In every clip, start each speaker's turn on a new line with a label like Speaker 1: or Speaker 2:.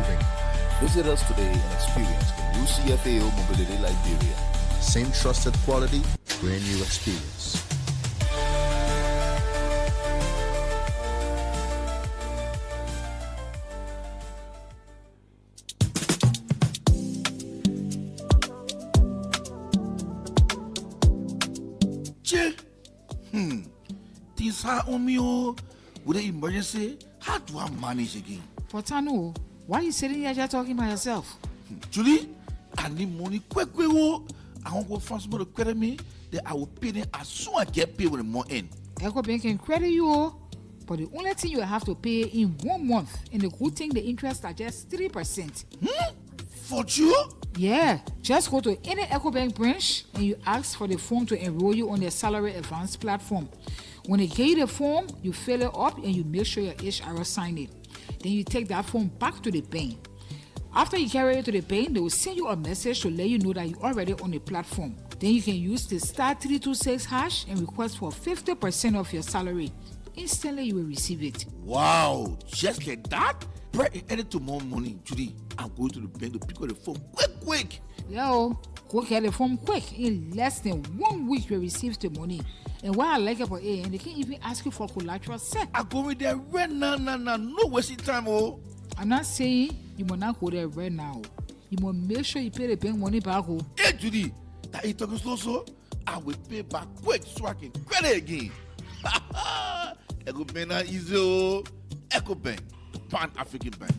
Speaker 1: moving.
Speaker 2: Visit us today and experience the new CFAO Mobility Liberia.
Speaker 1: Same trusted quality, brand new experience.
Speaker 2: Things are on me with an emergency. How do I manage again?
Speaker 3: Portano, why are you sitting here just talking by yourself?
Speaker 2: Julie, I need money quick. I won't go find somebody to credit me. Then I will pay them as soon as I get paid with the more in.
Speaker 3: Echo Bank can credit you, but the only thing you have to pay in 1 month, and the good thing, the interest are just 3%.
Speaker 2: For you?
Speaker 3: Yeah, just go to any EcoBank branch and you ask for the form to enroll you on their salary advance platform. When they give you the form, you fill it up and you make sure your HR sign it. Then you take that form back to the bank. After you carry it to the bank, they will send you a message to let you know that you're already on the platform. Then you can use the *326# and request for 50% of your salary. Instantly, you will receive it.
Speaker 2: Wow, just like that? Pray edit to more money, Judy. I'm going to the bank to pick up the phone quick.
Speaker 3: Yo, go get the form quick. In less than 1 week, you receive the money. And what I like about it, and they can even ask you for collateral set.
Speaker 2: I go with there right now, no wasting time, oh.
Speaker 3: I'm not saying you must not go there right now. You must make sure you pay the bank money back.
Speaker 2: Hey, Judy, that you talking slow, so I will pay back quick so I can credit again. Echo Bank not easy, oh. Echo Bank, the Pan-African Bank.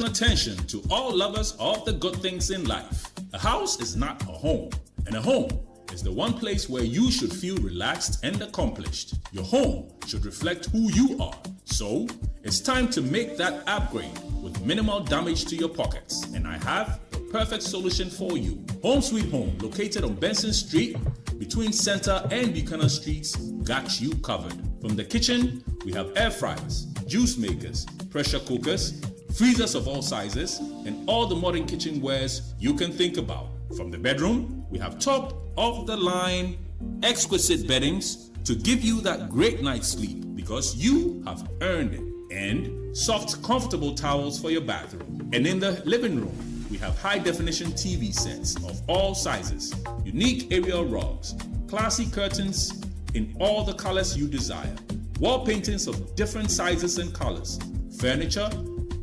Speaker 4: Attention to all lovers of the good things in life. A house is not a home, and a home is the one place where you should feel relaxed and accomplished. Your home should reflect who you are. So, it's time to make that upgrade with minimal damage to your pockets. And I have the perfect solution for you. Home Sweet Home, located on Benson Street, between Center and Buchanan Streets, got you covered. From the kitchen, we have air fryers, juice makers, pressure cookers, freezers of all sizes, and all the modern kitchenwares you can think about. From the bedroom, we have top-of-the-line, exquisite beddings to give you that great night's sleep because you have earned it, and soft, comfortable towels for your bathroom. And in the living room, we have high-definition TV sets of all sizes, unique aerial rugs, classy curtains in all the colors you desire, wall paintings of different sizes and colors, furniture,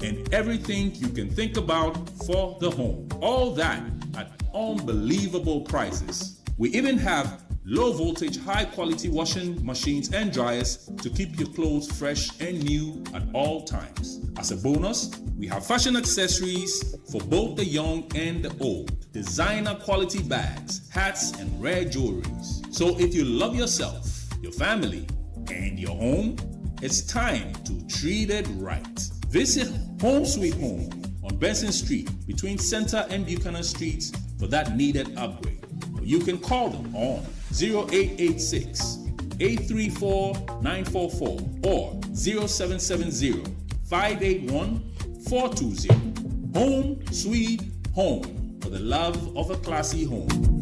Speaker 4: and everything you can think about for the home. All that at unbelievable prices. We even have low voltage, high quality washing machines and dryers to keep your clothes fresh and new at all times. As a bonus, we have fashion accessories for both the young and the old, designer quality bags, hats, and rare jewelries. So if you love yourself, your family, and your home, it's time to treat it right. Visit Home Sweet Home on Benson Street between Center and Buchanan Streets for that needed upgrade. Or you can call them on 0886 834 944 or 0770 581 420. Home Sweet Home, for the love of a classy home.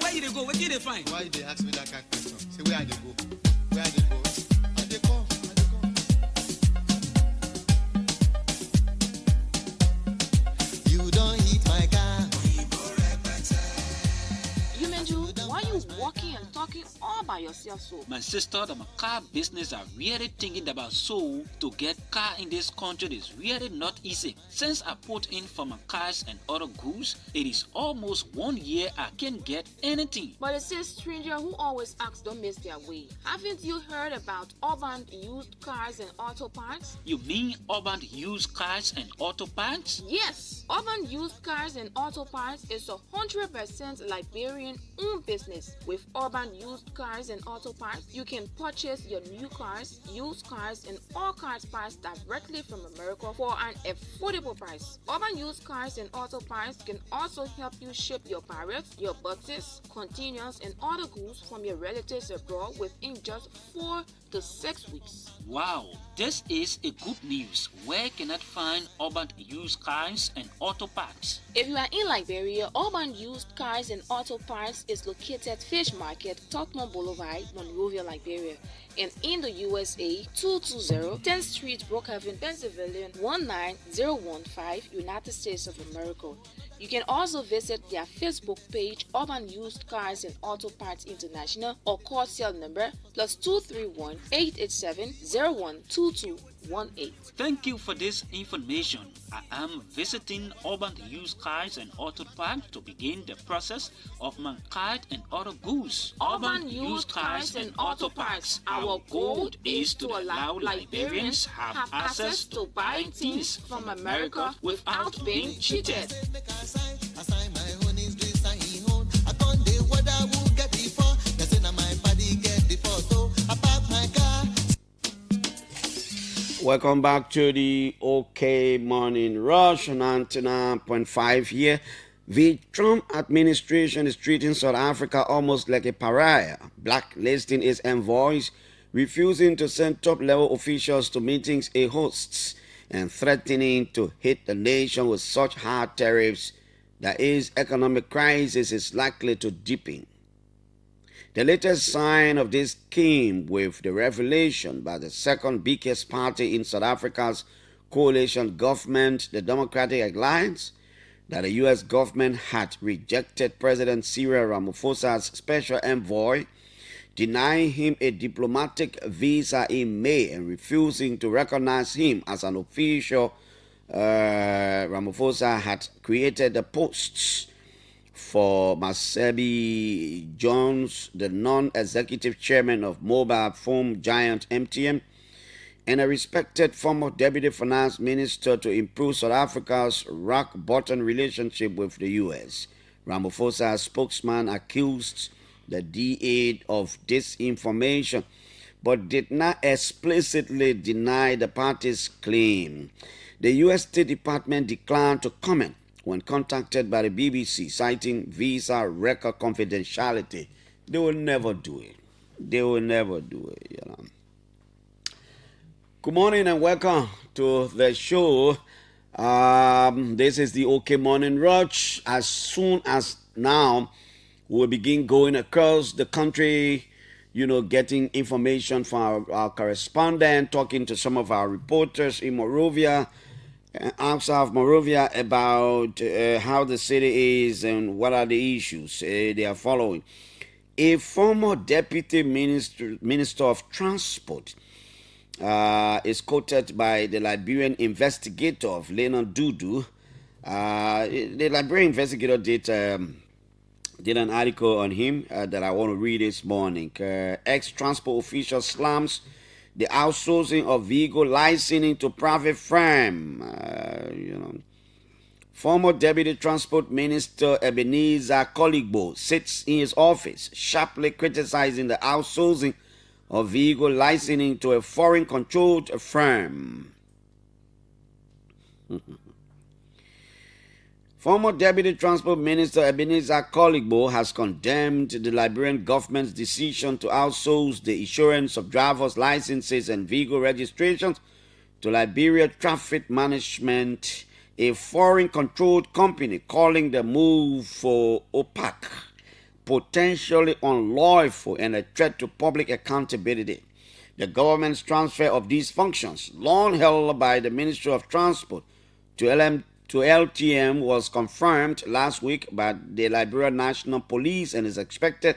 Speaker 5: Where you go? Where you find?
Speaker 6: Why they ask me that kind of question? Say where I dey go? Where I dey go? I dey come. You don't hit my car.
Speaker 7: You Menju, why you walking and talking all by yourself so?
Speaker 5: My sister, the car business are really thinking about so to get car in this country is really not easy. Since I put in for my cars and other goods, it is almost 1 year I can't get anything.
Speaker 7: But it says stranger who always asks don't miss their way. Haven't you heard about urban used cars and auto parts?
Speaker 5: You mean urban used cars and auto parts?
Speaker 7: Yes, urban used cars and auto parts is 100% Liberian owned business with urban used cars Cars and Auto Parts, you can purchase your new cars, used cars, and all cars parts directly from America for an affordable price. Urban Used Cars and Auto Parts can also help you ship your parrots, your boxes, containers, and other goods from your relatives abroad within just 4 to 6 weeks.
Speaker 5: Wow, this is a good news. Where can I find Urban Used Cars and Auto Parts?
Speaker 7: If you are in Liberia, Urban Used Cars and Auto Parts is located Fish Market, Tottenham Boulevard, Monrovia, Liberia. And in the USA, 220 10th Street, Brookhaven, Pennsylvania, 19015, United States of America. You can also visit their Facebook page, Urban Used Cars and Auto Parts International, or call cell number +231 887 012218.
Speaker 5: Thank you for this information. I am visiting Urban Used Cars and Auto Parts to begin the process of my car and other goods.
Speaker 7: Urban Used Cars and Auto Parts. Our goal is to allow Liberians have access to buying things from America without being cheated.
Speaker 8: Welcome back to the OK Morning Rush on 99.5 here. The Trump administration is treating South Africa almost like a pariah, blacklisting its envoys, refusing to send top-level officials to meetings it hosts, and threatening to hit the nation with such hard tariffs that its economic crisis is likely to deepen. The latest sign of this came with the revelation by the second biggest party in South Africa's coalition government, the Democratic Alliance, that the U.S. government had rejected President Cyril Ramaphosa's special envoy, denying him a diplomatic visa in May and refusing to recognize him as an official. Ramaphosa had created the posts for Masebi Jones, the non-executive chairman of mobile phone giant MTN, and a respected former deputy finance minister to improve South Africa's rock-bottom relationship with the U.S. Ramaphosa's spokesman accused the D8 of disinformation, but did not explicitly deny the party's claim. The U.S. State Department declined to comment when contacted by the BBC, citing visa record confidentiality. They will never do it. They will never do it, you know. Good morning and welcome to the show. This is the OK Morning Rush. As soon as now, we'll begin going across the country, you know, getting information from our correspondent, talking to some of our reporters in Monrovia, outside of Monrovia, about how the city is and what are the issues they are following. A former deputy minister of transport is quoted by the Liberian investigator of Lenon Dudu. The Liberian investigator did an article on him that I want to read this morning. Ex-transport official slams the outsourcing of vehicle licensing to private firm. Former Deputy Transport Minister Ebenezer Koligbo sits in his office, sharply criticizing the outsourcing of vehicle licensing to a foreign-controlled firm. Former Deputy Transport Minister Ebenezer Koligbo has condemned the Liberian government's decision to outsource the issuance of driver's licenses and vehicle registrations to Liberia Traffic Management, a foreign-controlled company, calling the move for opaque, potentially unlawful, and a threat to public accountability. The government's transfer of these functions, long held by the Ministry of Transport to LTM, was confirmed last week by the Liberia National Police and is expected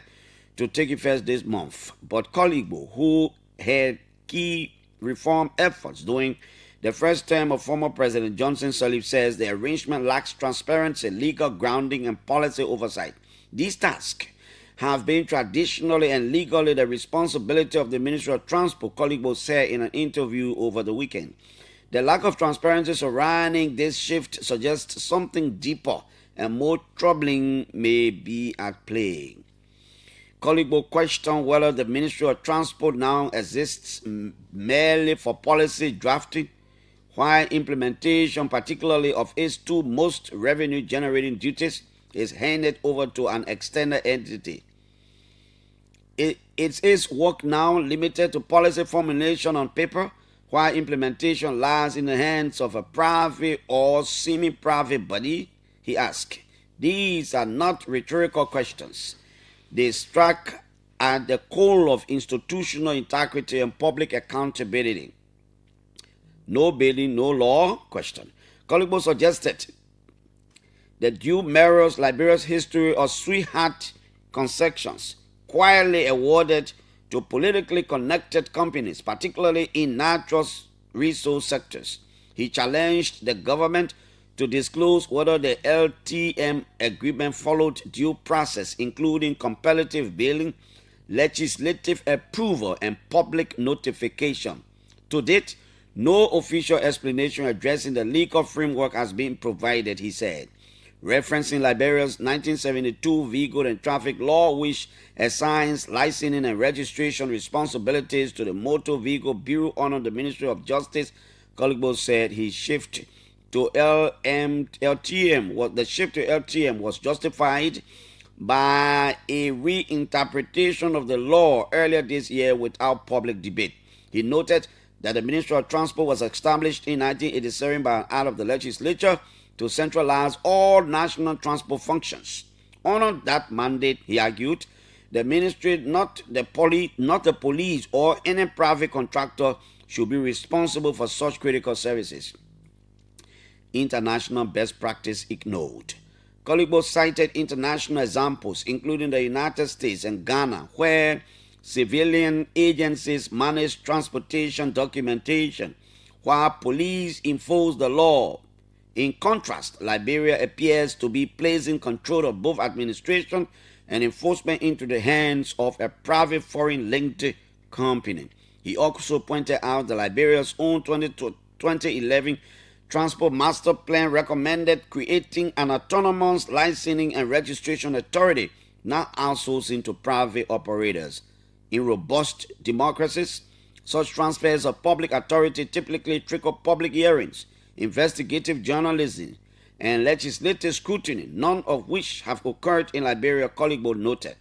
Speaker 8: to take effect this month. But Koligbo, who had key reform efforts during the first term of former President Johnson Sirleaf, says the arrangement lacks transparency, legal grounding, and policy oversight. These tasks have been traditionally and legally the responsibility of the Ministry of Transport, Koligbo said in an interview over the weekend. The lack of transparency surrounding this shift suggests something deeper and more troubling may be at play. Koligbo questioned whether the Ministry of Transport now exists merely for policy drafting, while implementation, particularly of its two most revenue-generating duties, is handed over to an external entity. It is work now limited to policy formulation on paper, while implementation lies in the hands of a private or semi-private body? He asked. These are not rhetorical questions. They strike at the core of institutional integrity and public accountability. No building, no law? Question. Koligbo suggested that due mirrors Liberia's history of sweetheart concessions quietly awarded to politically connected companies, particularly in natural resource sectors. He challenged the government to disclose whether the LTM agreement followed due process, including competitive bidding, legislative approval, and public notification. To date, no official explanation addressing the legal framework has been provided, he said. Referencing Liberia's 1972 Vehicle and Traffic Law, which assigns licensing and registration responsibilities to the Motor Vehicle Bureau under the Ministry of Justice, Koligbo said his shift to LTM. The shift to LTM was justified by a reinterpretation of the law earlier this year without public debate. He noted that the Ministry of Transport was established in 1987 by an act of the legislature to centralize all national transport functions. Under that mandate, he argued, the ministry, not the police or any private contractor, should be responsible for such critical services. International best practice ignored. Koligbo cited international examples, including the United States and Ghana, where civilian agencies manage transportation documentation, while police enforce the law. In contrast, Liberia appears to be placing control of both administration and enforcement into the hands of a private foreign-linked company. He also pointed out that Liberia's own 2011 Transport Master Plan recommended creating an autonomous licensing and registration authority, not outsourcing to private operators. In robust democracies, such transfers of public authority typically trigger public hearings, investigative journalism, and legislative scrutiny, none of which have occurred in Liberia, Koligbo noted.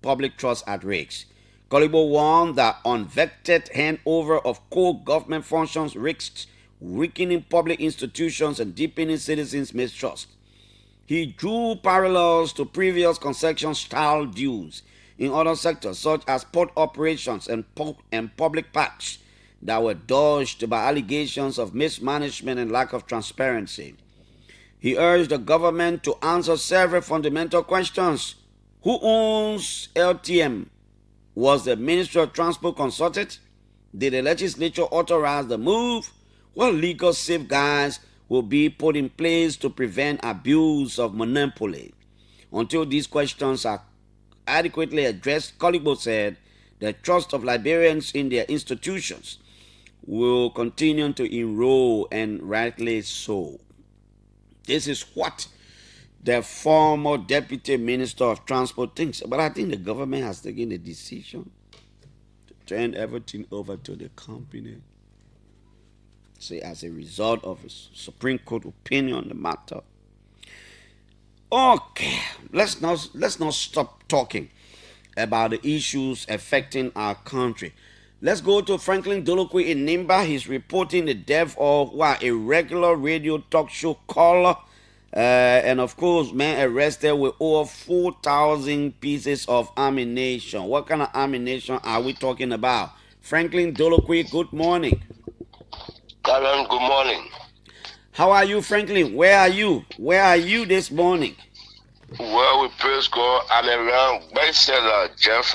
Speaker 8: Public trust at risk. Koligbo warned that unvetted handover of core government functions risks weakening public institutions and deepening citizens' mistrust. He drew parallels to previous concession-style deals in other sectors, such as port operations and public parks, that were dodged by allegations of mismanagement and lack of transparency. He urged the government to answer several fundamental questions. Who owns LTM? Was the Ministry of Transport consulted? Did the legislature authorize the move? What legal safeguards will be put in place to prevent abuse of monopoly? Until these questions are adequately addressed, Koligbo said, the trust of Liberians in their institutions will continue to erode, and rightly so. This is what the former Deputy Minister of Transport thinks. But I think the government has taken a decision to turn everything over to the company. Say, as a result of a Supreme Court opinion on the matter. Okay, let's not stop talking about the issues affecting our country. Let's go to Franklin Dolokwe in Nimba. He's reporting the death of a regular radio talk show caller, and of course, man arrested with over 4,000 pieces of ammunition. What kind of ammunition are we talking about? Franklin Dolokwe, good morning.
Speaker 9: Clarence, good morning.
Speaker 8: How are you, Franklin? Where are you? Where are you this morning?
Speaker 9: Well, we praise God. I'm around bestseller Jeff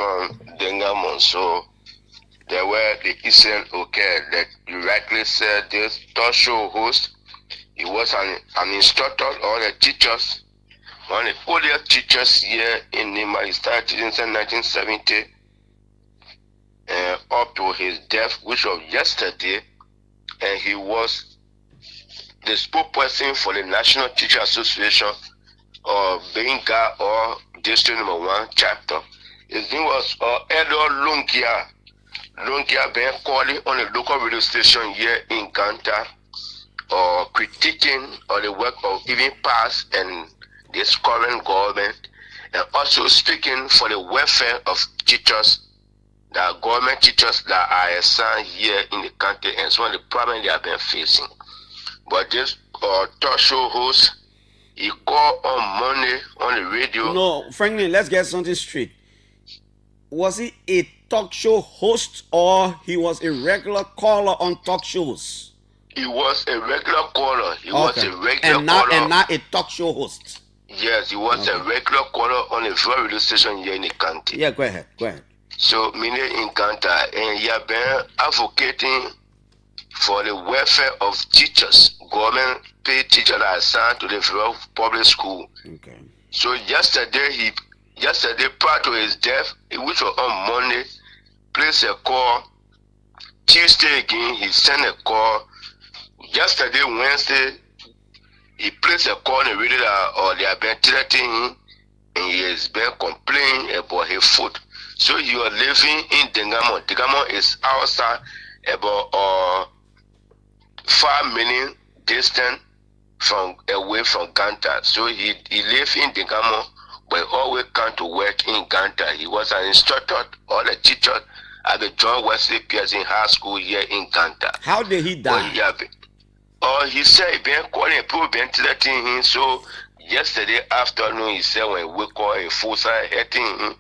Speaker 9: Dengamon. So there were the incident occurred that you rightly said this talk show host. He was an instructor on the teachers, one of the earliest teachers here in Nima. He started teaching in 1970 up to his death, which was yesterday. And he was the spokesperson for the National Teacher Association of Benga or District Number 1 chapter. His name was Edo Lunkia. Lunkia been calling on a local radio station here in Ganta, critiquing on the work of even past and this current government, and also speaking for the welfare of teachers, the government teachers that are assigned here in the country, and some of the problems they have been facing. But this talk show host, he called on Monday on the radio.
Speaker 8: No, Franklin, let's get something straight. Was he a talk show host or he was a regular caller on talk shows?
Speaker 9: He was a regular caller. He was a regular
Speaker 8: caller.
Speaker 9: And
Speaker 8: not a talk show host.
Speaker 9: Yes, he was a regular caller on a very radio station here in the country.
Speaker 8: Yeah, go ahead.
Speaker 9: So, meaning in Ganta, and he has been advocating for the welfare of teachers. Government pay teachers that are assigned to the public school.
Speaker 8: Okay.
Speaker 9: So yesterday, prior to his death, which was on Monday, placed a call. Tuesday again, he sent a call. Yesterday, Wednesday, he placed a call in the radio or they have been threatening him, and he has been complaining about his foot. So you are living in Dengamo. Dengamo is outside about 5 minutes distance away from Ganta. So he lives in Dengamo, but he always come to work in Ganta. He was an instructor or a teacher at the John Wesley Pearson High School here in Ganta.
Speaker 8: How did he die?
Speaker 9: He said he been calling people, been threatening him. So yesterday afternoon, he said when we call a force hitting him,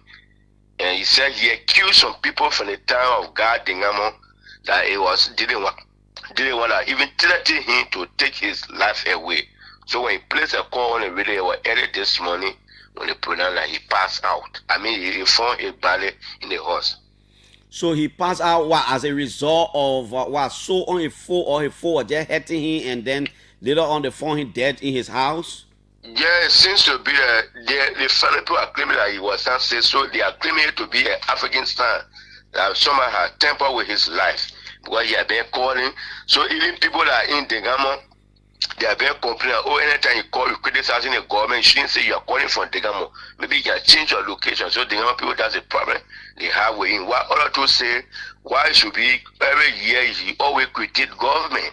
Speaker 9: and he said he accused some people from the town of God Dengamo that he didn't want to even threaten him to take his life away. So when he placed a call on the radio early this morning, when they pronounced that he passed out. I mean, he found a body in the horse.
Speaker 8: So he passed out as a result of so on a foe was just hitting him, and then later on they found him dead in his house?
Speaker 9: Yeah, it seems to be the family people are claiming that he was unsafe, so they are claiming it to be an African star that someone had tampered with his life because he had been calling. So even people that are in Dengamo, they have been complaining, anytime you call, you criticizing the government, you shouldn't say you are calling from Dengamo. Maybe you can change your location. So Dengamo people, that's a problem they have with him. Why other to say, why should be every year he always critique government?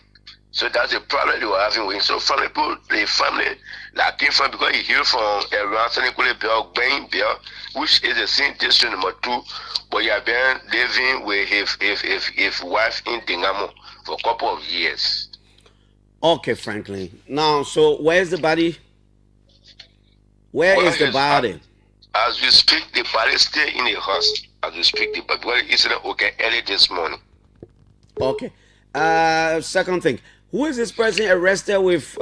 Speaker 9: So that's the problem they were having with him. So family people, the family that came from, because he hailed from around Senegal Bell, which is the same district number 2, but he had been living with his wife in Dengamo for a couple of years.
Speaker 8: Okay, Franklin. Now, so where's the body? Where is the body?
Speaker 9: As we speak, the body is still in the house. As we speak, the body is early this morning.
Speaker 8: Okay. Second thing, who is this person arrested with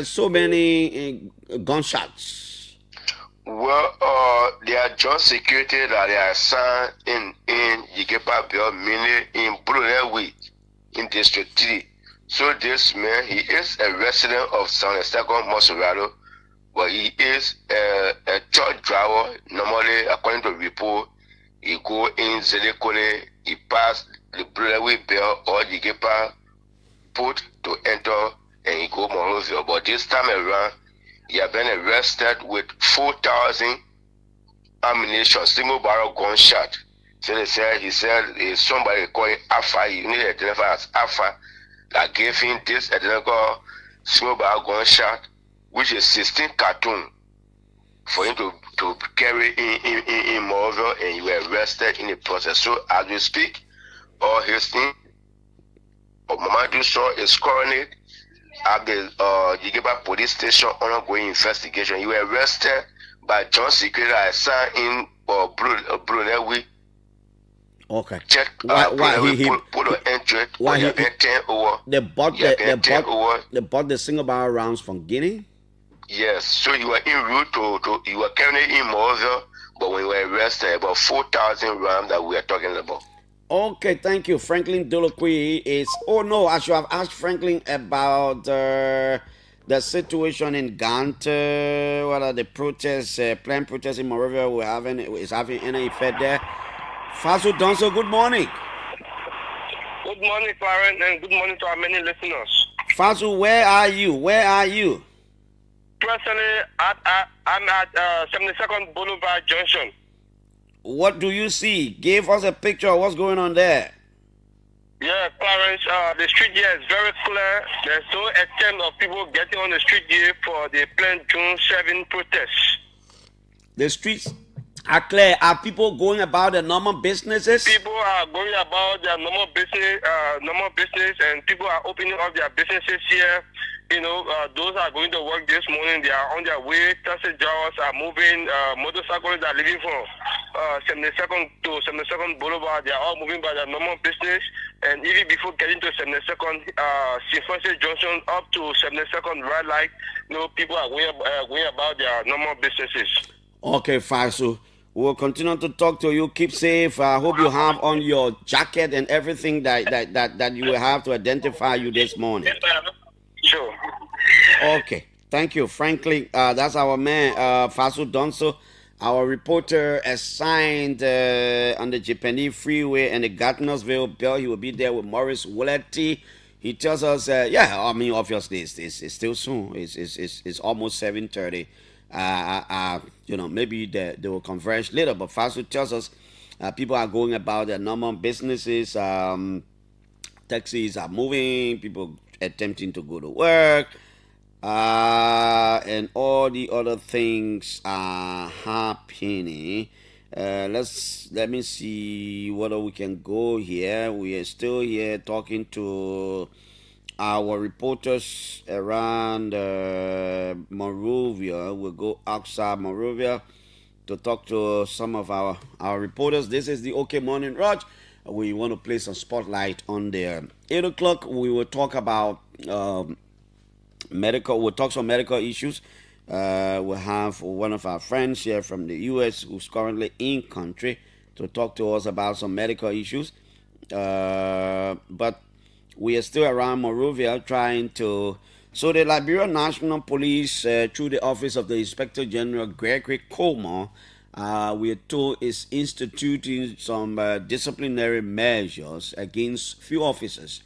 Speaker 8: so many gunshots?
Speaker 9: Well, they are just security that they are assigned in Yikepa Bill, meaning in Brunewi, in District 3. So this man, he is a resident of San Esteban, Monserrado, but he is a truck driver. Normally, according to the report, he go in Zelekole, he pass the Brunewi Bill or Yikepa put to enter, and he go Monrovia. But this time around, he has been arrested with 4,000 ammunition, single barrel gunshot. So he said somebody called Alpha, you need to identify as Alpha, that gave him this identical single barrel gunshot, which is 16 cartoon, for him to carry in Monrovia, and he was arrested in the process. So as we speak, all his thing, Mamadou Shaw is currently at the Yigeba police station on ongoing investigation. He was arrested by John Secretary assigned in Brunewi.
Speaker 8: Okay.
Speaker 9: Check
Speaker 8: they bought the single barrel rounds from Guinea.
Speaker 9: Yes, so you were en route to you were carrying in Monrovia, but when you were arrested, about 4,000 rounds that we are talking about.
Speaker 8: Okay, thank you. Franklin Dolokwi is... Oh, no, I should have asked Franklin about the situation in Ganta, what are the protests, planned protests in Monrovia is having any effect there. Faso Donso, good morning.
Speaker 10: Good morning, Clarence, and good morning to our many listeners.
Speaker 8: Faso, where are you?
Speaker 10: Presently, I'm at 72nd Boulevard Junction.
Speaker 8: What do you see? Give us a picture of what's going on there.
Speaker 10: Yeah, Clarence, the street here is very clear. There's no attempt of people getting on the street here for the planned June 7 protest.
Speaker 8: The streets are clear. Are people going about their normal businesses?
Speaker 10: People are going about their normal business, and people are opening up their businesses here. You know, those are going to work this morning. They are on their way. Taxi drivers are moving. Motorcyclists are leaving from 72nd to 72nd Boulevard. They are all moving by their normal business. And even before getting to 72nd, Sequences Junction up to 72nd Red Light, you know, people are going about their normal businesses.
Speaker 8: Okay, Piso. We'll continue to talk to you. Keep safe. I hope you have on your jacket and everything that you will have to identify you this morning.
Speaker 10: Sure.
Speaker 8: Okay. Thank you. Frankly, that's our man, Piso Donso, our reporter assigned on the Japanese Freeway and the Gardnersville Bell. He will be there with Morris Willety. He tells us, obviously, it's still soon. It's almost 7:30. Maybe they will converge later, but Piso tells us people are going about their normal businesses. Taxis are moving, people attempting to go to work, and all the other things are happening. Let me see whether we can go here. We are still here talking to our reporters around Monrovia. We'll go outside Monrovia to talk to some of our reporters. This is the OK Morning Rush. We want to place a spotlight on there. 8 o'clock, we will talk about medical. We'll talk some medical issues. We'll have one of our friends here from the U.S. who's currently in country to talk to us about some medical issues. But we are still around Monrovia trying to. So the Liberia National Police, through the Office of the Inspector General Gregory Coleman, we are told is instituting some disciplinary measures against few officers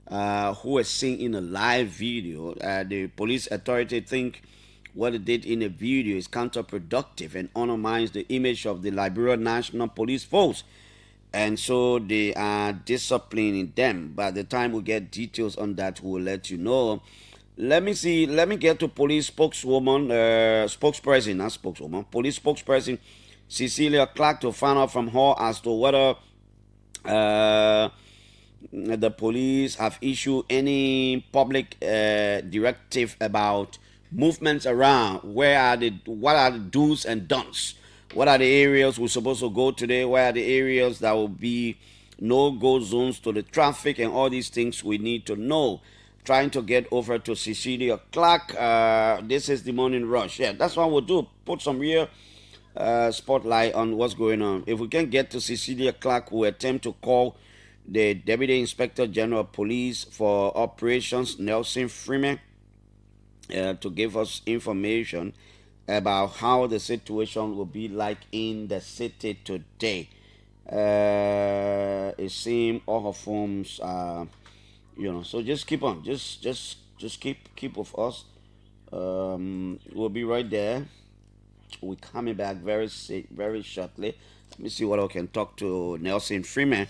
Speaker 8: who were seen in a live video. The police authority think what they did in the video is counterproductive and undermines the image of the Liberia National Police Force. And so they are disciplining them. By the time we get details on that, we'll let you know. Let me get to police police spokesperson Cecilia Clark to find out from her as to whether the police have issued any public directive about movements around. What are the do's and don'ts? What are the areas we're supposed to go today? Where are the areas that will be no-go zones to the traffic and all these things we need to know? Trying to get over to Cecilia Clark. This is the Morning Rush. Yeah, that's what we'll do. Put some real spotlight on what's going on. If we can get to Cecilia Clark, we'll attempt to call the Deputy Inspector General of Police for Operations, Nelson Freeman, to give us information about how the situation will be like in the city today. It seems all her forms are, so just keep on, just keep with us. We'll be right there. We're coming back very shortly. Let me see what I can talk to Nelson Freeman.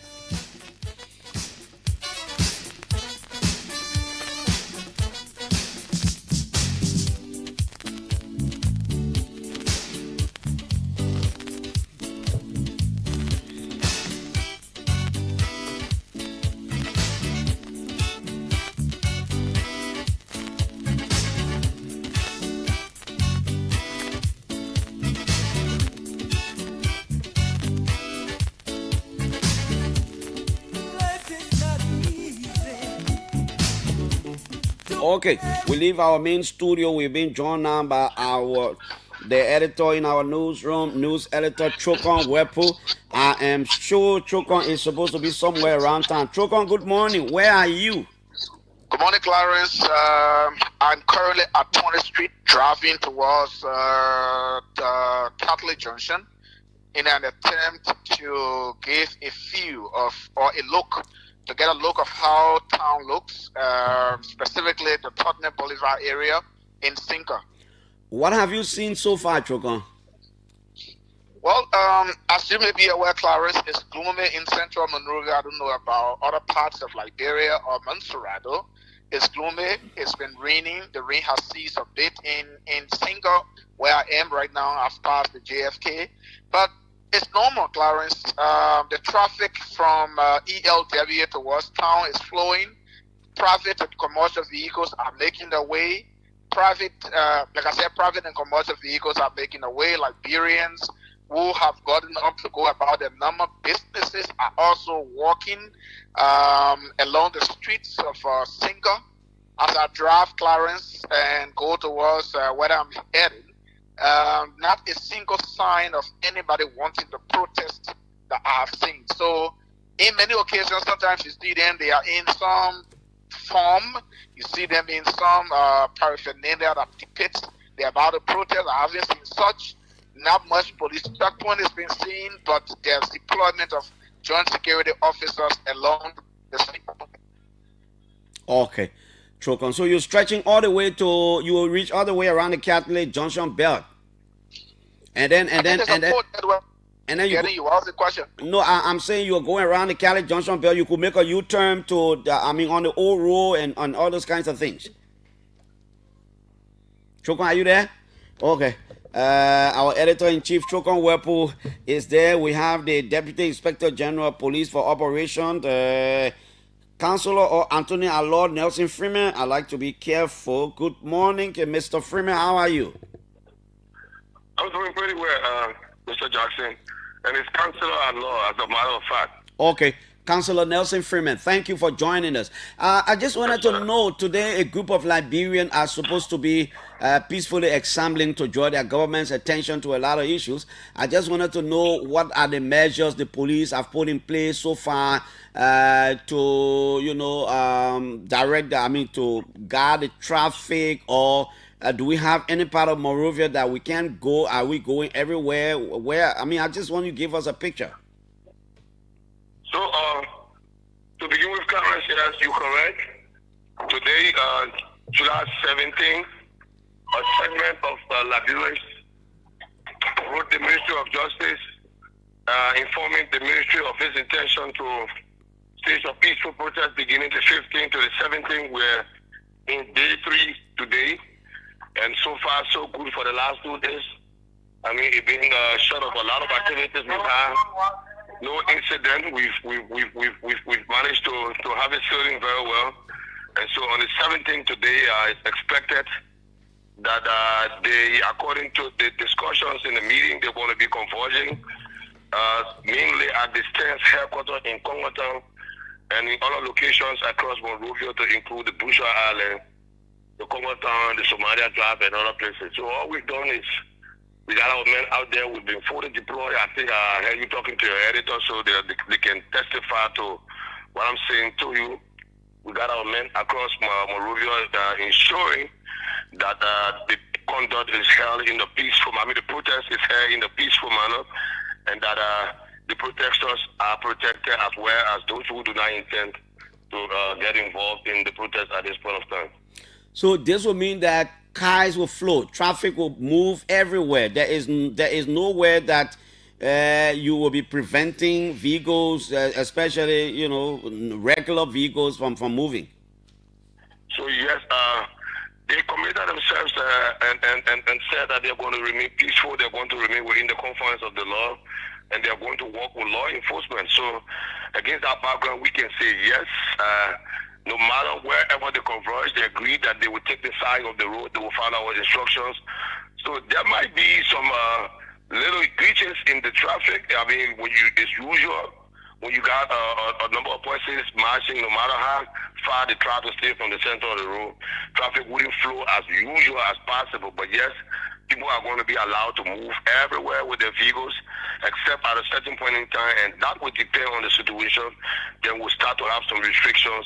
Speaker 8: Okay, we leave our main studio. We've been joined now by the editor in our newsroom, news editor Chokon Wepu. I am sure Chokon is supposed to be somewhere around town. Chokon, good morning. Where are you?
Speaker 9: Good morning, Clarence. I'm currently at 20th Street driving towards the Catholic Junction in an attempt to give a feel of, or a look, to get a look of how town looks, specifically the Tottenham Boulevard area in Sinker.
Speaker 8: What have you seen so far, Chokon?
Speaker 11: Well, as you may be aware, Clarence, it's gloomy in central Monrovia. I don't know about other parts of Liberia or Montserrado. It's gloomy. It's been raining. The rain has ceased a bit in Single, where I am right now. I've passed the JFK. But it's normal, Clarence. The traffic from ELW towards town is flowing. Private and commercial vehicles are making their way. Private and commercial vehicles are making their way. Liberians who have gotten up to go about their number. Businesses are also walking along the streets of Singa. As I drive Clarence and go towards where I'm heading, not a single sign of anybody wanting to protest that I have seen. So in many occasions, sometimes you see them, they are in some form, you see them in some paraphernalia that depicts they're about to protest. I haven't seen such. Not much police checkpoint has been seen, but there's deployment of joint security officers along the street.
Speaker 8: Okay. Chokon. So you're stretching all the way you will reach all the way around the Catholic Junction Belt. And then you
Speaker 11: asked the question.
Speaker 8: No, I'm saying you're going around the Catholic Junction Belt. You could make a U-turn on the old road and on all those kinds of things. Chokon, are you there? Okay. Our editor-in-chief, Chokon Wepu, is there. We have the Deputy Inspector General of Police for Operation, Councilor or Anthony Allard Nelson Freeman. I like to be careful. Good morning, Mr. Freeman. How are you?
Speaker 10: I'm doing pretty well, Mr. Jackson. And it's Councilor Allard, as a matter of fact.
Speaker 8: Okay. Councilor Nelson Freeman, thank you for joining us. I just wanted to know, today a group of Liberians are supposed to be peacefully assembling to draw their government's attention to a lot of issues. I just wanted to know what are the measures the police have put in place so far to guard the traffic, or do we have any part of Monrovia that we can't go? Are we going everywhere? I just want you to give us a picture.
Speaker 10: So, to begin with, Clarence, yes, you're correct. Today, July 17th, a segment of Liberians wrote the Ministry of Justice informing the Ministry of its intention to stage a peaceful protest beginning the 15th to the 17th. We're in day 3 today, and so far so good for the last 2 days. It's been short of a lot of activities we've had. No incident. We've managed to have it sailing very well. And so on the 17th today, it's expected that they, according to the discussions in the meeting, they're going to be converging mainly at the Stance headquarters in Congotown and in other locations across Monrovia, to include the Busha Island, the Congotown, the Somalia Drive, and other places. So all we've done is we got our men out there. We've been fully deployed. I think I heard you talking to your editor, so they can testify to what I'm saying to you. We got our men across Monrovia ensuring that the conduct is held in the peaceful manner. The protest is held in the peaceful manner, and that the protesters are protected, as well as those who do not intend to get involved in the protest at this point of time.
Speaker 8: So this will mean that cars will flow, traffic will move everywhere. There is nowhere that you will be preventing vehicles, especially regular vehicles, from moving.
Speaker 10: So yes, they committed themselves and said that they're going to remain peaceful. They're going to remain within the confines of the law, and they're going to work with law enforcement. So against that background, we can say yes. No matter wherever they converge, they agree that they will take the side of the road, they will follow our instructions. So there might be some little glitches in the traffic. It's usual when you got a number of persons marching, no matter how far they try to stay from the center of the road, traffic wouldn't flow as usual as possible. But yes, people are going to be allowed to move everywhere with their vehicles, except at a certain point in time, and that will depend on the situation. Then we'll start to have some restrictions,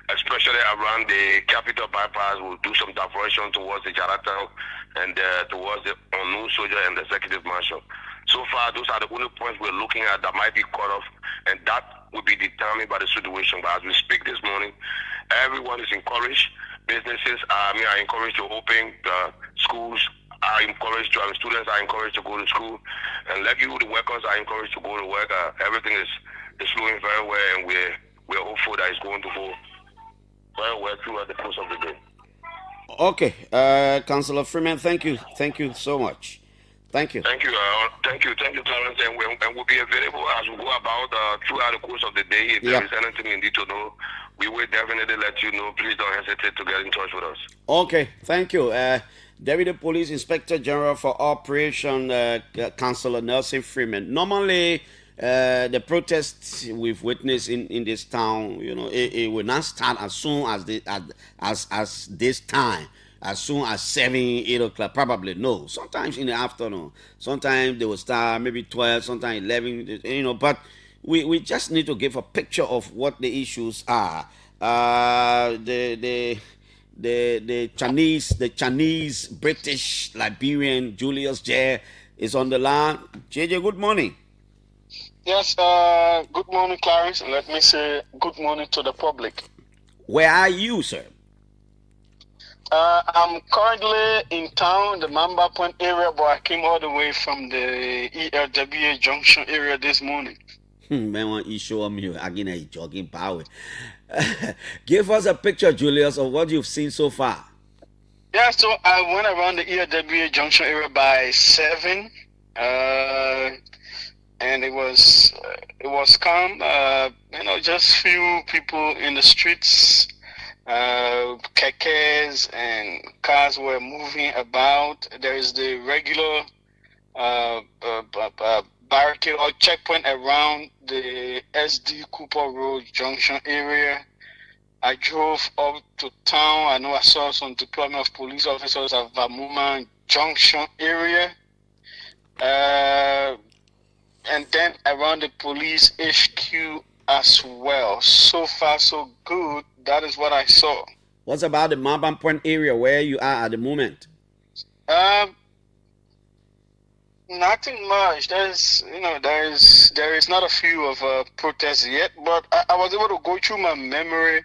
Speaker 10: especially around the Capital Bypass. We'll do some diversion towards the Jaratown and towards the unknown soldier and the executive marshal. So far, those are the only points we're looking at that might be cut off, and that will be determined by the situation. But as we speak this morning, everyone is encouraged. Businesses are encouraged to open. Schools are are encouraged to, students are encouraged to go to school, and like you, the workers are encouraged to go to work. Everything is flowing very well, and we're hopeful that it's going to go very well throughout the course of the day.
Speaker 8: Okay, Councillor Freeman, thank you so much. Thank you.
Speaker 10: Thank you, Clarence, and we'll be available as we go about throughout the course of the day. If there is anything you need to know, we will definitely let you know. Please don't hesitate to get in touch with us.
Speaker 8: Okay, thank you. Deputy Police Inspector General for Operation, Councillor Nelson Freeman. Normally, the protests we've witnessed in this town, it will not start as soon as this time. As soon as 7, 8 o'clock, probably no. Sometimes in the afternoon. Sometimes they will start maybe 12, sometimes 11, but we just need to give a picture of what the issues are. The Chinese, British, Liberian, Julius J is on the line. JJ, good morning.
Speaker 12: Yes, good morning, Clarence. Let me say good morning to the public.
Speaker 8: Where are you, sir?
Speaker 12: I'm currently in town, the Mamba Point area, but I came all the way from the ELWA Junction area this morning.
Speaker 8: Man, you show me again a jogging power. Give us a picture, Julius, of what you've seen so far.
Speaker 12: Yeah, so I went around the ELWA Junction area by 7, and it was calm. Just few people in the streets. Kekes and cars were moving about. There is the regular barricade or checkpoint around the SD Cooper Road Junction area. I drove up to town. I know I saw some deployment of police officers at Vamuma Junction area. And then around the police HQ as well. So far, so good. That is what I saw.
Speaker 8: What's about the Mamba Point area where you are at the moment?
Speaker 12: Nothing much. There is not a few of protests yet, but I was able to go through my memory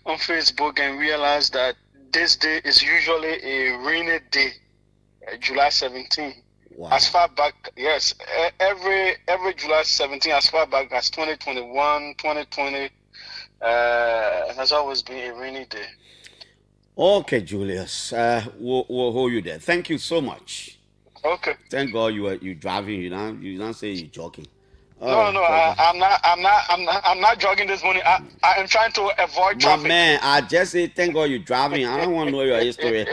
Speaker 12: on Facebook and realize that this day is usually a rainy day, July 17th.
Speaker 8: Wow.
Speaker 12: As far back, yes, every July 17th, as far back as 2021, 2020, has always been a rainy day.
Speaker 8: Okay, Julius, we'll hold you there. Thank you so much.
Speaker 12: Okay.
Speaker 8: Thank God you driving. You don't say you're joking.
Speaker 12: I'm not jogging this morning. I am trying to avoid traffic.
Speaker 8: Man, I just say thank God you're driving. I don't want to know your history.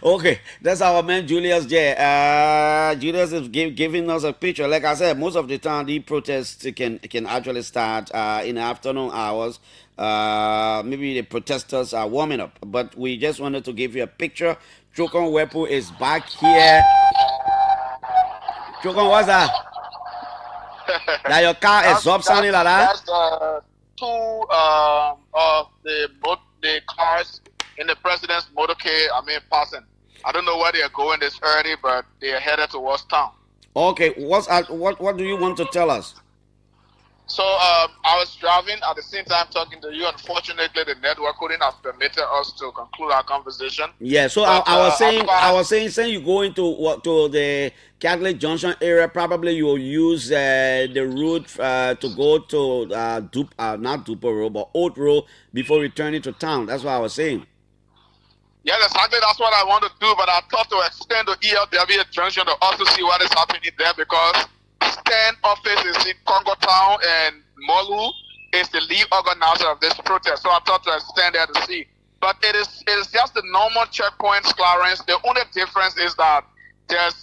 Speaker 8: Okay, that's our man Julius J. Julius is giving us a picture. Like I said, most of the time the protests can actually start in the afternoon hours. Maybe the protesters are warming up, but we just wanted to give you a picture. Chokon Wepu is back here. Chokon, what's that? That your car is up sounding like that?
Speaker 11: That's two of the cars in the president's motorcade, passing. I don't know where they are going this early, but they are headed towards town.
Speaker 8: Okay, what do you want to tell us?
Speaker 11: So I was driving at the same time talking to you. Unfortunately, the network couldn't have permitted us to conclude our conversation.
Speaker 8: Yeah, so
Speaker 11: but,
Speaker 8: I was saying you go to the Catholic Junction area. Probably you will use the route to go to not Duper Road, but Old Road before returning to town. That's what I was saying.
Speaker 11: Yes, exactly. That's what I want to do. But I thought to extend the ELWA Junction to also see what is happening there, because Stand office is in Congo Town and Molu is the lead organizer of this protest. So I thought to extend there to see. But it is just the normal checkpoints, Clarence. The only difference is that there's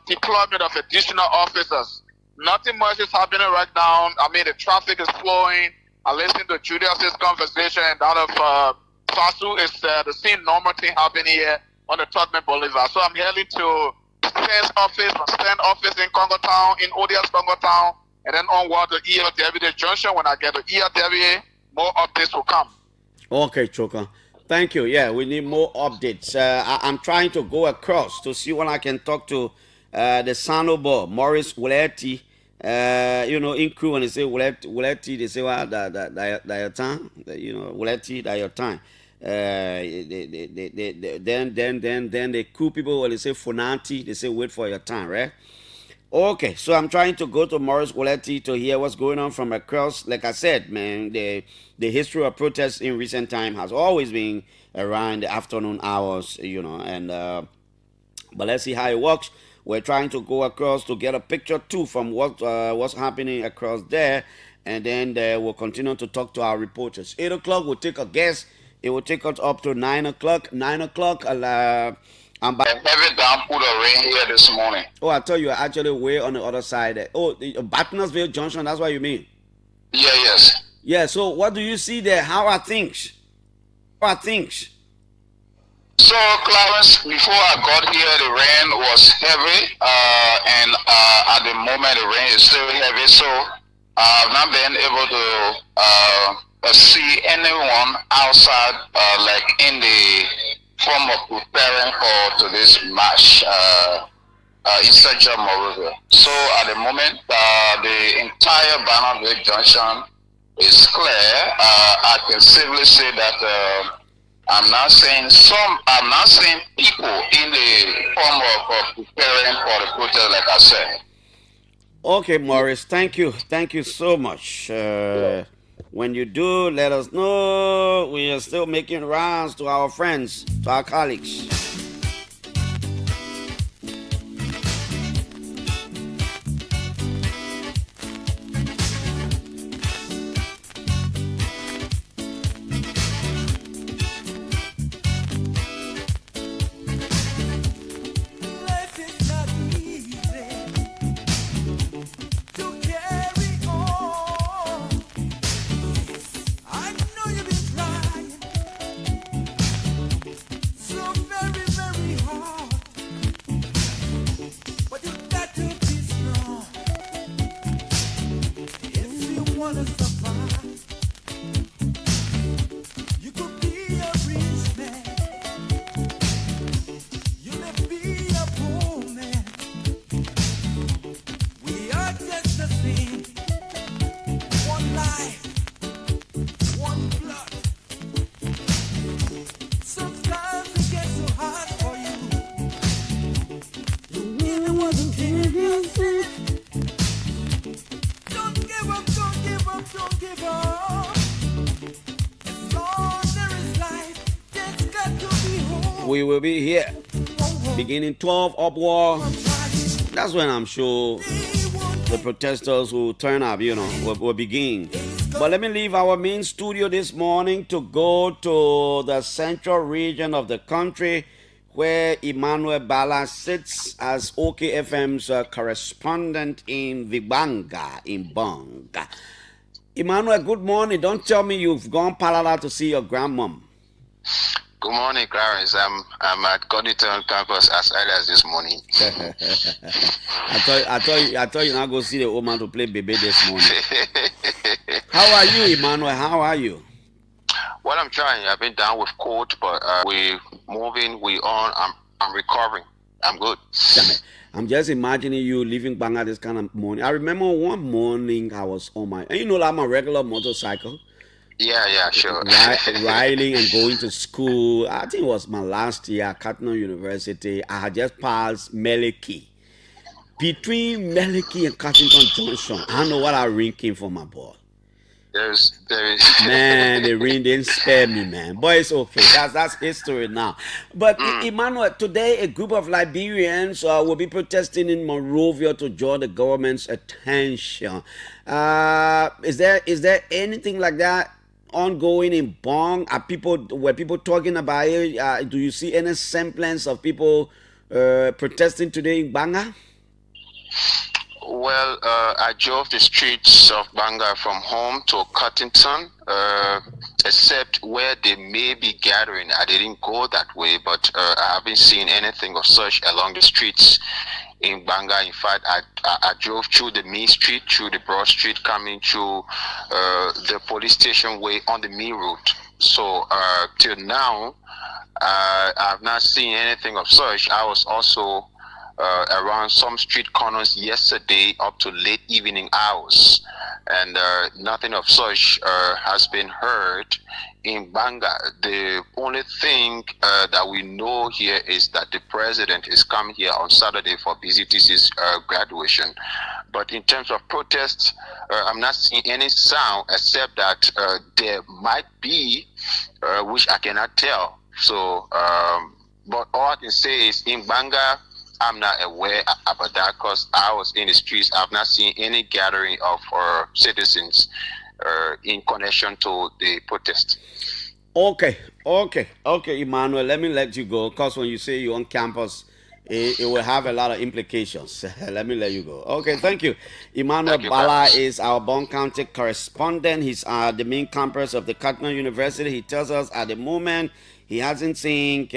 Speaker 11: deployment of additional officers. Nothing much is happening right now. The traffic is flowing. I listened to Julius's conversation and that of Fasu is the same normal thing happening here on the Tottenham Boulevard. So I'm heading to Stand office in Congo Town, in ODS Congo Town, and then onward to ELWA Junction. When I get to ELWA, more updates will come.
Speaker 8: Okay, Choka. Thank you. Yeah, we need more updates. I'm trying to go across to see when I can talk to the Sanobo, Maurice Wuletti. In crew, when they say Wuletti, they say, well, that your time. Wuletti, that your time. Then the cool people, when they say Funanti, they say wait for your time, right? Okay, so I'm trying to go to Morris Woletti to hear what's going on from across. Like I said, man, the history of protests in recent time has always been around the afternoon hours, and but let's see how it works. We're trying to go across to get a picture too from what's happening across there, and then we'll continue to talk to our reporters. 8 o'clock, we'll take a guess. It will take us up to 9 o'clock. 9 o'clock. I'm back.
Speaker 9: Heavy downpour of rain here this morning.
Speaker 8: Oh, I thought you were actually way on the other side. Oh, Battersville Junction. That's what you mean?
Speaker 9: Yeah, yes.
Speaker 8: Yeah. So, what do you see there? How are things?
Speaker 9: So, Clarence, before I got here, the rain was heavy, and at the moment, the rain is still heavy. So, I've not been able to see anyone outside, like in the form of preparing to this march in Central Monrovia. So, at the moment, the entire Bannerville Junction is clear. I can safely say that. I'm not saying people in the form of preparing for the protest, like I said.
Speaker 8: Okay, Morris, thank you so much. When you do, let us know. We are still making rounds to our friends, to our colleagues. We will be here beginning 12 upward. That's when I'm sure the protesters will turn up, will begin. But let me leave our main studio this morning to go to the central region of the country where Emmanuel Bala sits as OKFM's correspondent in Vibanga, in Bonga. Emmanuel, good morning. Don't tell me you've gone parallel to see your grandmom.
Speaker 9: Good morning, Clarence. I'm at Codington campus as early as this morning.
Speaker 8: I thought you not go see the old man to play baby this morning. How are you, Emmanuel? How are you?
Speaker 9: Well, I'm trying. I've been down with cold, but we're moving. We're on. I'm recovering. I'm good.
Speaker 8: I'm just imagining you leaving Banga this kind of morning. I remember one morning I was on my, I'm a regular motorcycle.
Speaker 9: Yeah, sure.
Speaker 8: Riding and going to school. I think it was my last year at Cotton University. I had just passed Meliki. Between Meliki and Cottington Junction, I don't know what I rinking for my boy.
Speaker 9: There is.
Speaker 8: Man, the rain didn't spare me, man. But it's okay. That's history now. But Emmanuel, today a group of Liberians will be protesting in Monrovia to draw the government's attention. Is there anything like that ongoing in Bong? Were people talking about it? Do you see any semblance of people protesting today in Banga?
Speaker 9: Well, I drove the streets of Banga from home to Cottington, except where they may be gathering. I didn't go that way, but I haven't seen anything of such along the streets in Banga. In fact, I drove through the main street, through the broad street, coming through the police station way on the main route. So till now, I've not seen anything of such. I was also around some street corners yesterday up to late evening hours. and nothing of such has been heard in Banga. The only thing that we know here is that the president is coming here on Saturday for BCTC's graduation. But in terms of protests, I'm not seeing any sound except that there might be, which I cannot tell. So, but all I can say is in Banga, I'm not aware about that because I was in the streets. I've not seen any gathering of citizens in connection to the protest.
Speaker 8: Okay, Emmanuel, let me let you go because when you say you're on campus, it will have a lot of implications. Let me let you go. Okay, thank you. Emmanuel Bala is our Bon County correspondent. He's the main campus of the Cardinal University. He tells us at the moment he hasn't seen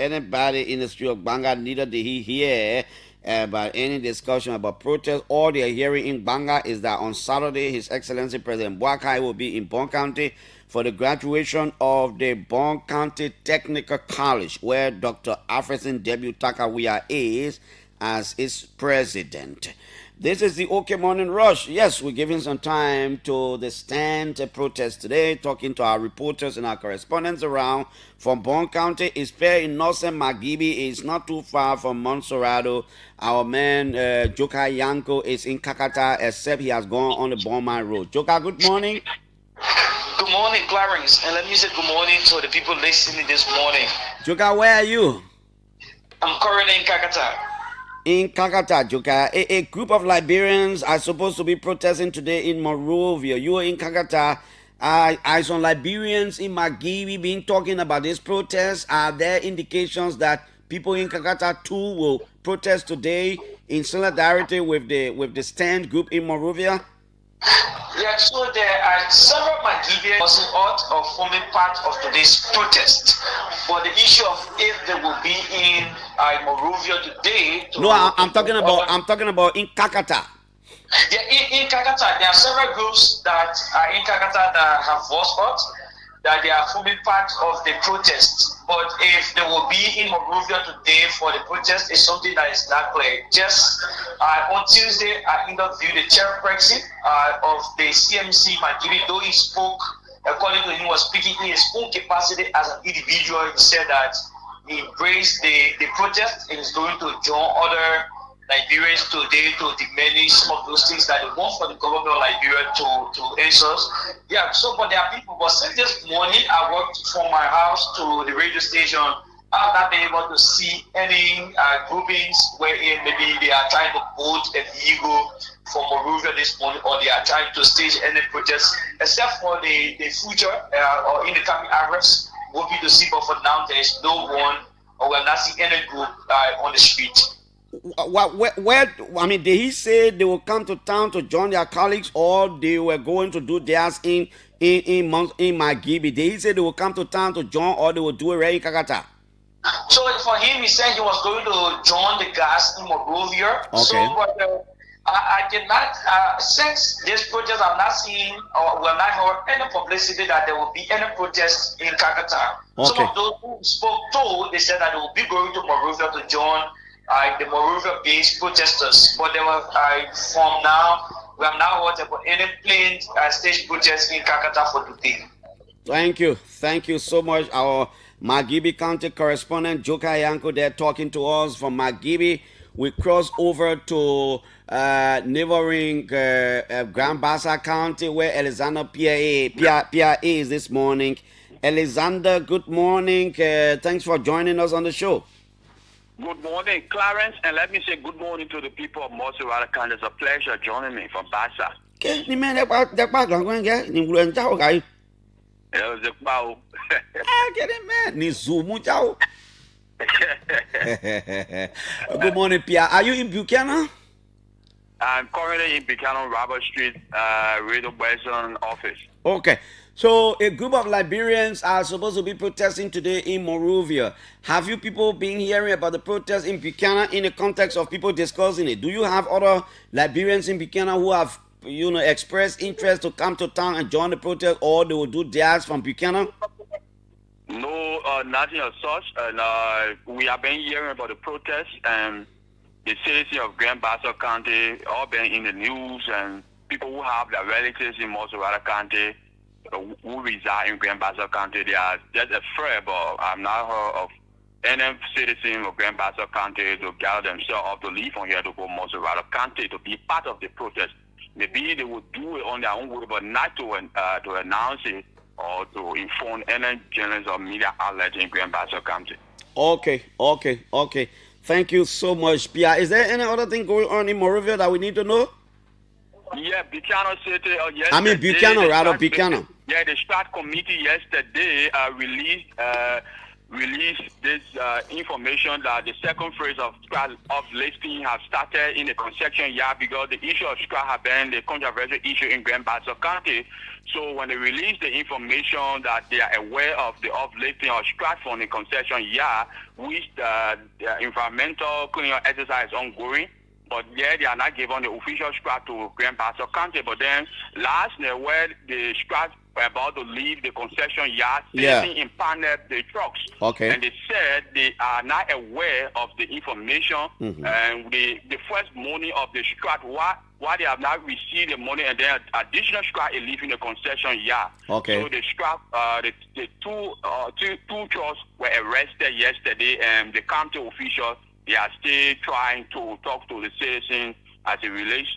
Speaker 8: anybody in the street of Banga, neither did he hear about any discussion about protest. All they are hearing in Banga is that on Saturday, His Excellency President Boakai will be in Bon County for the graduation of the Bon County Technical College, where Dr. Afresin W. Takawia is as its president. This is the OK Morning Rush. Yes, we're giving some time to the stand protest today, talking to our reporters and our correspondents around from Bon County. It's fair in Northern Magibi. It's not too far from Montserrado. Our man, Joka Yanko, is in Kakata, except he has gone on the Bonmine Road. Joka, good morning.
Speaker 13: Good morning, Clarence. And let me say good morning to the people listening this morning.
Speaker 8: Joka, where are you?
Speaker 13: I'm currently in Kakata.
Speaker 8: In Kakata, Joka, a group of Liberians are supposed to be protesting today in Monrovia. You are in Kakata. I saw Liberians in Magibi being talking about this protest. Are there indications that people in Kakata too will protest today in solidarity with the stand group in Monrovia?
Speaker 13: Yeah, so there are several Magibians or forming part of today's protest. But the issue of if they will be in Monrovia today.
Speaker 8: I'm talking about in Kakata.
Speaker 13: Yeah, in Kakata, there are several groups that are in Kakata that have voiced out that they are forming part of the protest. But if they will be in Monrovia today for the protest, is something that is not clear. Just on Tuesday, I interviewed the chairperson of the CMC Magibi, though he spoke, according to him, was speaking in his own capacity as an individual. He said that he embraced the protest and is going to join other Liberians today to demand some of those things that they want for the government of Liberia to answer. Yeah, so but there are people, but since this morning I walked from my house to the radio station, I've not been able to see any groupings wherein maybe they are trying to vote a vehicle for Monrovia this morning, or they are trying to stage any protest, except for the future or in the coming hours. We'll be to see, but for now there is no one, or we're not seeing any group on the street.
Speaker 8: Where, I mean, did he say they will come to town to join their colleagues, or they were going to do theirs in Magibi? Did he say they will come to town to join, or they will do it right in Kakata?
Speaker 13: So for him, he said he was going to join the guys in Monrovia.
Speaker 8: Okay.
Speaker 13: So, but I did not, since this protest, I've not seen or will not heard any publicity that there will be any protest in Kakata.
Speaker 8: Okay.
Speaker 13: Some of those who spoke they said that they will be going to Monrovia to join the Monrovia-based protesters, but they were from now. We have now heard about any planned stage protests in Kakata for today.
Speaker 8: Thank you so much. Our Magibi County correspondent Joka Yanko there talking to us from Magibi. We cross over to neighboring Grand Bassa County, where Alexander PRA is this morning. Alexander, good morning. Thanks for joining us on the show.
Speaker 14: Good morning, Clarence, and let me say good morning to the people of Montserrat County. It's a pleasure joining me from Bassa.
Speaker 8: Good morning, Pia. Are you in Buchanan?
Speaker 14: I'm currently in Buchanan, Robert Street, Radio Bison office.
Speaker 8: Okay. So a group of Liberians are supposed to be protesting today in Monrovia. Have you people been hearing about the protest in Buchanan in the context of people discussing it? Do you have other Liberians in Buchanan who have, expressed interest to come to town and join the protest, or they will do theirs from Buchanan?
Speaker 14: No, nothing as such. And we have been hearing about the protest, and the citizens of Grand Bassa County all been in the news, and people who have their relatives in Mozzarella County who reside in Grand Bassa County, they are just afraid, but I've not heard of any citizen of Grand Bassa County to gather themselves up to leave from here to go Mozzarella County to be part of the protest. Maybe they would do it on their own way, but not to announce it or to inform any journalists or media outlets in Grand Bassa County.
Speaker 8: Okay. Thank you so much, Pia. Is there any other thing going on in Monrovia that we need to know?
Speaker 14: Yeah, Buchanan City. Yesterday,
Speaker 8: I mean Buchanan, rather Buchanan.
Speaker 14: Yeah, the STRAT committee yesterday released this information that the second phase of STRAT uplifting has started in the concession yard because the issue of STRAT has been the controversial issue in Grand Bassa County. So when they released the information that they are aware of the uplifting of STRAT from the concession yard, which the environmental cleaning exercise is ongoing, but yeah, they are not given the official STRAT to Grand Bassa County. But then last night, where the STRAT were about to leave the concession yard, they impounded the trucks.
Speaker 8: Okay.
Speaker 14: And they said they are not aware of the information. And the first money of the STRAT, why they have not received the money, and then additional STRAT is leaving the concession yard.
Speaker 8: Okay.
Speaker 14: So the STRAT, the two trucks were arrested yesterday, and the county officials, they are still trying to talk to the citizens as it relates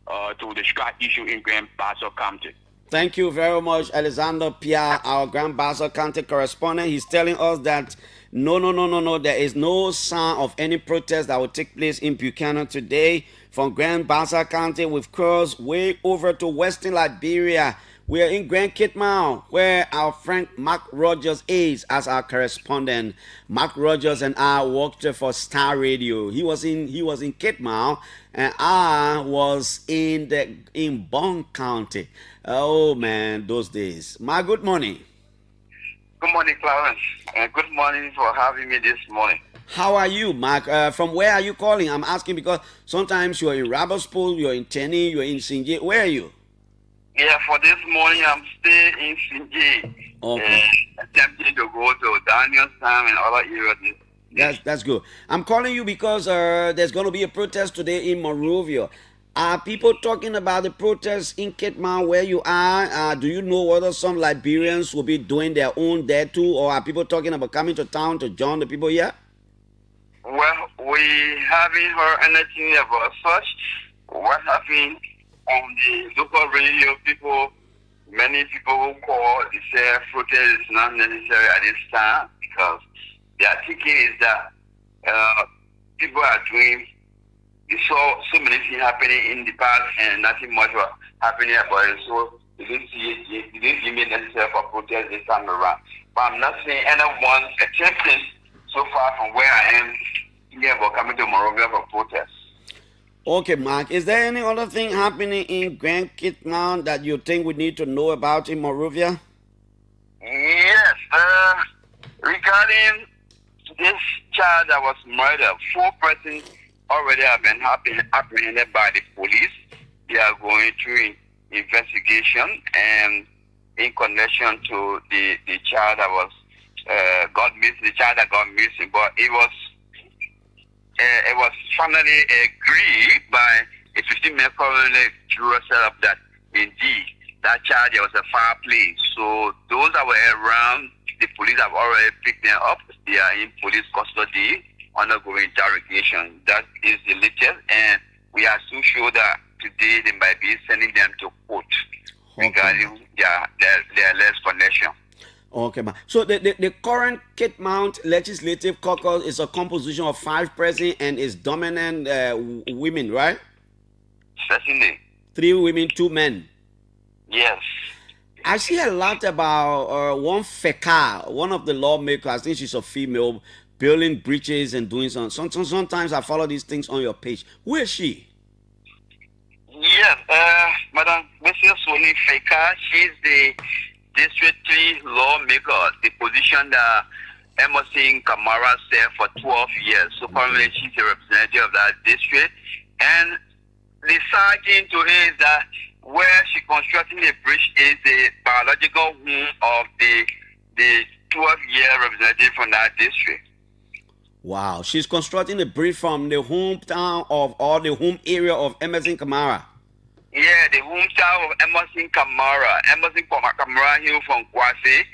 Speaker 14: to the STRAT issue in Grand Bassa County.
Speaker 8: Thank you very much, Alexander Pia, our Grand Bassa County correspondent. He's telling us that no, there is no sign of any protest that will take place in Buchanan today. From Grand Bassa County, we've crossed way over to Western Liberia. We are in Grand Kitmount, where our friend Mark Rogers is as our correspondent. Mark Rogers and I worked for Star Radio. He was in Kitmount, and I was in Bond County. Oh man, those days. Mark, good morning.
Speaker 15: Good morning, Clarence, and good morning for having me this morning.
Speaker 8: How are you, Mark? From where are you calling? I'm asking because sometimes you're in Robertspool, you're in Tenney, you're in Sinje. Where are you?
Speaker 15: Yeah, for this morning, I'm still in Sinje.
Speaker 8: Okay.
Speaker 15: Attempting to go to Danielstown and other areas.
Speaker 8: That's good. I'm calling you because there's going to be a protest today in Monrovia. Are people talking about the protests in Kitmount where you are? Do you know whether some Liberians will be doing their own there too? Or are people talking about coming to town to join the people here?
Speaker 15: Well, we haven't heard anything about such. What happened on the local radio, many people who call, they say protest is not necessary at this time because their thinking is that people are doing. We saw so many things happening in the past and nothing much was happening about it. So it didn't seem necessary for protest this time around. But I'm not seeing anyone attempting so far from where I am thinking about coming to Monrovia for protest.
Speaker 8: Okay, Mark. Is there any other thing happening in Grand Kitmount that you think we need to know about in Monrovia?
Speaker 15: Yes. Regarding this child that was murdered, 4 persons already have been apprehended by the police. They are going through investigation and in connection to the child that was got missing, the child that got missing. But it was finally agreed by a 15-minute coroner jury set up that indeed that child, there was a fireplace. So those that were around, the police have already picked them up. They are in police custody, undergoing interrogation. That is the latest, and we are so sure that today they might be sending them to court regarding their less connection.
Speaker 8: Okay, man. So the current Kitmount Legislative Caucus is a composition of 5 presidents and is dominant women, right?
Speaker 15: Certainly.
Speaker 8: 3 women, 2 men.
Speaker 15: Yes.
Speaker 8: I see a lot about one Feka, one of the lawmakers. I think she's a female, building bridges and doing something. Sometimes I follow these things on your page. Who is she?
Speaker 15: Yes, Madam Mrs. Soni Feka. She's the District 3 lawmaker, the position that Emerson Kamara served for 12 years. So currently she's a representative of that district. And the sergeant to her is that where she constructing the bridge is the biological home of the 12-year representative from that district.
Speaker 8: Wow, she's constructing a bridge from the hometown of or the home area of Emerson Kamara.
Speaker 15: Yeah, the hometown of Emerson Kamara here from Kwasi,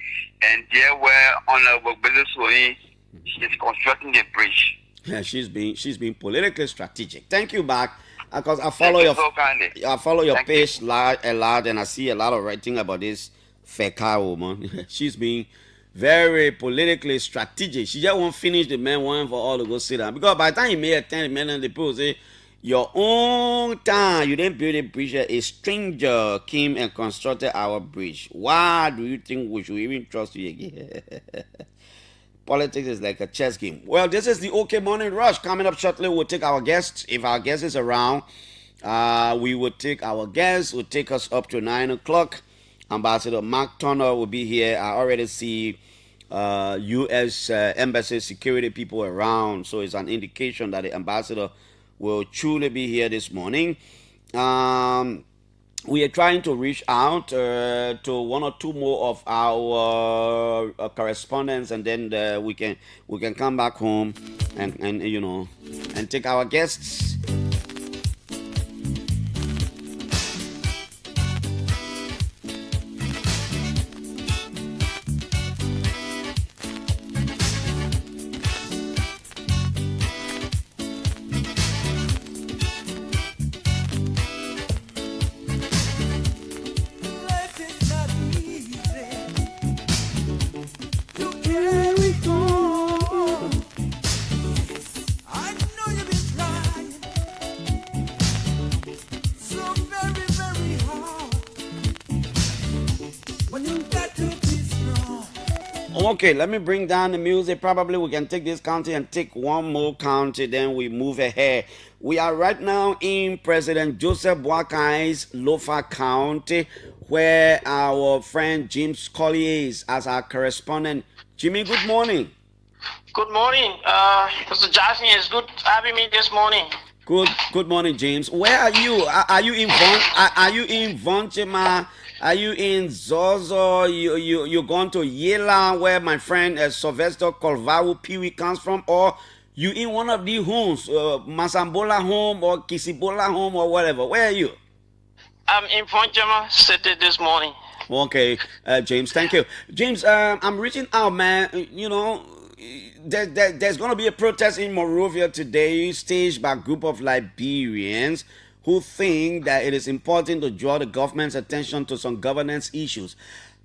Speaker 15: and there where Honorable Bezosoni is constructing the bridge.
Speaker 8: Yeah, she's being politically strategic. Thank you, back. Because I follow your page a lot, and I see a lot of writing about this Feka woman. She's being very politically strategic. She just won't finish the man one for all to go sit down. Because by the time you may attend the men and the people say, your own time, you didn't build a bridge. A stranger came and constructed our bridge. Why do you think we should even trust you again? Politics is like a chess game. Well, this is the OK Morning Rush. Coming up shortly, we'll take our guests. If our guest is around, we will take our guests. Will take us up to 9 o'clock. Ambassador Mark Turner will be here. I already see U.S. Embassy security people around. So it's an indication that the ambassador will truly be here this morning. We are trying to reach out to one or two more of our correspondents, and then we can come back home and and take our guests. Okay, let me bring down the music. Probably we can take this county and take one more county, then we move ahead. We are right now in President Joseph Boakai's Lofa County, where our friend James Collier is as our correspondent. Jimmy, good morning.
Speaker 13: Good morning, Mr. Jackson. It's good having me this morning.
Speaker 8: Good morning, James. Where are you? Are you in Vonchema? Are you in Zozo? You gone to Yela, where my friend Sylvester Colvaru Peewee comes from, or you in one of the homes, Masambola home or Kisibola home or whatever? Where are you?
Speaker 13: I'm in Vonchema City this morning.
Speaker 8: Okay, James, thank you. James, I'm reaching out, man. There's going to be a protest in Monrovia today, staged by a group of Liberians who think that it is important to draw the government's attention to some governance issues.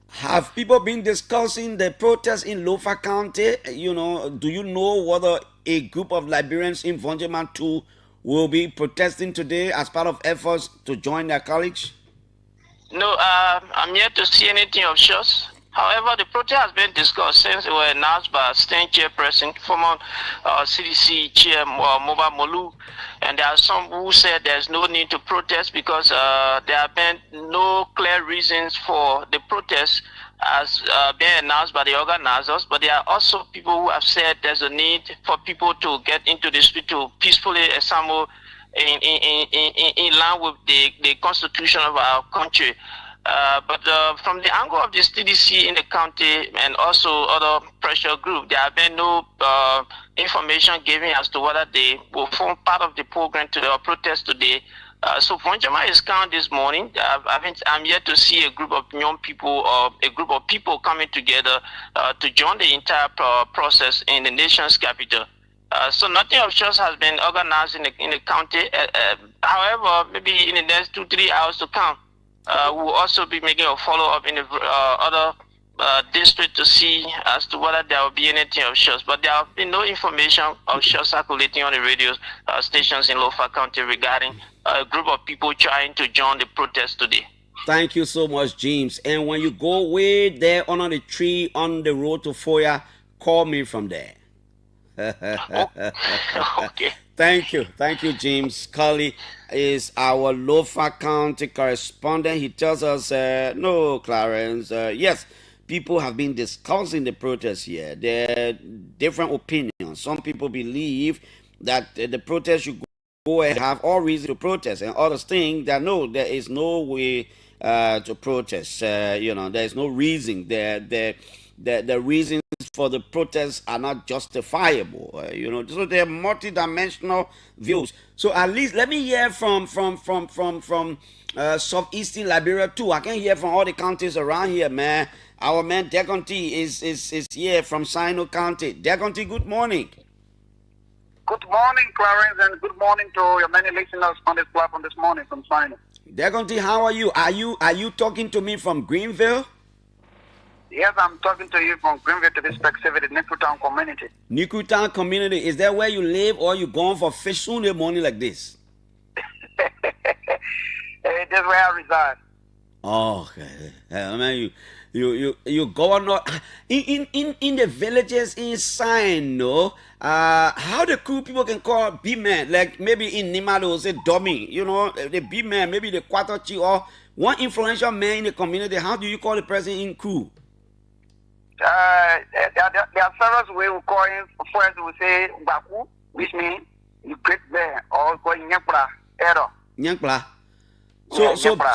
Speaker 8: Have people been discussing the protest in Lofa County? Do you know whether a group of Liberians in Vonjeman 2 will be protesting today as part of efforts to join their colleagues?
Speaker 13: No, I'm yet to see anything of sorts. However, the protest has been discussed since it was announced by State Chairperson, former CDC Chair Moba Molu, and there are some who said there's no need to protest because there have been no clear reasons for the protest as being announced by the organizers. But there are also people who have said there's a need for people to get into the street to peacefully assemble in line with the constitution of our country. But from the angle of the CDC in the county and also other pressure group, there have been no information given as to whether they will form part of the program to the protest today. So Vonjama is count this morning. I'm yet to see a group of young people or a group of people coming together to join the entire process in the nation's capital. So nothing of sorts has been organized in the county. However, maybe in the next 2-3 hours to come, we'll also be making a follow-up in the other district to see as to whether there will be anything of sorts. But there have been no information of sorts circulating on the radio stations in Lofa County regarding a group of people trying to join the protest today.
Speaker 8: Thank you so much, James. And when you go way there under the tree on the road to Foya, call me from there.
Speaker 13: Okay.
Speaker 8: Thank you, James. Cully is our Lofa County correspondent. He tells us, no, Clarence, yes, people have been discussing the protest here. There are different opinions. Some people believe that the protest should go and have all reason to protest, and others think that no, there is no way to protest. There is no reason. The reasons for the protests are not justifiable. So they're multidimensional views. So at least let me hear from southeastern Liberia too. I can hear from all the counties around here, man. Our man Deconti is here from Sino County. Deconti, good morning.
Speaker 16: Good morning, Clarence, and good morning to your many listeners on this platform this morning from Sino.
Speaker 8: Deconti, how are you? Are you talking to me from Greenville?
Speaker 16: Yes, I'm talking to you from Greenville to be specific, the Nikutown community.
Speaker 8: Nikutown community. Is that where you live, or you going for fish Sunday morning like this?
Speaker 16: That's where I reside.
Speaker 8: Oh, okay. I mean, you governor in the villages in Sino. How the cool people can call B-man, like maybe in Nimalo say dummy, the B-man, maybe the Kwatochi or one influential man in the community. How do you call the person in crew?
Speaker 16: There are several ways we call him. First, we say Baku, which means you great bear, or call Nyankpla, error.
Speaker 8: Nyankpla.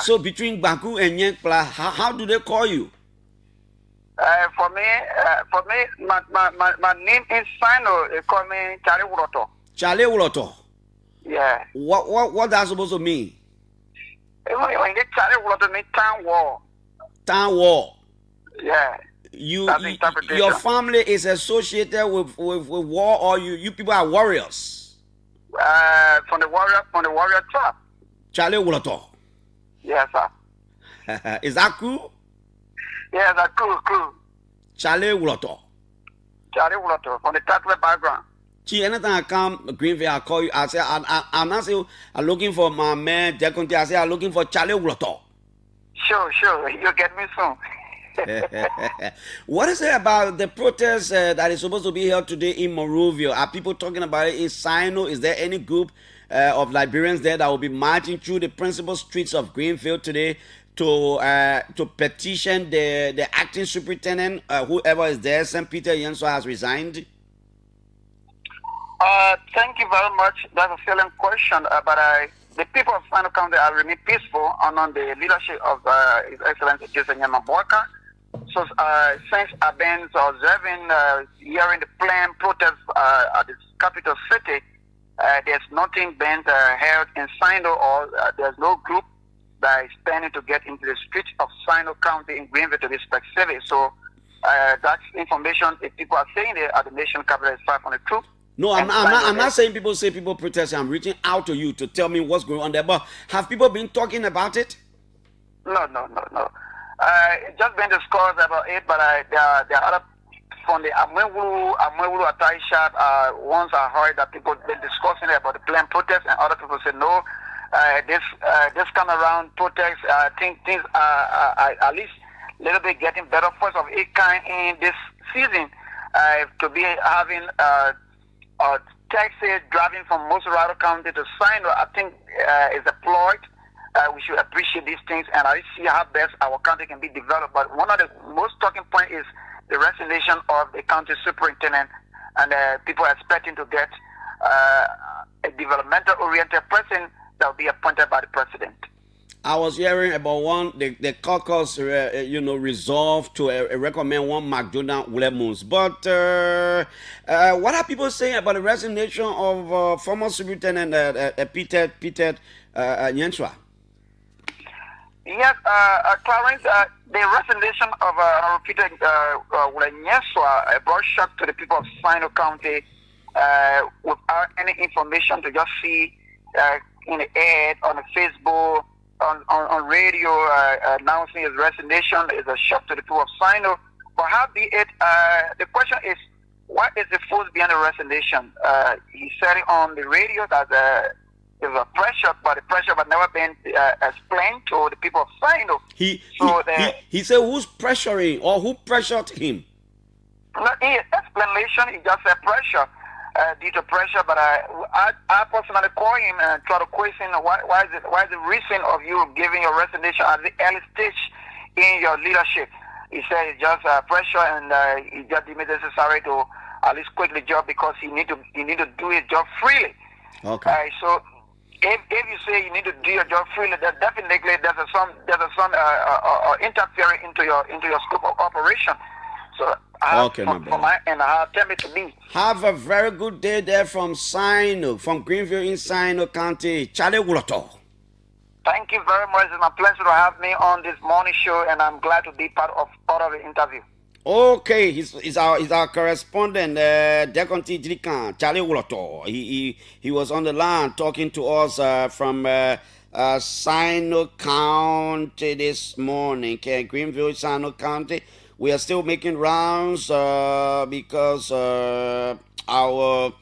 Speaker 8: So between Baku and Nyankpla, how do they call you?
Speaker 16: For me, my name is Sino. They call me Charlie Uloto.
Speaker 8: Charlie Uloto.
Speaker 16: Yeah.
Speaker 8: What that supposed to mean?
Speaker 16: When they Charlie Uloto mean town wall.
Speaker 8: Town wall.
Speaker 16: Yeah.
Speaker 8: Your family is associated with war, or you people are warriors?
Speaker 16: From the warrior tribe.
Speaker 8: Charlie Uloto.
Speaker 16: Yes, sir.
Speaker 8: Is that cool?
Speaker 16: Yeah, that's cool.
Speaker 8: Charlie Uloto.
Speaker 16: Charlie Uloto, from the Tatler background.
Speaker 8: See, anytime I come Greenville, I call you. I say, I'm not saying I'm looking for my man Deconti. I say I'm looking for Charlie Uloto.
Speaker 16: Sure. You'll get me soon.
Speaker 8: What is it about the protest that is supposed to be held today in Monrovia? Are people talking about it in Sino? Is there any group of Liberians there that will be marching through the principal streets of Greenfield today to petition the acting superintendent, whoever is there? St. Peter Yenswa has resigned.
Speaker 16: Thank you very much. That's a salient question, but the people of Sino County are really peaceful under the leadership of His Excellency Jason Yamaboaka. So since I've been observing, hearing the planned protests at the capital city, there's nothing been held in Sino, or there's no group that is planning to get into the streets of Sino County in Greenville to be specific. So that's information. If people are saying that at the nation capital is 502.
Speaker 8: No, I'm not saying people say people protest. I'm reaching out to you to tell me what's going on there. But have people been talking about it?
Speaker 16: No. It's just been discussed about it, but there are other from the Amwewulu Ataishat. Once I heard that people been discussing about the planned protest, and other people said no. This come around protest, I think things are at least a little bit getting better. First of its kind in this season, to be having taxi driving from Moserado County to Sino, I think is deployed. We should appreciate these things, and I see how best our county can be developed. But one of the most talking point is the resignation of the county superintendent, and people are expecting to get a developmental-oriented person that will be appointed by the president.
Speaker 8: I was hearing about the caucus, resolved to recommend one McDonald Williams. But what are people saying about the resignation of former superintendent Peter Nyenswa?
Speaker 16: Yes, Clarence, the resignation of Peter Nyenswa brought shock to the people of Sino County without any information, to just see in the ad, on the Facebook, on radio, announcing his resignation is a shock to the people of Sino. But how be it, the question is, what is the force behind the resignation? He said it on the radio that there was a pressure, but the pressure had never been explained to the people of Sino.
Speaker 8: He said, who's pressuring, or who pressured him?
Speaker 16: No, in explanation, he just said pressure. Due to pressure, but I personally call him and try to question why is the reason of you giving your resignation at the early stage in your leadership. He said it's just pressure, and he just deemed it necessary to at least quit the job because he need to do his job freely.
Speaker 8: Okay.
Speaker 16: So if you say you need to do your job freely, then definitely there's some interfering into your scope of operation. So
Speaker 8: Okay, my brother.
Speaker 16: From my end, tell me to be.
Speaker 8: Have a very good day there from Sino, from Greenville in Sino County. Charlie Wuloto.
Speaker 16: Thank you very much. It's my pleasure to have me on this morning show, and I'm glad to be part of the interview.
Speaker 8: Okay, he's our correspondent, Deconti Drikan, Charlie Wuloto. He was on the line talking to us from Sino County this morning. Okay, Greenville, Sino County. We are still making rounds because our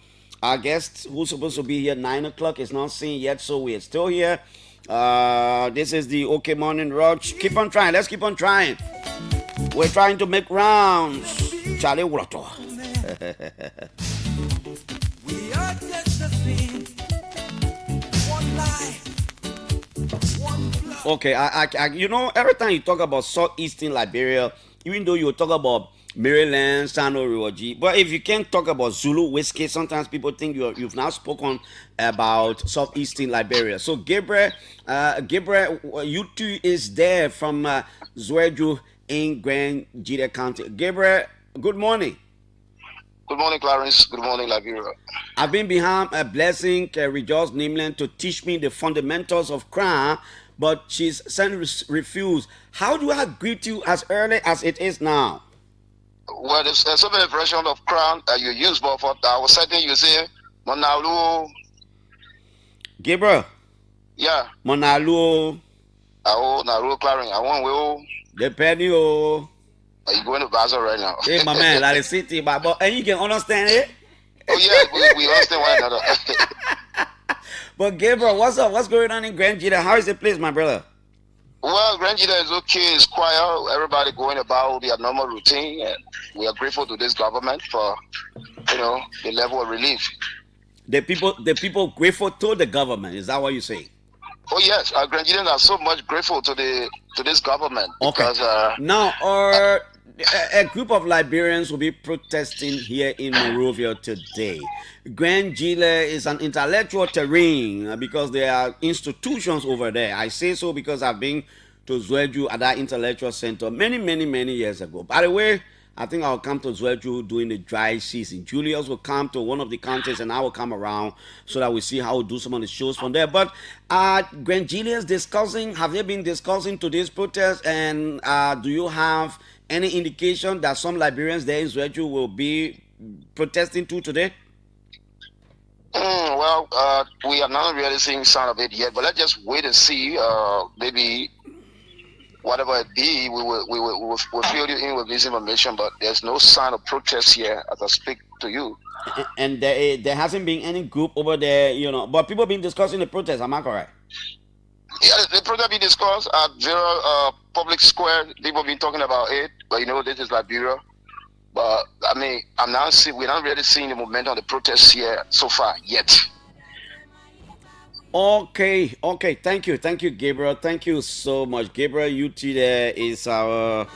Speaker 8: guest who's supposed to be here 9 o'clock is not seen yet, so we are still here. This is the OK Morning Rush. Keep on trying. Let's keep on trying. We're trying to make rounds. Charlie Wulato.
Speaker 17: We are just the same. One life. One blood.
Speaker 8: Okay, I you know, every time you talk about southeastern Liberia, even though you talk about Maryland, Sano Riwaji, but if you can't talk about Zulu whiskey, sometimes people think you've now spoken about southeastern Liberia. So Gabriel, you two is there from Zweju in Grand Jide County. Gabriel, good morning.
Speaker 9: Good morning, Clarence. Good morning, Liberia.
Speaker 8: I've been behind a blessing, Rejoice Nameland, to teach me the fundamentals of crime, but she's sent refused. How do I greet you as early as it is now?
Speaker 9: Well, there's so many versions of crown that you use, but for I was saying you say Monalu.
Speaker 8: Gabriel.
Speaker 9: Yeah.
Speaker 8: Monalu.
Speaker 9: Naru Clarence. I want will.
Speaker 8: Depending on.
Speaker 9: Are you going to Basel right now?
Speaker 8: Hey, my man, like the city, but and you can understand it.
Speaker 9: Oh yeah, we understand one another.
Speaker 8: But Gabriel, what's up? What's going on in Grand Jida? How is the place, my brother?
Speaker 9: Well, Grand Jida is okay. It's quiet. Everybody going about their normal routine, and we are grateful to this government for, the level of relief.
Speaker 8: The people grateful to the government. Is that what you say?
Speaker 9: Oh yes, our Grand Jidans are so much grateful to this government.
Speaker 8: Okay.
Speaker 9: Because,
Speaker 8: now, a group of Liberians will be protesting here in Monrovia today. Grand Jile is an intellectual terrain because there are institutions over there. I say so because I've been to Zweju at that intellectual center many years ago. By the way, I think I'll come to Zweju during the dry season. Julius will come to one of the counties and I will come around so that we see how we'll do some of the shows from there. But Grand Jilians have they been discussing today's protest, and do you have any indication that some Liberians there in Zweju will be protesting too today?
Speaker 9: Well, we are not really seeing sign of it yet, but let's just wait and see. Maybe whatever it be, we will fill you in with this information, but there's no sign of protest here as I speak to you.
Speaker 8: And there hasn't been any group over there, but people have been discussing the protest, am I correct?
Speaker 9: Yeah, the protest be discussed at Vera Public Square. People have been talking about it, but this is Liberia. But we're not really seeing the momentum of the protests here so far yet.
Speaker 8: Okay. Thank you, Gabriel. Thank you so much, Gabriel. UT there is our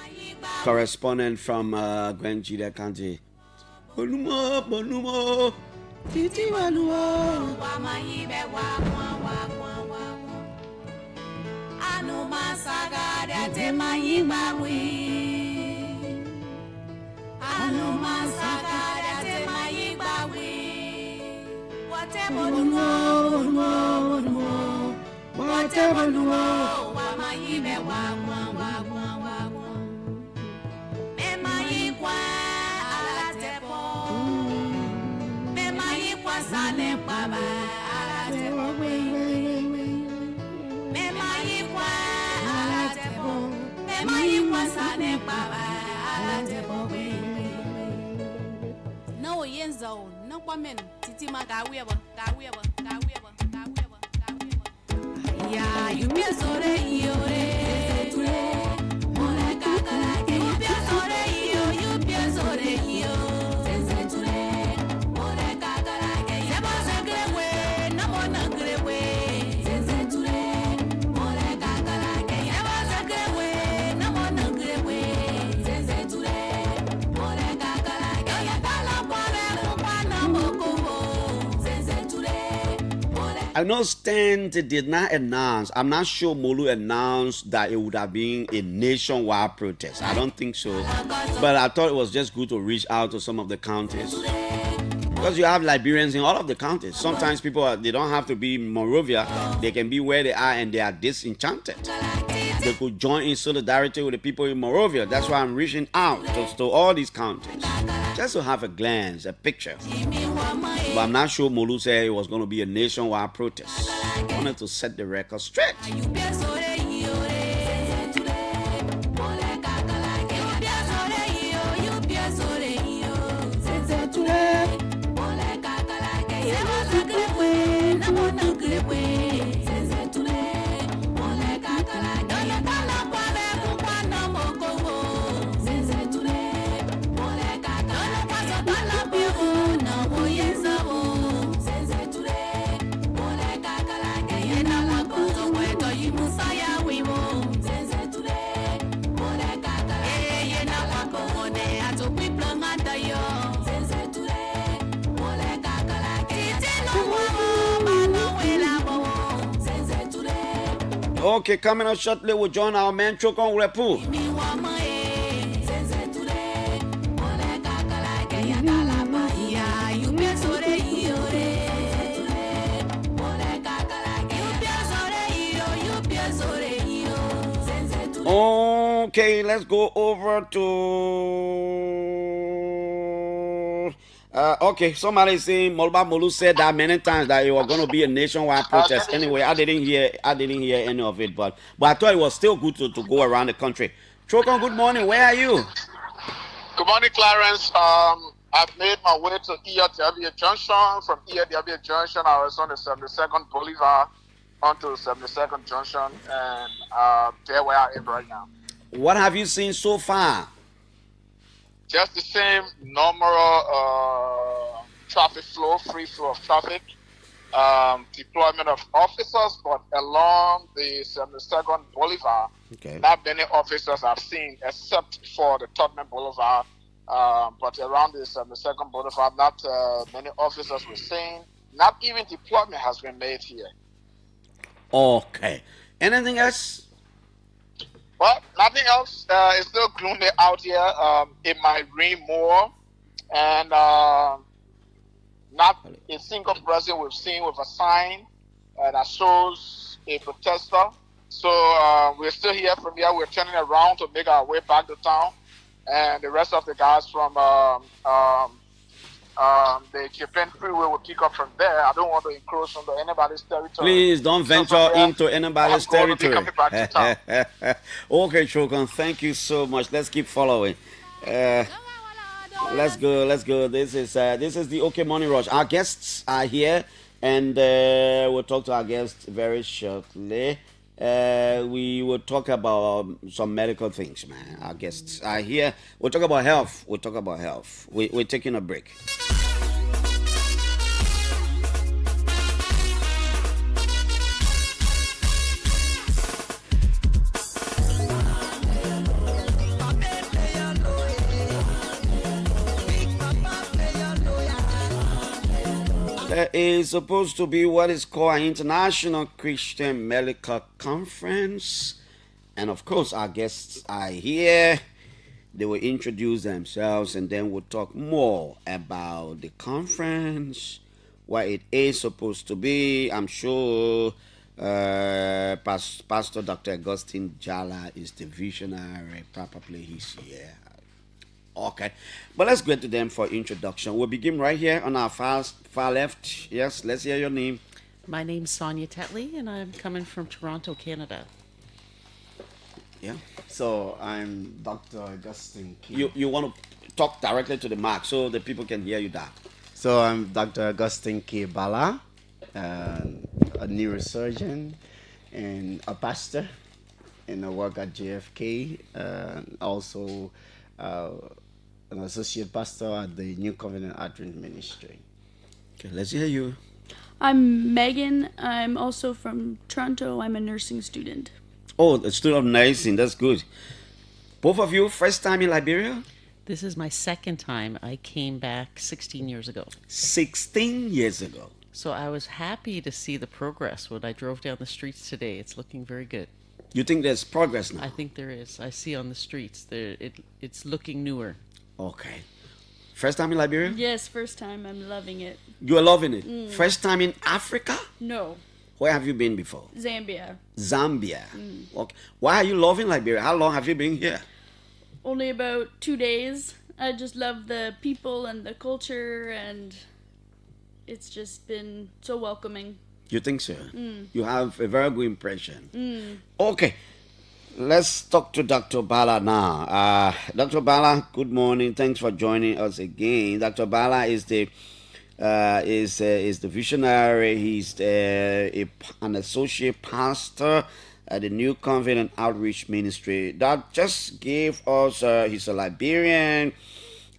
Speaker 8: correspondent from Grand Jide County. Bonumo. Titi Manuo.
Speaker 17: Anuma sagada te mayibawi. Anuma sagada te mayibawi. Whatever no, wa mayibe wa. Me mayikwa alatepo. Me mayikwa sane baba alatepo. Me mayikwa alatepo. Me mayikwa sane baba alatepo. No yenzo, no kwamen. Titi magawieba. Ya, you be sore yore. More kakala ke you be sore you be sore yo. Sense ture. More kakala ke you be sore we, na mona grewe. Sense ture. More kakala ke you be sore we, na mona grewe. Sense ture. More kakala ke you tala pore mwana moko. Sense ture.
Speaker 8: I know Stan did not announce. I'm not sure Molu announced that it would have been a nationwide protest. I don't think so. But I thought it was just good to reach out to some of the counties. Because you have Liberians in all of the counties. Sometimes they don't have to be in Monrovia. They can be where they are and they are disenchanted. They could join in solidarity with the people in Monrovia. That's why I'm reaching out to all these counties. Just to have a glance, a picture. But I'm not sure Molu said it was going to be a nationwide protest. I wanted to set the record straight. Okay, coming up shortly, we'll join our man Chokon Repu. Okay, let's go over to... okay, somebody saying Molba Molu said that many times that it was going to be a nationwide protest. Anyway, I didn't hear any of it, but I thought it was still good to go around the country. Chokon, good morning. Where are you?
Speaker 11: Good morning, Clarence. I've made my way to ERW Junction. From ERW Junction, I was on the 72nd Boulevard onto 72nd Junction, and there where I am right now.
Speaker 8: What have you seen so far?
Speaker 11: Just the same normal traffic flow, free flow of traffic, deployment of officers, but along the 72nd Boulevard, not many officers I've seen except for the Tottenham Boulevard, but around the 72nd Boulevard, not many officers were seen. Not even deployment has been made here.
Speaker 8: Okay. Anything else?
Speaker 11: Well, nothing else. It's still gloomy out here. It might rain more. And not a single person we've seen with a sign that shows a protester. So we're still here. From here, we're turning around to make our way back to town. And the rest of the guys from the Japan Freeway will pick up from there. I don't want to encroach on anybody's territory.
Speaker 8: Please don't venture into anybody's territory. Okay, Chokon, thank you so much. Let's keep following. Let's go. This is the OK Morning Rush. Our guests are here, and we'll talk to our guests very shortly. We will talk about some medical things, man. Our guests are here. We'll talk about health. We're taking a break. There is supposed to be what is called an International Christian Medical Conference. And of course, our guests are here. They will introduce themselves and then we'll talk more about the conference, what it is supposed to be. I'm sure Pastor Dr. Augustine Jala is the visionary. Probably he's here. Okay, but let's get to them for introduction. We'll begin right here on our far left. Yes, let's hear your name.
Speaker 18: My name's Sonia Tetley, and I'm coming from Toronto, Canada.
Speaker 8: Yeah.
Speaker 19: So I'm Dr. Augustine Key.
Speaker 8: You want to talk directly to the mic so the people can hear you that.
Speaker 19: So I'm Dr. Augustine K. Bala, a neurosurgeon and a pastor, and I work at JFK, also an associate pastor at the New Covenant Advent Ministry.
Speaker 8: Okay, let's hear you.
Speaker 20: I'm Megan. I'm also from Toronto. I'm a nursing student.
Speaker 8: Oh, a student of nursing. That's good. Both of you, first time in Liberia?
Speaker 18: This is my second time. I came back 16 years ago.
Speaker 8: 16 years ago.
Speaker 18: So I was happy to see the progress when I drove down the streets today. It's looking very good.
Speaker 8: You think there's progress now?
Speaker 18: I think there is. I see on the streets it's looking newer.
Speaker 8: Okay. First time in Liberia?
Speaker 20: Yes, first time. I'm loving it.
Speaker 8: You are loving it. First time in Africa?
Speaker 20: No,
Speaker 8: Where have you been before?
Speaker 20: Zambia.
Speaker 8: Zambia. Okay. Why are you loving Liberia? How long have you been here?
Speaker 20: Only about 2 days. I just love the people and the culture, and it's just been so welcoming.
Speaker 8: You think so? You have a very good impression.
Speaker 20: Mm.
Speaker 8: Okay. Let's talk to Dr. Bala now. Dr. Bala, good morning. Thanks for joining us again. Dr. Bala is the visionary. He's an associate pastor at the New Covenant Outreach Ministry. That just gave us. He's a Liberian,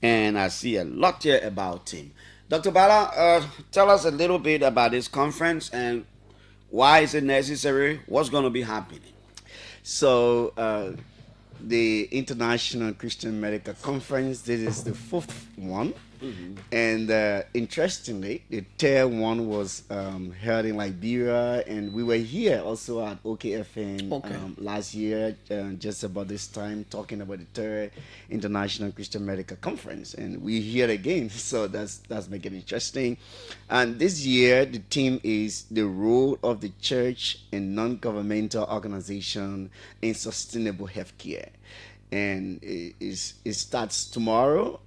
Speaker 8: and I see a lot here about him. Dr. Bala, tell us a little bit about this conference and why is it necessary? What's going to be happening?
Speaker 19: So, the International Christian Medical Conference, this is the 4th one. And interestingly, the third one was held in Liberia, and we were here also at OKFN last year, just about this time, talking about the third International Christian Medical Conference, and we're here again, so that's making it interesting. And this year, the theme is the role of the church and non-governmental organization in sustainable healthcare. And it starts tomorrow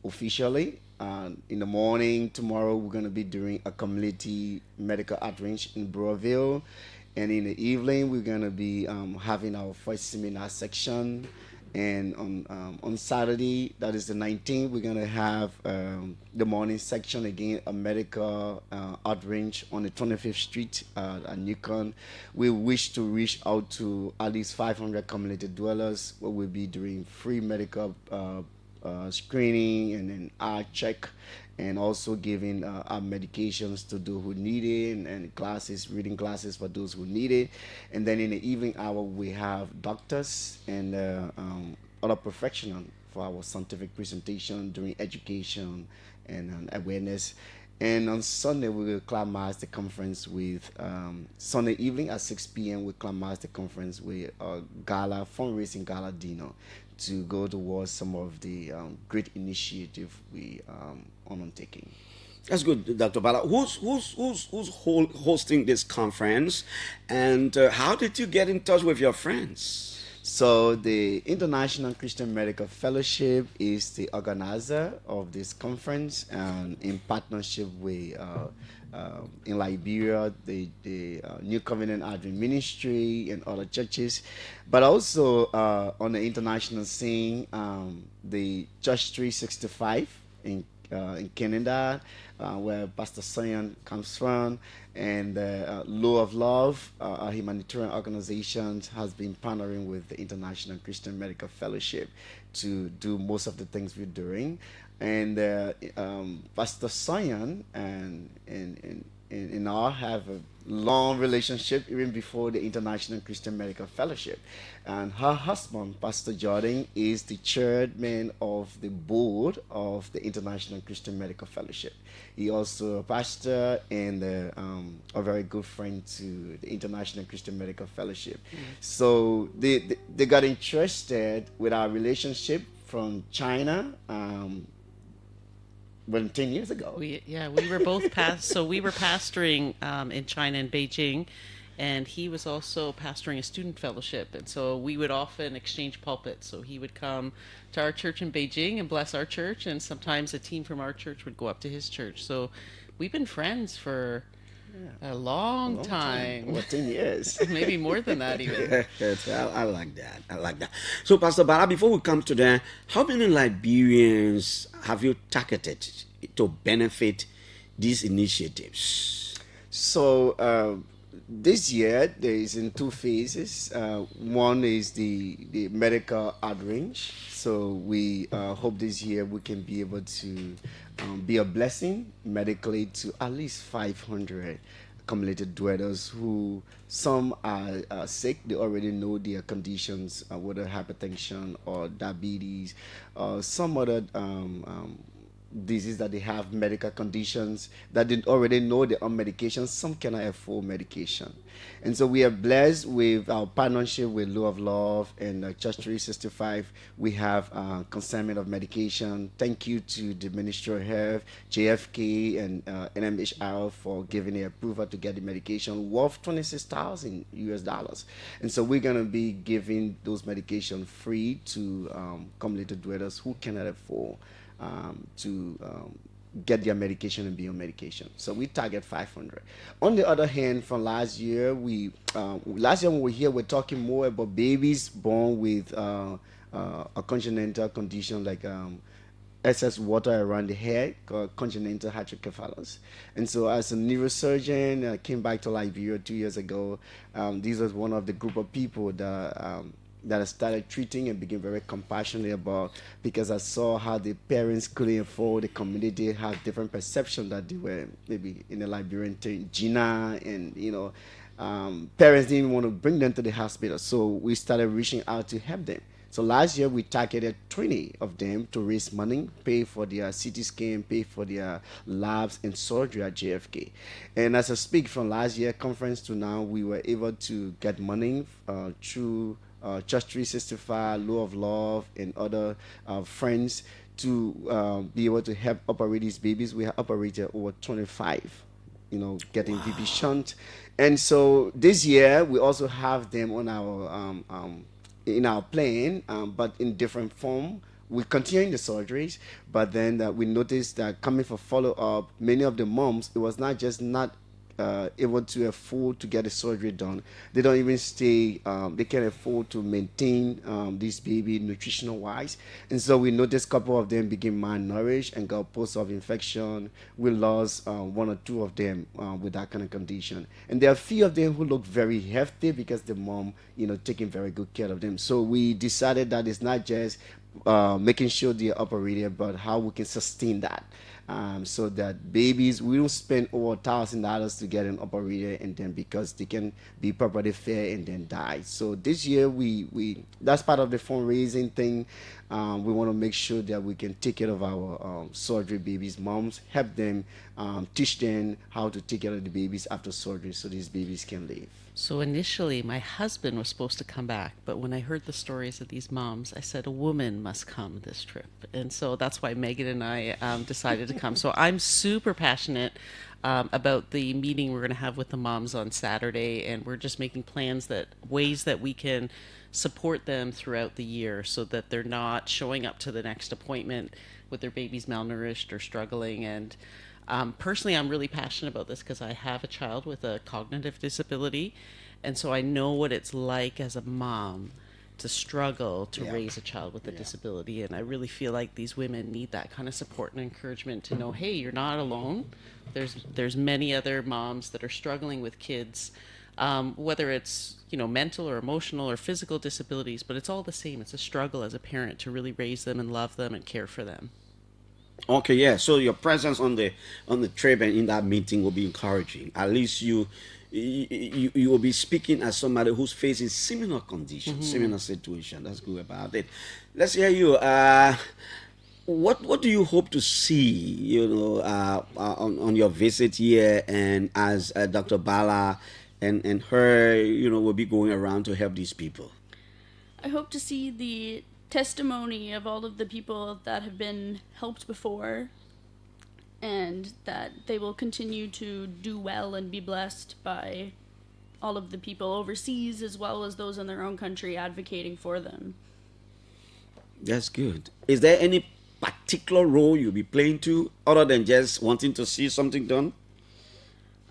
Speaker 19: officially. In the morning tomorrow, we're going to be doing a community medical outreach in Broadville. And in the evening, we're going to be having our first seminar section. And on Saturday, that is the 19th, we're going to have the morning section again, a medical outreach on the 25th Street at Newcon. We wish to reach out to at least 500 community dwellers where we'll be doing free medical screening and then eye check, and also giving our medications to those who need it, and classes, reading classes for those who need it. And then in the evening hour, we have doctors and other professionals for our scientific presentation during education and awareness. And on Sunday, we will climax the conference with Sunday evening at 6 p.m. We climax the conference with a gala, fundraising gala dinner, to go towards some of the great initiative we undertaking.
Speaker 8: That's good, Dr. Bala. Who's hosting this conference, and how did you get in touch with your friends?
Speaker 19: So the International Christian Medical Fellowship is the organizer of this conference, and in partnership with in Liberia, the New Covenant Outreach Ministry and other churches, but also on the international scene, the Church 365 in Canada, where Pastor Sion comes from, and Law of Love, a humanitarian organization, has been partnering with the International Christian Medical Fellowship to do most of the things we're doing. And Pastor Sion and I have a long relationship even before the International Christian Medical Fellowship. And her husband, Pastor Jordan, is the chairman of the board of the International Christian Medical Fellowship. He also a pastor and a very good friend to the International Christian Medical Fellowship. So they got interested with our relationship from China. 10 years ago.
Speaker 18: We were both so we were pastoring in China in Beijing, and he was also pastoring a student fellowship, and so we would often exchange pulpits. So he would come to our church in Beijing and bless our church, and sometimes a team from our church would go up to his church. So we've been friends for a long time.
Speaker 19: Over 10 years.
Speaker 18: Maybe more than that even.
Speaker 8: I like that. I like that. So, Pastor Bala, before we come to that, how many Liberians have you targeted to benefit these initiatives?
Speaker 19: So, this year there is in two phases. One is the medical outreach. So we hope this year we can be able to be a blessing medically to at least 500 community dwellers who some are sick. They already know their conditions, whether hypertension or diabetes, or some other disease that they have, medical conditions that they already know they're on medication. Some cannot afford medication. And so we are blessed with our partnership with Law of Love and Church 365. We have consignment of medication. Thank you to the Ministry of Health, JFK, and NMHR for giving the approval to get the medication worth 26,000 US dollars. And so we're going to be giving those medication free to community dwellers who cannot afford to get their medication and be on medication. So we target 500. On the other hand, from last year, last year when we were here, we're talking more about babies born with a congenital condition like excess water around the head called congenital hydrocephalus. And so as a neurosurgeon, I came back to Liberia 2 years ago. This was one of the group of people that I started treating and became very compassionate about, because I saw how the parents couldn't afford, the community had different perception that they were maybe in the Liberian Gina, and parents didn't even want to bring them to the hospital. So we started reaching out to help them. So last year we targeted 20 of them to raise money, pay for their CT scan, pay for their labs and surgery at JFK. And as I speak, from last year conference to now, we were able to get money through Church 365, Law of Love, and other friends to be able to help operate these babies. We have operated over 25, getting VP shunt. And so this year we also have them on our in our plan, but in different form. We're continuing the surgeries, but then we noticed that coming for follow-up, many of the moms, it was not just not able to afford to get the surgery done. They don't even stay, they can't afford to maintain this baby nutritional wise. And so we noticed a couple of them became malnourished and got post-op infection. We lost one or two of them with that kind of condition. And there are a few of them who look very healthy because the mom, taking very good care of them. So we decided that it's not just making sure they're operated, but how we can sustain that. So that babies, we don't spend over $1,000 to get an operator, and then because they can be properly fed and then die. So this year we that's part of the fundraising thing. We want to make sure that we can take care of our surgery babies' moms, help them, teach them how to take care of the babies after surgery, so these babies can live.
Speaker 18: So initially, my husband was supposed to come back, but when I heard the stories of these moms, I said a woman must come this trip. And so that's why Megan and I decided to come. So I'm super passionate about the meeting we're going to have with the moms on Saturday, and we're just making plans ways that we can support them throughout the year so that they're not showing up to the next appointment with their babies malnourished or struggling. And personally, I'm really passionate about this because I have a child with a cognitive disability, and so I know what it's like as a mom to struggle to raise a child with a disability. And I really feel like these women need that kind of support and encouragement to know, hey, you're not alone. There's many other moms that are struggling with kids, whether it's mental or emotional or physical disabilities, but it's all the same. It's a struggle as a parent to really raise them and love them and care for them.
Speaker 8: Okay, yeah. So your presence on the trip and in that meeting will be encouraging. At least you will be speaking as somebody who's facing similar conditions, similar situation. That's good about it. Let's hear you. What do you hope to see? On your visit here, and as Dr. Bala and her, will be going around to help these people.
Speaker 20: I hope to see the testimony of all of the people that have been helped before, and that they will continue to do well and be blessed by all of the people overseas as well as those in their own country advocating for them.
Speaker 8: That's good. Is there any particular role you'll be playing to other than just wanting to see something done?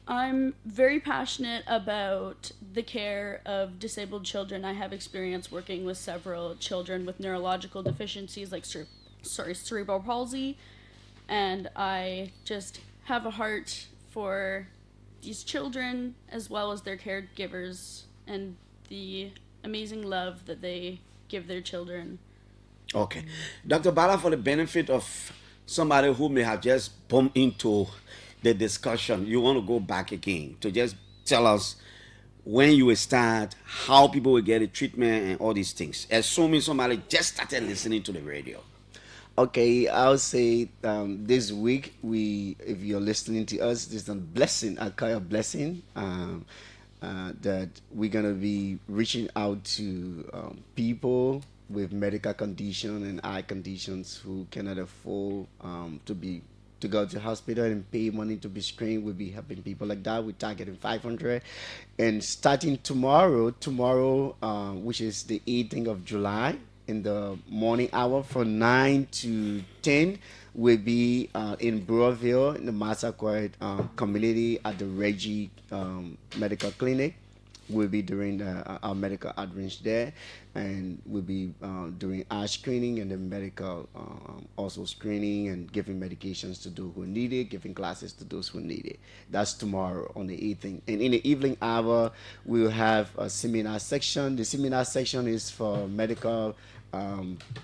Speaker 20: I'm very passionate about the care of disabled children. I have experience working with several children with neurological deficiencies like cerebral palsy, and I just have a heart for these children as well as their caregivers and the amazing love that they give their children.
Speaker 8: Okay. Dr. Bala, for the benefit of somebody who may have just bumped into the discussion, you want to go back again to just tell us when you will start, how people will get a treatment and all these things, assuming somebody just started listening to the radio.
Speaker 19: Okay, I'll say this week if you're listening to us, there's a blessing, a kind of blessing that we're gonna be reaching out to people with medical condition and eye conditions who cannot afford to go to hospital and pay money to be screened. We'll be helping people like that. We're targeting 500, and starting tomorrow, which is the 18th of July, in the morning hour from 9 to 10, will be in Broadville in the Massaquoi community at the Reggie Medical Clinic. We'll be doing our medical outreach there, and we'll be doing eye screening and the medical also screening and giving medications to those who need it, giving classes to those who need it. That's tomorrow on the 18th. And in the evening hour, we'll have a seminar section. The seminar section is for medical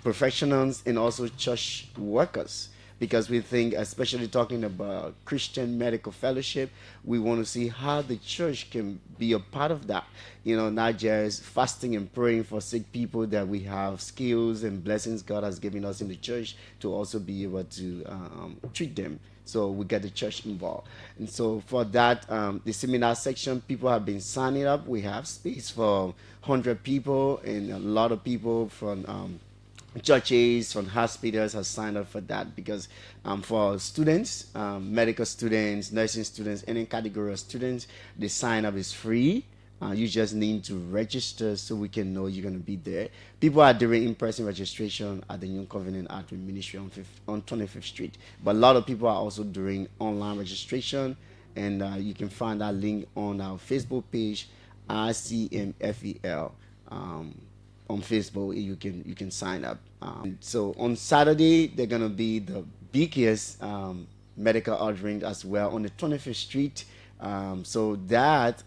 Speaker 19: professionals and also church workers, because we think, especially talking about Christian medical fellowship, we want to see how the church can be a part of that. Not just fasting and praying for sick people, that we have skills and blessings God has given us in the church to also be able to treat them. So we get the church involved. And so for that, the seminar section, people have been signing up. We have space for 100 people, and a lot of people from churches, from hospitals have signed up for that, because for students, medical students, nursing students, any category of students, the sign up is free. You just need to register so we can know you're going to be there. People are doing in-person registration at the New Covenant Outreach Ministry on 25th Street. But a lot of people are also doing online registration, and you can find that link on our Facebook page, RCMFEL. On Facebook, you can sign up. So on Saturday, they're gonna be the biggest medical outreach as well on the 25th Street. So that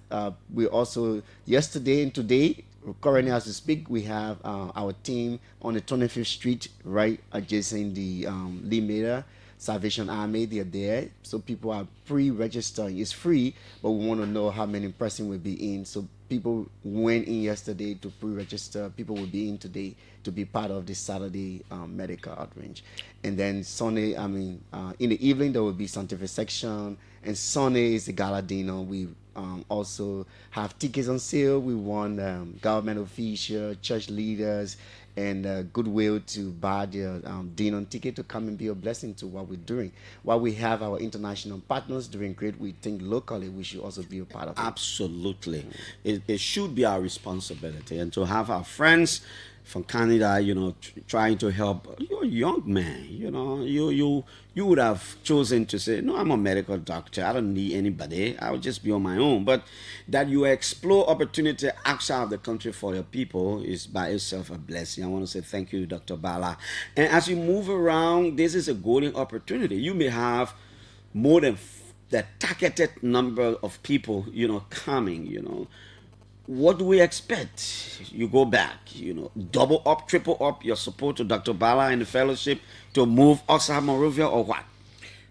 Speaker 19: we also, yesterday and today, currently as we speak, we have our team on the 25th Street, right adjacent the Limita Salvation Army. They're there, so people are pre-registering. It's free, but we want to know how many person will be in. So people went in yesterday to pre-register. People will be in today to be part of this Saturday medical outreach. And then Sunday, in the evening, there will be scientific section. And Sunday is the gala dinner. We also have tickets on sale. We want government officials, church leaders, and goodwill to buy their dinner ticket to come and be a blessing to what we're doing. While we have our international partners doing great, we think locally we should also be a part of it.
Speaker 8: Absolutely. It should be our responsibility, and to have our friends from Canada, trying to help. You're a young man, you would have chosen to say, no, I'm a medical doctor, I don't need anybody, I'll just be on my own. But that you explore opportunity outside of the country for your people is by itself a blessing. I want to say thank you, Dr. Bala. And as you move around, this is a golden opportunity. You may have more than the targeted number of people, coming, What do we expect? You go back, double up, triple up your support to Dr. Bala and the fellowship to move outside Monrovia, or what?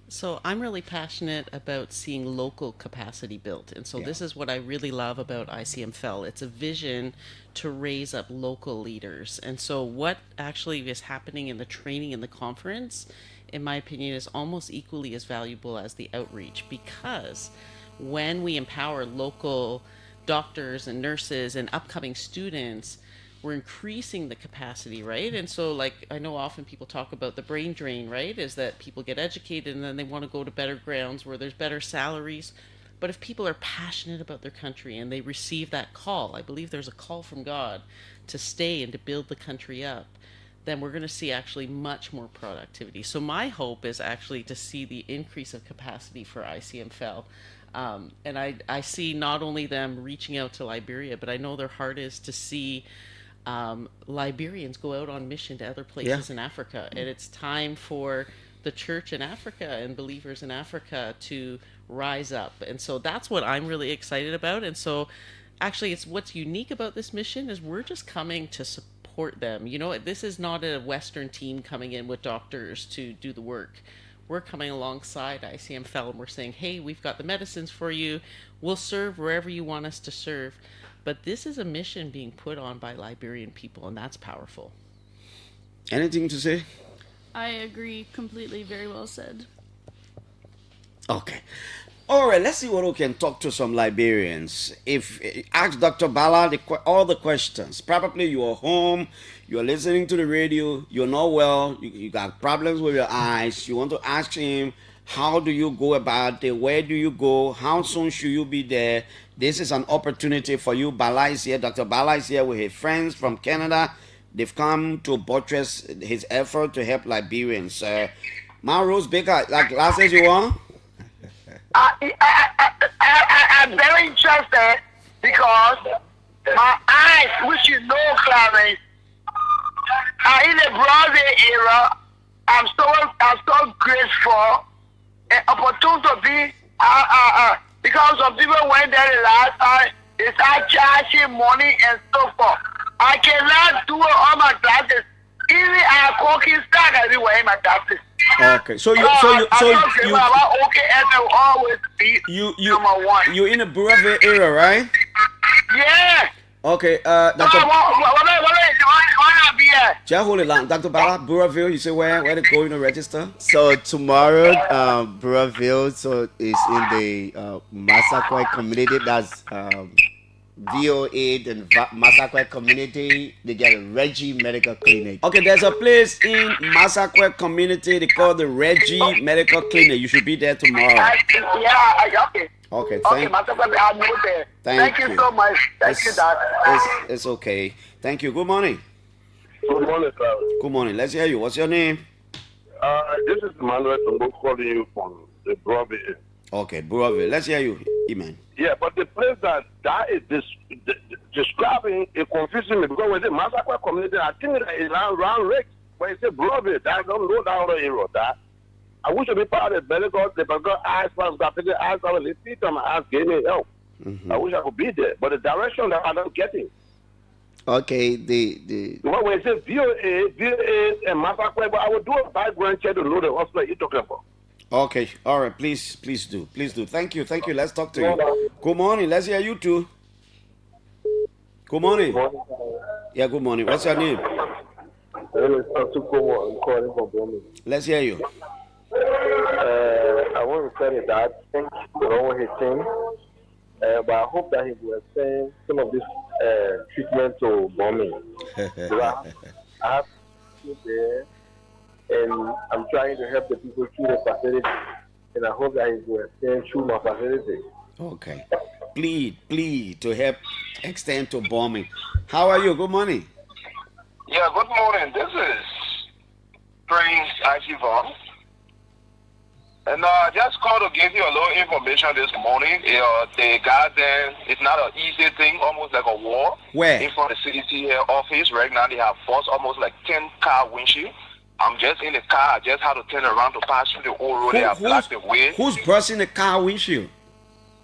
Speaker 18: So I'm really passionate about seeing local capacity built. And so this is what I really love about ICMFEL. It's a vision to raise up local leaders. And so what actually is happening in the training and the conference, in my opinion, is almost equally as valuable as the outreach, because when we empower local doctors and nurses and upcoming students, we're increasing the capacity, right? And so, like, I know often people talk about the brain drain, right? Is that people get educated and then they want to go to better grounds where there's better salaries. But if people are passionate about their country and they receive that call, I believe there's a call from God to stay and to build the country up, then we're going to see actually much more productivity. So my hope is actually to see the increase of capacity for ICMFEL. And I see not only them reaching out to Liberia, but I know their heart is to see Liberians go out on mission to other places in Africa. And it's time for the church in Africa and believers in Africa to rise up. And so that's what I'm really excited about. And so actually, it's what's unique about this mission is we're just coming to support them. This is not a Western team coming in with doctors to do the work. We're coming alongside ICMFEL and we're saying, hey, we've got the medicines for you. We'll serve wherever you want us to serve. But this is a mission being put on by Liberian people, and that's powerful.
Speaker 8: Anything to say?
Speaker 20: I agree completely. Very well said.
Speaker 8: Okay. All right, let's see what we can talk to some Liberians. If ask Dr. Bala all the questions. Probably you are home, you are listening to the radio, you're not well, you got problems with your eyes. You want to ask him, how do you go about it? Where do you go? How soon should you be there? This is an opportunity for you. Bala is here. Dr. Bala is here with his friends from Canada. They've come to buttress his effort to help Liberians. Ma Rose Baker, like glasses you want?
Speaker 21: I'm very interested because my eyes, which you know, Clarence, are in the Broadway era. I'm so grateful and opportunity to be because some people went there the last time. They start charging money and so forth. I cannot do all my classes. Even I cooking stock everywhere in my classes.
Speaker 8: Okay, so you
Speaker 21: always be number one.
Speaker 8: You in the Buravi area, right?
Speaker 21: Yeah.
Speaker 8: Okay, Dr. Just hold it long. Dr. Bala, Buraville, you say where they going to register?
Speaker 19: So tomorrow, Buraville, so is in the Massaquoi community. That's VO8 and Massaquoi community. They get a Reggie Medical Clinic.
Speaker 8: Okay, there's a place in Massaquoi community they call the Reggie Medical Clinic. You should be there tomorrow.
Speaker 21: Okay.
Speaker 8: Okay,
Speaker 21: thank you so much. Thank you, Doc.
Speaker 8: It's okay. Thank you. Good morning.
Speaker 22: Good morning, sir.
Speaker 8: Good morning. Let's hear you. What's your name?
Speaker 22: This is Emmanuel Tongo calling you from the Broadway.
Speaker 8: Okay, Broadway. Let's hear you, Iman.
Speaker 22: Yeah, but the place that is describing is confusing me because when the Massaquoi community, I think it's around Rick. When you say Broadway, that don't know down the area. That I wish to be part of the medical eyes, the eyes, the feet, and my eyes gave me help.
Speaker 8: Mm-hmm.
Speaker 22: I wish I could be there, but the direction that I'm not getting.
Speaker 19: Okay, the
Speaker 22: Well, when you say VOA, and Massaquoi, but I will do a background check to know the hospital you're talking about.
Speaker 8: Okay, all right. Please do. Thank you. Let's talk to you. Good morning. Let's hear you too. Good morning. Yeah, good morning. What's your name? Let's hear you.
Speaker 22: I want to tell you that things wrong with his team, but I hope that he will send some of this treatment to mommy. I have to there, and I'm trying to help the people through the facility, and I hope that he will send through my facility.
Speaker 8: Okay. Plead to help extend to bombing. How are you? Good morning.
Speaker 23: Yeah, good morning. This is Prince Ashivon. And I just called to give you a little information this morning. The garden, it's not an easy thing, almost like a war.
Speaker 8: Where?
Speaker 23: In front of the CDC office right now, they have forced almost like 10 car windshield. I'm just in the car. I just had to turn around to pass through the old road. They have blocked the way.
Speaker 8: Who's brushing the car windshield?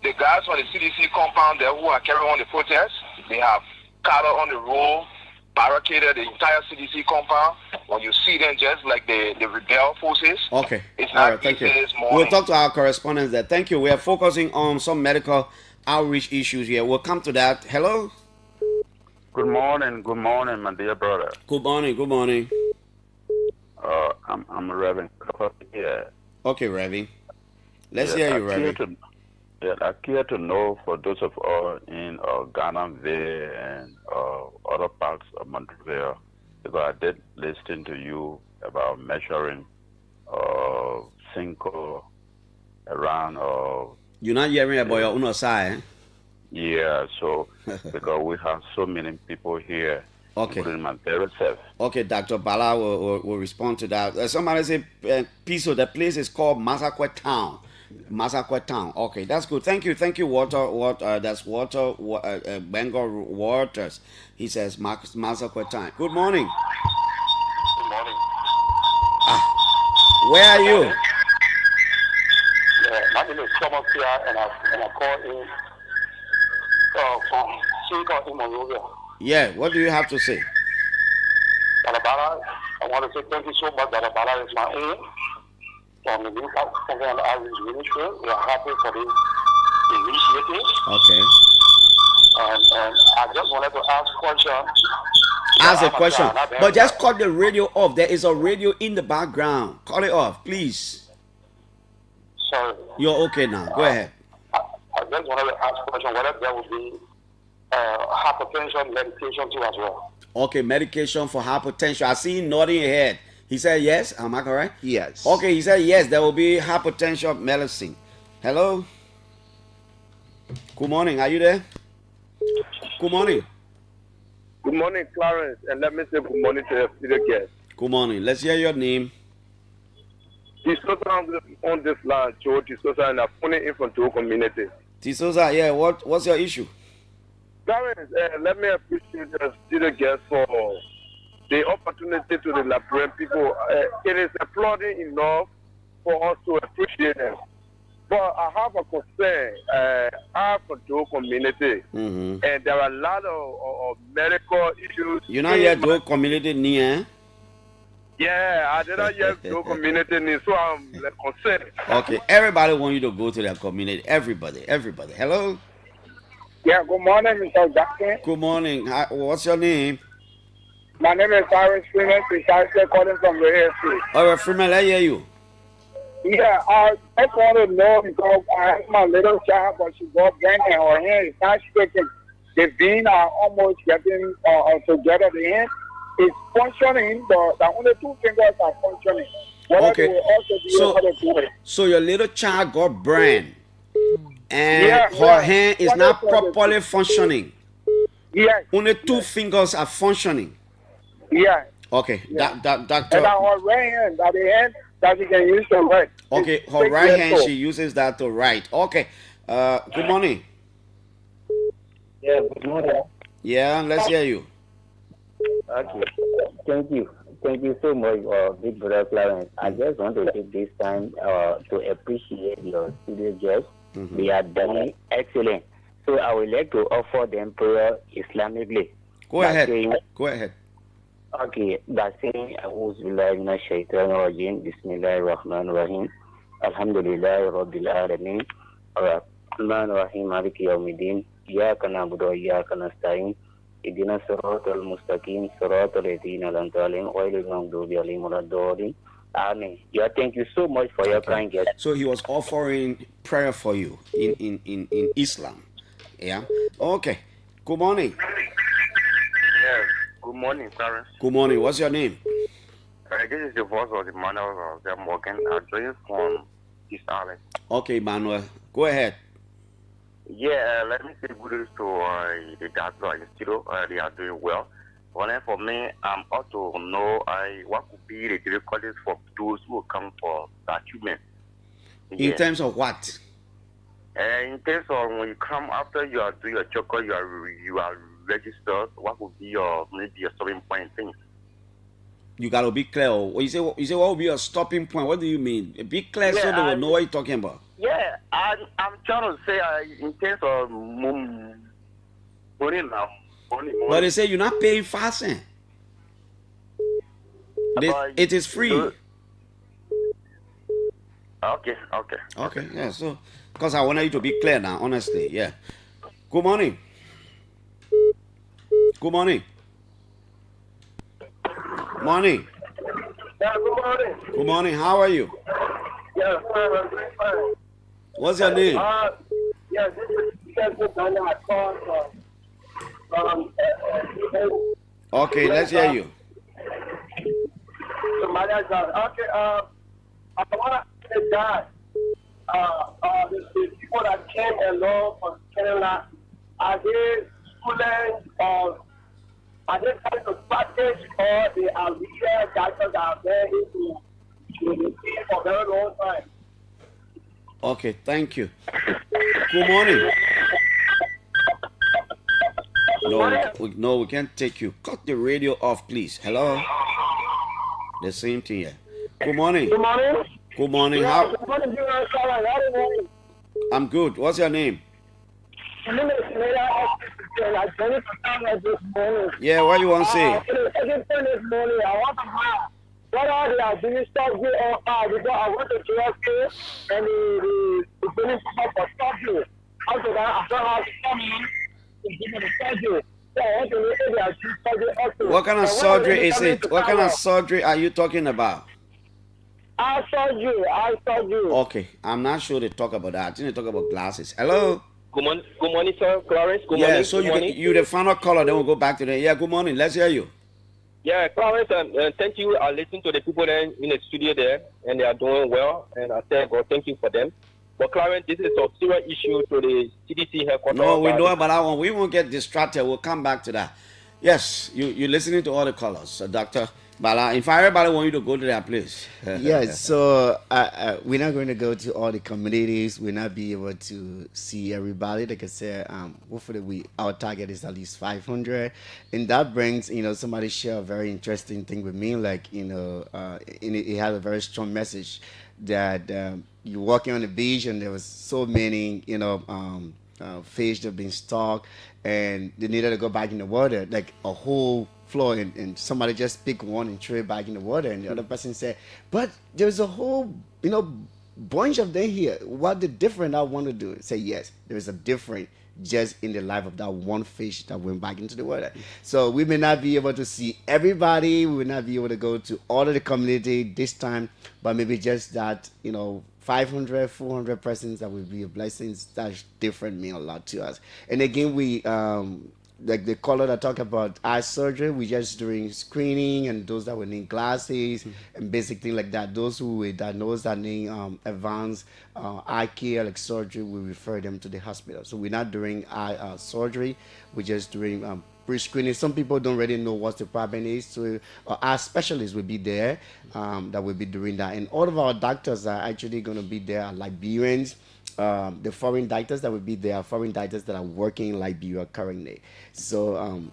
Speaker 23: The guys from the CDC compound there who are carrying on the protest, they have cattle on the road, barricaded the entire CDC compound. When you see them, just like the rebel forces.
Speaker 8: Okay.
Speaker 23: It's
Speaker 8: All
Speaker 23: not
Speaker 8: right, thank you.
Speaker 23: easy this morning.
Speaker 8: We'll talk to our correspondents there. Thank you. We are focusing on some medical outreach issues here. We'll come to that. Hello?
Speaker 22: Good morning, my dear brother.
Speaker 8: Good morning.
Speaker 22: I'm Reverend here.
Speaker 8: Okay, Reverend. Let's hear you, Reverend.
Speaker 22: I care to know for those of us in Ghana and other parts of Montreal, because I did listen to you about measuring Cinco around.
Speaker 8: You're not hearing about your own side, eh?
Speaker 22: Yeah, so because we have so many people here.
Speaker 8: Okay.
Speaker 22: Including my very self.
Speaker 8: Okay, Dr. Bala will respond to that. Somebody say, Piso, the place is called Massaquoi Town. Massaquoi Town. Okay, that's good. Thank you, Walter. That's Walter Bengal Waters. He says Massaquoi Town. Good morning.
Speaker 23: Good morning.
Speaker 8: Where are you?
Speaker 23: Yeah, my name is Thomas here, and I call in from Chico in Monrovia.
Speaker 8: Yeah, what do you have to say?
Speaker 23: Balabala, I want to say thank you so much. Balabala is my aim. From the New Program Outreach Ministry, we are happy for the initiative.
Speaker 8: Okay.
Speaker 23: And I just wanted to ask a question.
Speaker 8: Ask a question. But just cut the radio off. There is a radio in the background. Cut it off, please.
Speaker 23: Sorry.
Speaker 8: You're okay now. Go ahead.
Speaker 23: I just wanted to ask a question whether there would be hypertension medication too as well.
Speaker 8: Okay, medication for hypertension. I see him nodding your head. He said yes. Am I correct?
Speaker 19: Yes.
Speaker 8: Okay, he said yes. There will be hypertension medicine. Hello? Good morning. Are you there? Good morning.
Speaker 22: Good morning, Clarence, and let me say good morning to your studio guest.
Speaker 8: Good morning. Let's hear your name.
Speaker 22: Tisosa on this land, Joe Tisosa, and I'm phoning in from the community.
Speaker 8: Tisosa, yeah, what's your issue?
Speaker 22: Clarence, let me appreciate the studio guest for the opportunity to the Liberian people. It is applauding enough for us to appreciate them. But I have a concern. I'm from the community, and there are a lot of medical issues.
Speaker 8: You're not yet to community near.
Speaker 22: Yeah, I did not yet to community, so I'm concerned.
Speaker 8: Okay, everybody want you to go to their community. Everybody. Hello?
Speaker 21: Yeah, good morning, Mr. Jackson.
Speaker 8: Good morning. What's your name?
Speaker 21: My name is Clarence Freeman, precisely calling from the AFC.
Speaker 8: All right, Freeman, I hear you.
Speaker 21: Yeah, I just want to know because I have my little child, but she got brain and her hand is not shaking. The veins are almost getting together. The hand is functioning, but the only two fingers are functioning.
Speaker 8: Okay, so your little child got brain, and her hand is not properly functioning.
Speaker 21: Yes.
Speaker 8: Only two fingers are functioning.
Speaker 21: Yeah.
Speaker 8: Okay, doctor.
Speaker 21: And her right hand, the hand that she can use to write.
Speaker 8: Okay, her right hand, she uses that to write. Okay, good morning.
Speaker 1: Yeah, good morning.
Speaker 8: Yeah, let's hear you.
Speaker 1: Okay, thank you. Thank you so much, Big Brother Clarence. I just want to take this time to appreciate your studio guests. They are doing excellent. So I would like to offer them prayer Islamically.
Speaker 8: Go ahead.
Speaker 1: Okay, by saying أعوذ بالله من الشيطان الرجيم بسم الله الرحمن الرحيم الحمد لله رب العالمين الرحمن الرحيم مالك يوم الدين إياك نعبد وإياك نستعين اهدنا الصراط المستقيم صراط الذين أنعمت عليهم غير المغضوب عليهم ولا الضالين. Amen. Yeah, thank you so much for your kind guest.
Speaker 8: So he was offering prayer for you in Islam. Yeah. Okay. Good morning.
Speaker 23: Yes. Good morning, Clarence.
Speaker 8: Good morning. What's your name?
Speaker 23: This is the voice of the man of the Morgan. I'm joining from East Island.
Speaker 8: Okay, Manuel. Go ahead.
Speaker 23: Yeah, let me say good news to the doctor in studio. They are doing well. Well, for me, I'm also know what could be the difficulties for those who come for that treatment.
Speaker 8: In terms of what?
Speaker 23: In terms of when you come after you are doing your checkup, you are registered. What would be your maybe a stopping point thing?
Speaker 8: You gotta be clear. You say what would be a stopping point? What do you mean? Be clear so they will know what you're talking about.
Speaker 23: Yeah, I'm trying to say in terms of money now.
Speaker 8: But they say you're not paying fasting. It is free.
Speaker 23: Okay.
Speaker 8: Okay, yeah, so because I wanted you to be clear now, honestly, yeah. Good morning. Good morning. Morning.
Speaker 21: Yeah, good morning.
Speaker 8: Good morning. How are you?
Speaker 21: Yeah, I'm doing fine.
Speaker 8: What's your name?
Speaker 21: Yeah, this is I called
Speaker 8: Okay, let's hear you.
Speaker 21: Okay, I want to say that the people that came along from Canada, are they students or are they trying to package or they are real doctors that are there to the team for a very long time?
Speaker 8: Okay, thank you. Good morning. No, we can't take you. Cut the radio off, please. Hello? The same thing here. Good morning.
Speaker 21: Good morning.
Speaker 8: Good morning.
Speaker 21: Yeah, good morning.
Speaker 8: I'm good. What's your name?
Speaker 21: My name is
Speaker 8: Yeah, what you want to say?
Speaker 21: This morning, I want to know what are the administrators because I want to trust you and the police for stop you. After that, I don't have to come in to give me the schedule. So I want to know if they
Speaker 22: are surgery also.
Speaker 8: What kind of
Speaker 22: And when I'm
Speaker 8: surgery is
Speaker 22: coming
Speaker 8: it?
Speaker 22: to
Speaker 8: What kind of
Speaker 22: Taiwan,
Speaker 8: surgery are you talking about?
Speaker 22: eye surgery.
Speaker 8: Okay, I'm not sure they talk about that. I think they talk about glasses. Hello.
Speaker 2: Good morning, sir. Clarence, good
Speaker 8: Yeah,
Speaker 2: morning.
Speaker 8: so
Speaker 2: Good morning.
Speaker 8: you the final caller. Then we'll go back to the. Yeah, good morning. Let's hear you.
Speaker 2: Yeah, Clarence, thank you. I listened to the people there in the studio there, and they are doing well. And I said, God, thank you for them. But Clarence, this is a serious issue to the CDC headquarters.
Speaker 8: No, we know about that one. We won't get distracted. We'll come back to that. Yes, you're listening to all the callers, Doctor Bala. In fact, everybody want you to go to that place.
Speaker 19: Yes, so we're not going to go to all the communities. We'll not be able to see everybody. Like I said, hopefully our target is at least 500, and that brings somebody share a very interesting thing with me. Like it had a very strong message that you're walking on the beach and there was so many fish that have been stocked and they needed to go back in the water, like a whole floor, and somebody just picked one and threw it back in the water, and the other person said, but there's a whole bunch of them here. What the different I want to do? Say yes, there is a different just in the life of that one fish that went back into the water. So we may not be able to see everybody, we will not be able to go to all of the community this time, but maybe just that 500, 400 persons that will be a blessing. That's different mean a lot to us. And again, we like the caller that talk about eye surgery, we just doing screening, and those that will need glasses and basic things like that. Those who we diagnose that need advanced eye care like surgery, we refer them to the hospital. So we're not doing eye surgery, we're just doing pre-screening. Some people don't really know what the problem is, so our specialists will be there that will be doing that. And all of our doctors are actually going to be there, Liberians. The foreign doctors that will be there are foreign doctors that are working in Liberia currently. So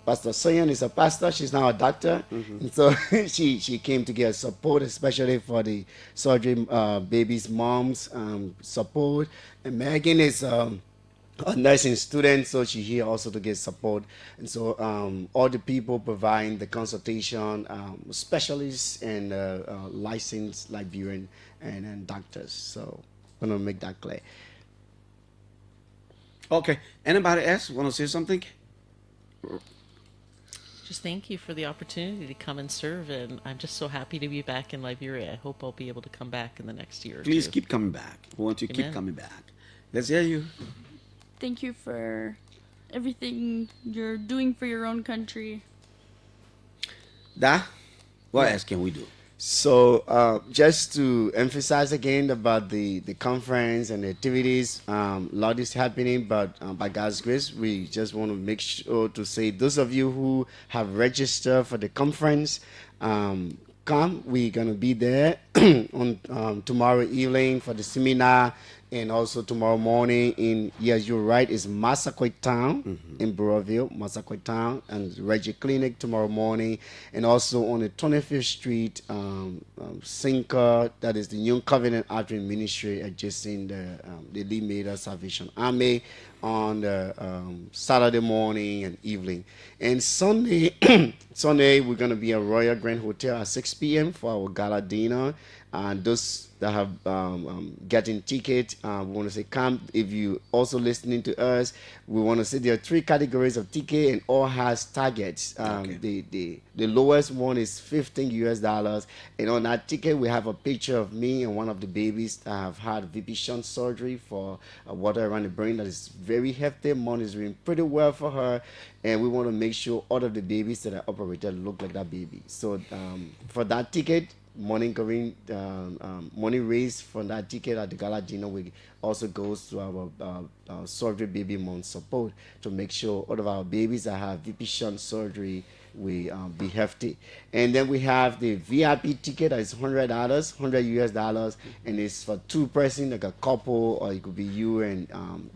Speaker 19: Pastor Soyan is a pastor. She's now a doctor. And so she came to get support, especially for the surgery babies' moms support. And Megan is a nursing student, so she's here also to get support. And so all the people providing the consultation, specialists and licensed Liberian and doctors. So I'm going to make that clear.
Speaker 8: Okay. Anybody else want to say something?
Speaker 18: Just thank you for the opportunity to come and serve, and I'm just so happy to be back in Liberia. I hope I'll be able to come back in the next year or
Speaker 8: Please
Speaker 18: two.
Speaker 8: keep coming back. We want you to keep
Speaker 18: Amen.
Speaker 8: coming back. Let's hear you.
Speaker 20: Thank you for everything you're doing for your own country.
Speaker 8: What else can we do?
Speaker 19: So just to emphasize again about the conference and the activities, a lot is happening, but by God's grace, we just want to make sure to say those of you who have registered for the conference, come. We're going to be there on tomorrow evening for the seminar, and also tomorrow morning in, yes, you're right, it's Massaquoi Town in Burrowville, Massaquoi Town, and Reggie Clinic tomorrow morning, and also on the 25th Street, Sinker, that is the New Covenant Artery Ministry adjacent the Lee Maida Salvation Army on the Saturday morning and evening. And Sunday, Sunday we're going to be at Royal Grand Hotel at 6 p.m. for our gala dinner. And those that have getting tickets, we want to say come. If you also listening to us, we want to say there are 3 categories of ticket and all has targets. The lowest one is $15 and on that ticket we have a picture of me and one of the babies that have had VP shunt surgery for water around the brain that is very hefty. Mom is doing pretty well for her, and we want to make sure all of the babies that are operated look like that baby. So for that ticket, money raised from that ticket at the gala dinner also goes to our surgery baby month support to make sure all of our babies that have VP shunt surgery will be hefty. And then we have the VIP ticket that is $100, $100 and it's for 2 person, like a couple, or it could be you and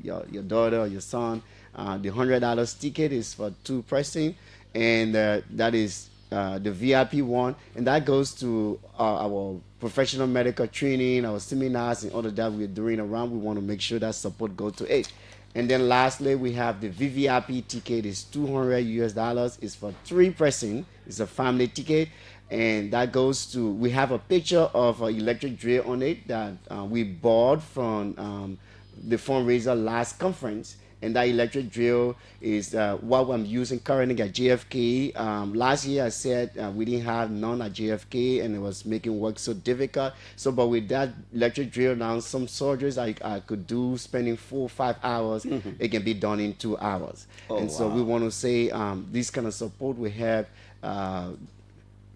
Speaker 19: your daughter or your son. The $100 ticket is for 2 person, and that is the VIP one, and that goes to our professional medical training, our seminars, and all of that we're doing around. We want to make sure that support goes to it. And then lastly, we have the VVIP ticket is $200. It's for 3 person. It's a family ticket, and that goes to. We have a picture of an electric drill on it that we bought from the fundraiser last conference. And that electric drill is what I'm using currently at JFK. Last year I said we didn't have none at JFK and it was making work so difficult. So, but with that electric drill now, some soldiers I could do spending 4 or 5 hours, it can be done in 2 hours.
Speaker 8: Oh,
Speaker 19: And so we
Speaker 8: wow.
Speaker 19: want to say this kind of support we have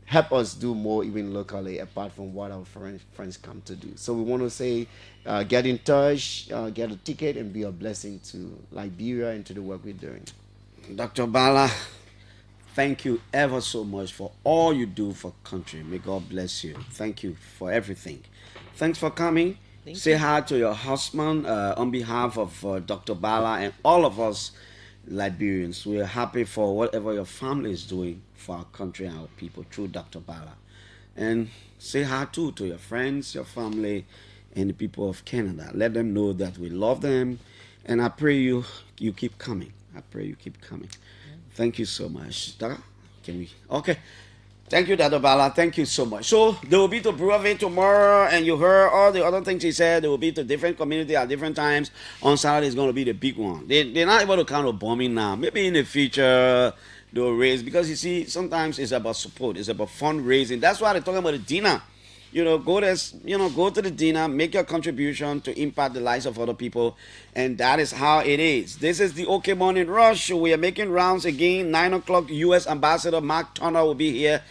Speaker 19: help us do more even locally apart from what our friends come to do. So we want to say get in touch, get a ticket and be a blessing to Liberia and to the work we're doing.
Speaker 8: Dr. Bala, thank you ever so much for all you do for country. May God bless you. Thank you for everything. Thanks for coming.
Speaker 18: Thank
Speaker 8: Say
Speaker 18: you.
Speaker 8: hi to your husband on behalf of Dr. Bala and all of us Liberians. We are happy for whatever your family is doing for our country and our people through Dr. Bala. And say hi too to your friends, your family, and the people of Canada. Let them know that we love them. And I pray you keep coming. I pray you keep coming. Thank you so much. Can we? Okay. Thank you, Dr. Bala. Thank you so much. So they will be to Brevard tomorrow, and you heard all the other things he said. They will be to different community at different times. On Saturday is going to be the big one. They're not able to count on bombing now. Maybe in the future they'll raise, because you see, sometimes it's about support. It's about fundraising. That's why they're talking about the dinner. Go to the dinner, make your contribution to impact the lives of other people, and that is how it is. This is the OK Morning Rush. We are making rounds again. 9 o'clock, U.S. Ambassador Mark Turner will be here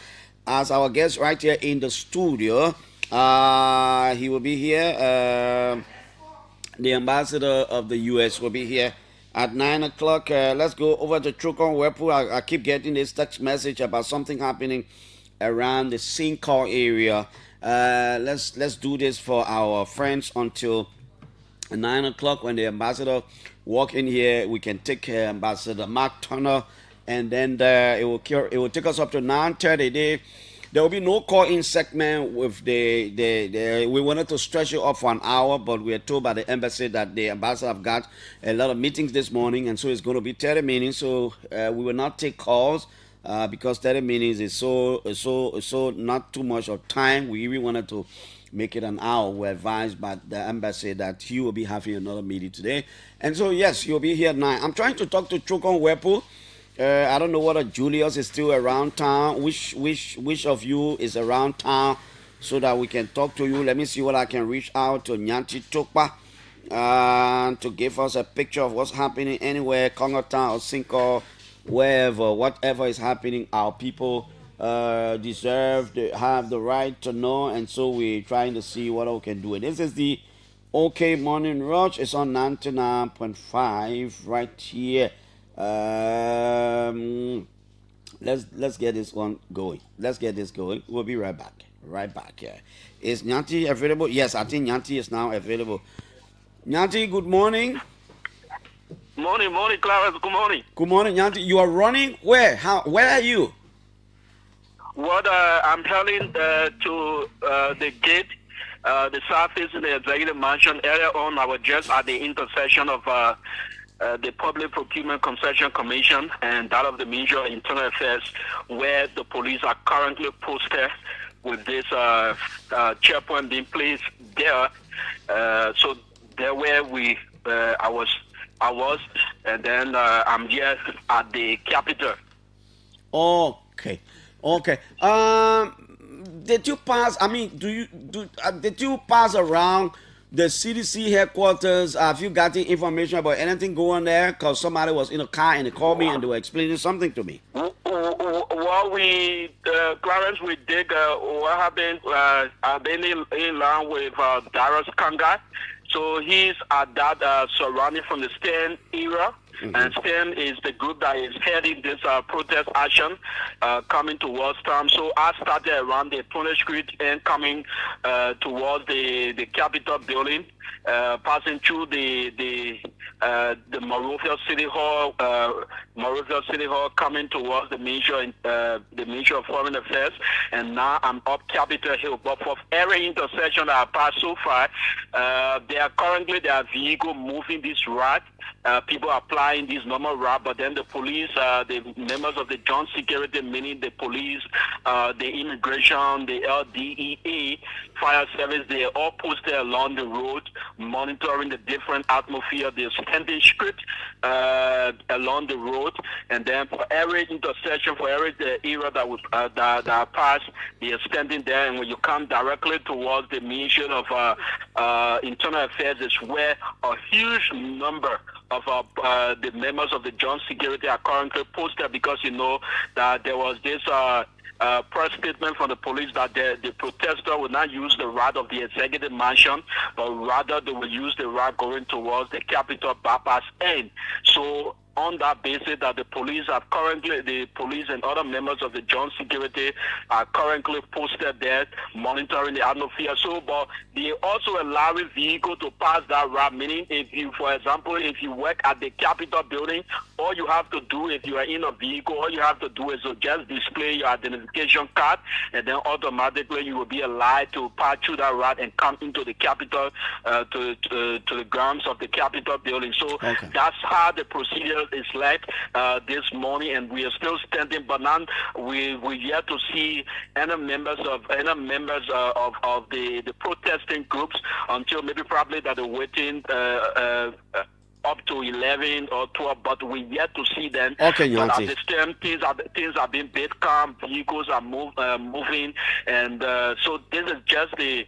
Speaker 8: as our guest right here in the studio. He will be here. The ambassador of the U.S. will be here at 9 o'clock. Let's go over to Trukon Wepu. I keep getting this text message about something happening around the Sinkor area. Let's do this for our friends until 9 o'clock. When the ambassador walk in here, we can take Ambassador Mark Turner, and then it will take us up to 9:30. There will be no call-in segment with the we wanted to stretch it up for an hour, but we are told by the embassy that the ambassador have got a lot of meetings this morning, and so it's going to be 30 minutes. So we will not take calls. Because 30 minutes is so not too much of time. We really wanted to make it an hour. We're advised by the embassy that he will be having another meeting today. And so, yes, he'll be here at 9. I'm trying to talk to Trukon Wepu. I don't know whether Julius is still around town. Which of you is around town so that we can talk to you? Let me see what I can reach out to Nyanti Tokpa to give us a picture of what's happening anywhere, Congo Town or Sinkor, wherever, whatever is happening. Our people deserve to have the right to know, and so we're trying to see what we can do. And this is the OK Morning Rush. It's on 99.5 right here. Let's get this one going. Let's get this going. We'll be right back. Right back. Yeah. Is Nyanti available? Yes, I think Nyanti is now available. Nyanti, good morning.
Speaker 23: Morning, Clarence. Good morning.
Speaker 8: Good morning, Nyanti. You are running? Where? How? Where are you?
Speaker 23: What I'm heading to the gate, the southeast in the executive mansion. Earlier on, I was just at the intersection of the Public Procurement Concession Commission and that of the Ministry of Internal Affairs, where the police are currently posted with this checkpoint being placed there. So there where I was, and then I'm here at the Capitol.
Speaker 8: Okay. Did you pass? I mean, did you pass around the CDC headquarters? Have you got the information about anything going there? Because somebody was in a car and they called me and they were explaining something to me.
Speaker 23: Well, Clarence, we did what happened. I've been in line with Darius Kanga. So he's at that surrounding from the STEM era. Mm-hmm. And STEM is the group that is heading this protest action coming towards town. So I started around the 20th Street and coming towards the Capitol building, passing through the Monrovia City Hall, coming towards the Ministry of Foreign Affairs, and now I'm up Capitol Hill. But for every intersection that I passed so far, there are vehicles moving this route. People apply
Speaker 14: flying these normal routes, but then the police, the members of the joint security, meaning the police, the immigration, the LDEA, fire service, they are all posted along the road, monitoring the different atmosphere. They're standing strict along the road, and then for every intersection, for every area that pass, they are standing there. And when you come directly towards the Ministry of Internal Affairs, is where a huge number of the members of the joint security are currently posted, because you know that there was this press statement from the police that the protester will not use the route of the executive mansion, but rather they will use the route going towards the Capitol bypass end. So on that basis, that the police and other members of the joint security are currently posted there monitoring the atmosphere. So, but they also allow a vehicle to pass that route, meaning if you, for example, if you work at the Capitol building, all you have to do, if you are in a vehicle, all you have to do is to just display your identification card, and then automatically you will be allowed to pass through that route and come into the Capitol, to the grounds of the Capitol building. So that's how the procedure is like this morning, and we are still standing, but now we yet to see any members of the protesting groups, until maybe probably that they're waiting up to 11 or 12, but we yet to see them.
Speaker 8: Okay,
Speaker 14: but at the same things are being bit calm, vehicles are moving, and so this is just the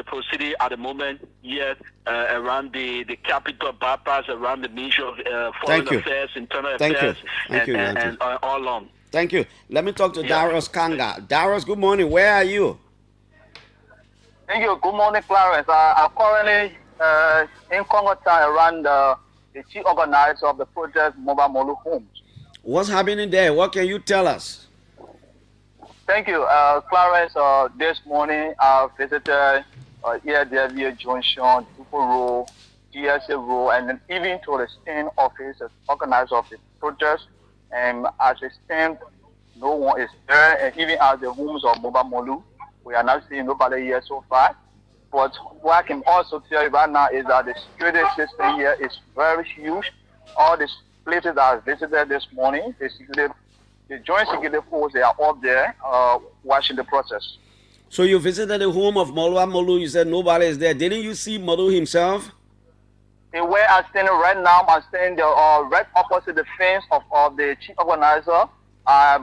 Speaker 14: procedure at the moment here around the Capitol bypass, around the Ministry of Foreign Affairs, Internal Affairs, and all along.
Speaker 8: Thank you. Let me talk to Darius Kanga. Darius, good morning. Where are you?
Speaker 3: Thank you. Good morning, Clarence. I'm currently in Congo town around the chief organizer of the project, Mobile Molu Homes.
Speaker 8: What's happening there? What can you tell us?
Speaker 3: Thank you, Clarence. This morning I visited ELW Junction, Dupo Road, GSA Road, and then even to the stand office, the organizer of the project. And as it stands, no one is there, and even at the homes of Mobile Molu, we are not seeing nobody here so far. But what I can also tell you right now is that the security system here is very huge. All these places that I visited this morning, the joint security force, they are up there watching the process.
Speaker 8: So you visited the home of Molwa Molu, you said nobody is there. Didn't you see Molu himself?
Speaker 3: Where I'm standing right now, I'm standing right opposite the fence of the chief organizer. I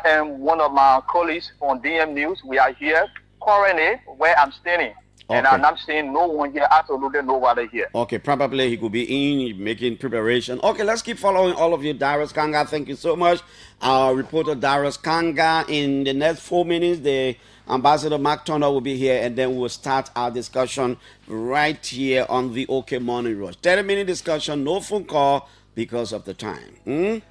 Speaker 3: am one of my colleagues from DM News. We are here currently where I'm standing. Okay. And I'm not seeing no one here, absolutely nobody here.
Speaker 8: Okay, probably he could be in making preparation. Okay, let's keep following all of you. Darius Kanga, thank you so much. Our reporter Darius Kanga. In the next 4 minutes, the Ambassador Mark Turner will be here, and then we'll start our discussion right here on the OK Morning Rush. 30-minute discussion, no phone call because of the time.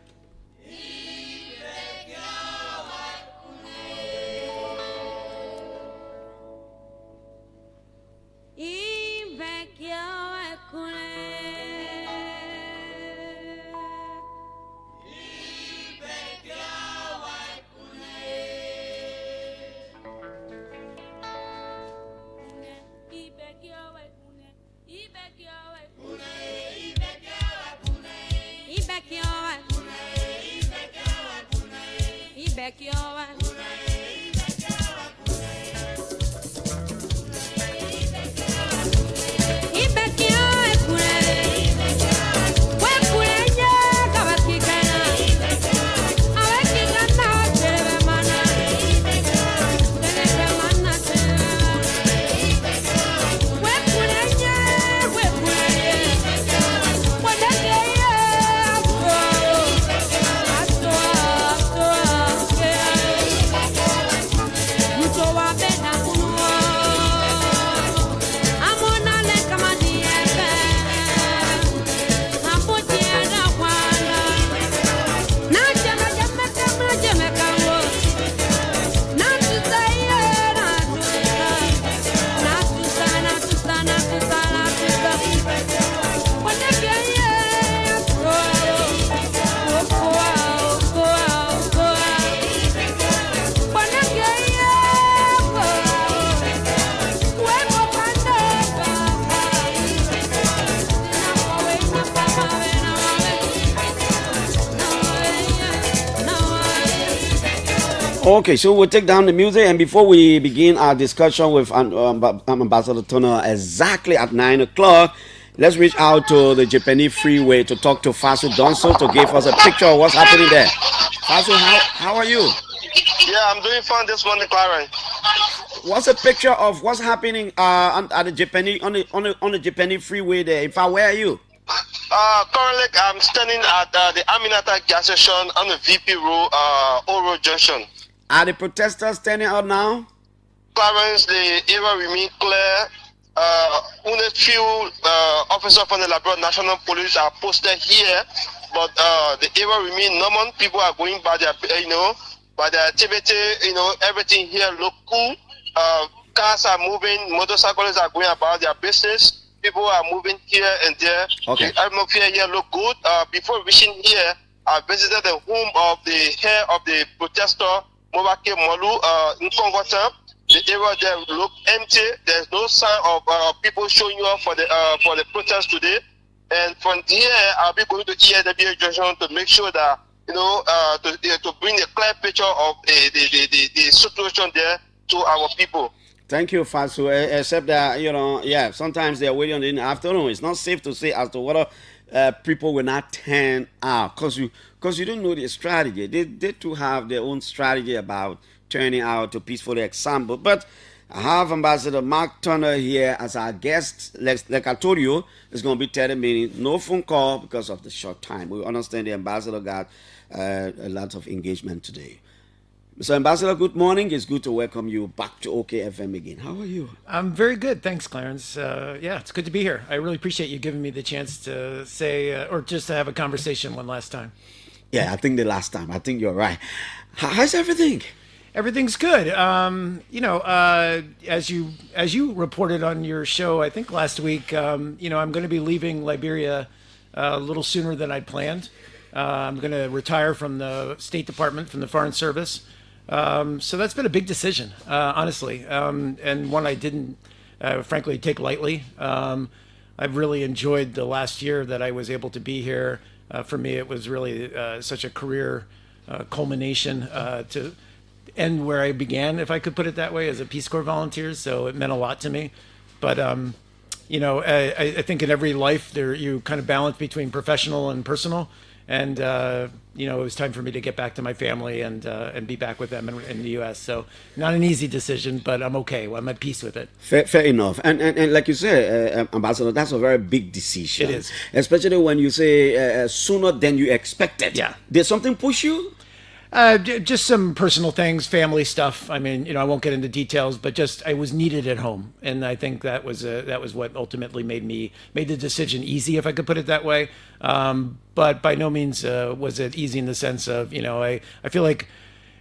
Speaker 8: Okay, so we'll take down the music, and before we begin our discussion with Ambassador Turner exactly at 9 o'clock, let's reach out to the Japanese freeway to talk to Fasu Donso to give us a picture of what's happening there. Fasu, how are you?
Speaker 4: Yeah, I'm doing fine this morning, Clarence.
Speaker 8: What's a picture of what's happening at the Japanese on the Japanese freeway there? In fact, where are you?
Speaker 4: Currently, I'm standing at the Aminata gas station on the VP Road, Oro Junction.
Speaker 8: Are the protesters standing out now?
Speaker 4: Clarence, the area remains clear. Only few officers from the Liberia National Police are posted here, but the area remains normal. People are going by their, by their activity. Everything here look cool. Cars are moving. Motorcyclists are going about their business. People are moving here and there.
Speaker 8: Okay.
Speaker 4: The atmosphere here look good. Before reaching here, I visited the home of the head of the protester, Mobake Molu, in Kongota. The area there look empty. There's no sign of people showing up for the protest today. And from here, I'll be going to ESW Junction to make sure that to bring a clear picture of the situation there to our people.
Speaker 8: Thank you, Fasu. Except that, sometimes they're waiting in the afternoon. It's not safe to say as to whether people will not turn out because you don't know their strategy. They too have their own strategy about turning out to peacefully assemble. But I have Ambassador Mark Turner here as our guest. Like I told you, it's going to be 30 minutes. No phone call because of the short time. We understand the ambassador got a lot of engagement today. Mr. Ambassador, good morning. It's good to welcome you back to OKFM again. How are you?
Speaker 5: I'm very good. Thanks, Clarence. It's good to be here. I really appreciate you giving me the chance to say, or just to have a conversation one last time.
Speaker 8: Yeah, I think the last time. I think you're right. How's everything?
Speaker 5: Everything's good. As you reported on your show, I think last week, I'm going to be leaving Liberia a little sooner than I'd planned. I'm going to retire from the State Department, from the Foreign Service. So that's been a big decision, honestly, and one I didn't, frankly, take lightly. I've really enjoyed the last year that I was able to be here. For me, it was really such a career culmination to end where I began, if I could put it that way, as a Peace Corps volunteer. So it meant a lot to me. But I think in every life you kind of balance between professional and personal. And it was time for me to get back to my family and be back with them in the U.S. So not an easy decision, but I'm okay. I'm at peace with it.
Speaker 8: Fair enough. And like you say, Ambassador, that's a very big decision.
Speaker 5: It is,
Speaker 8: especially when you say sooner than you expected.
Speaker 5: Yeah.
Speaker 8: Did something push you?
Speaker 5: Just some personal things, family stuff. I mean, I won't get into details, but just I was needed at home, and I think that was what ultimately made the decision easy, if I could put it that way. But by no means was it easy in the sense of I feel like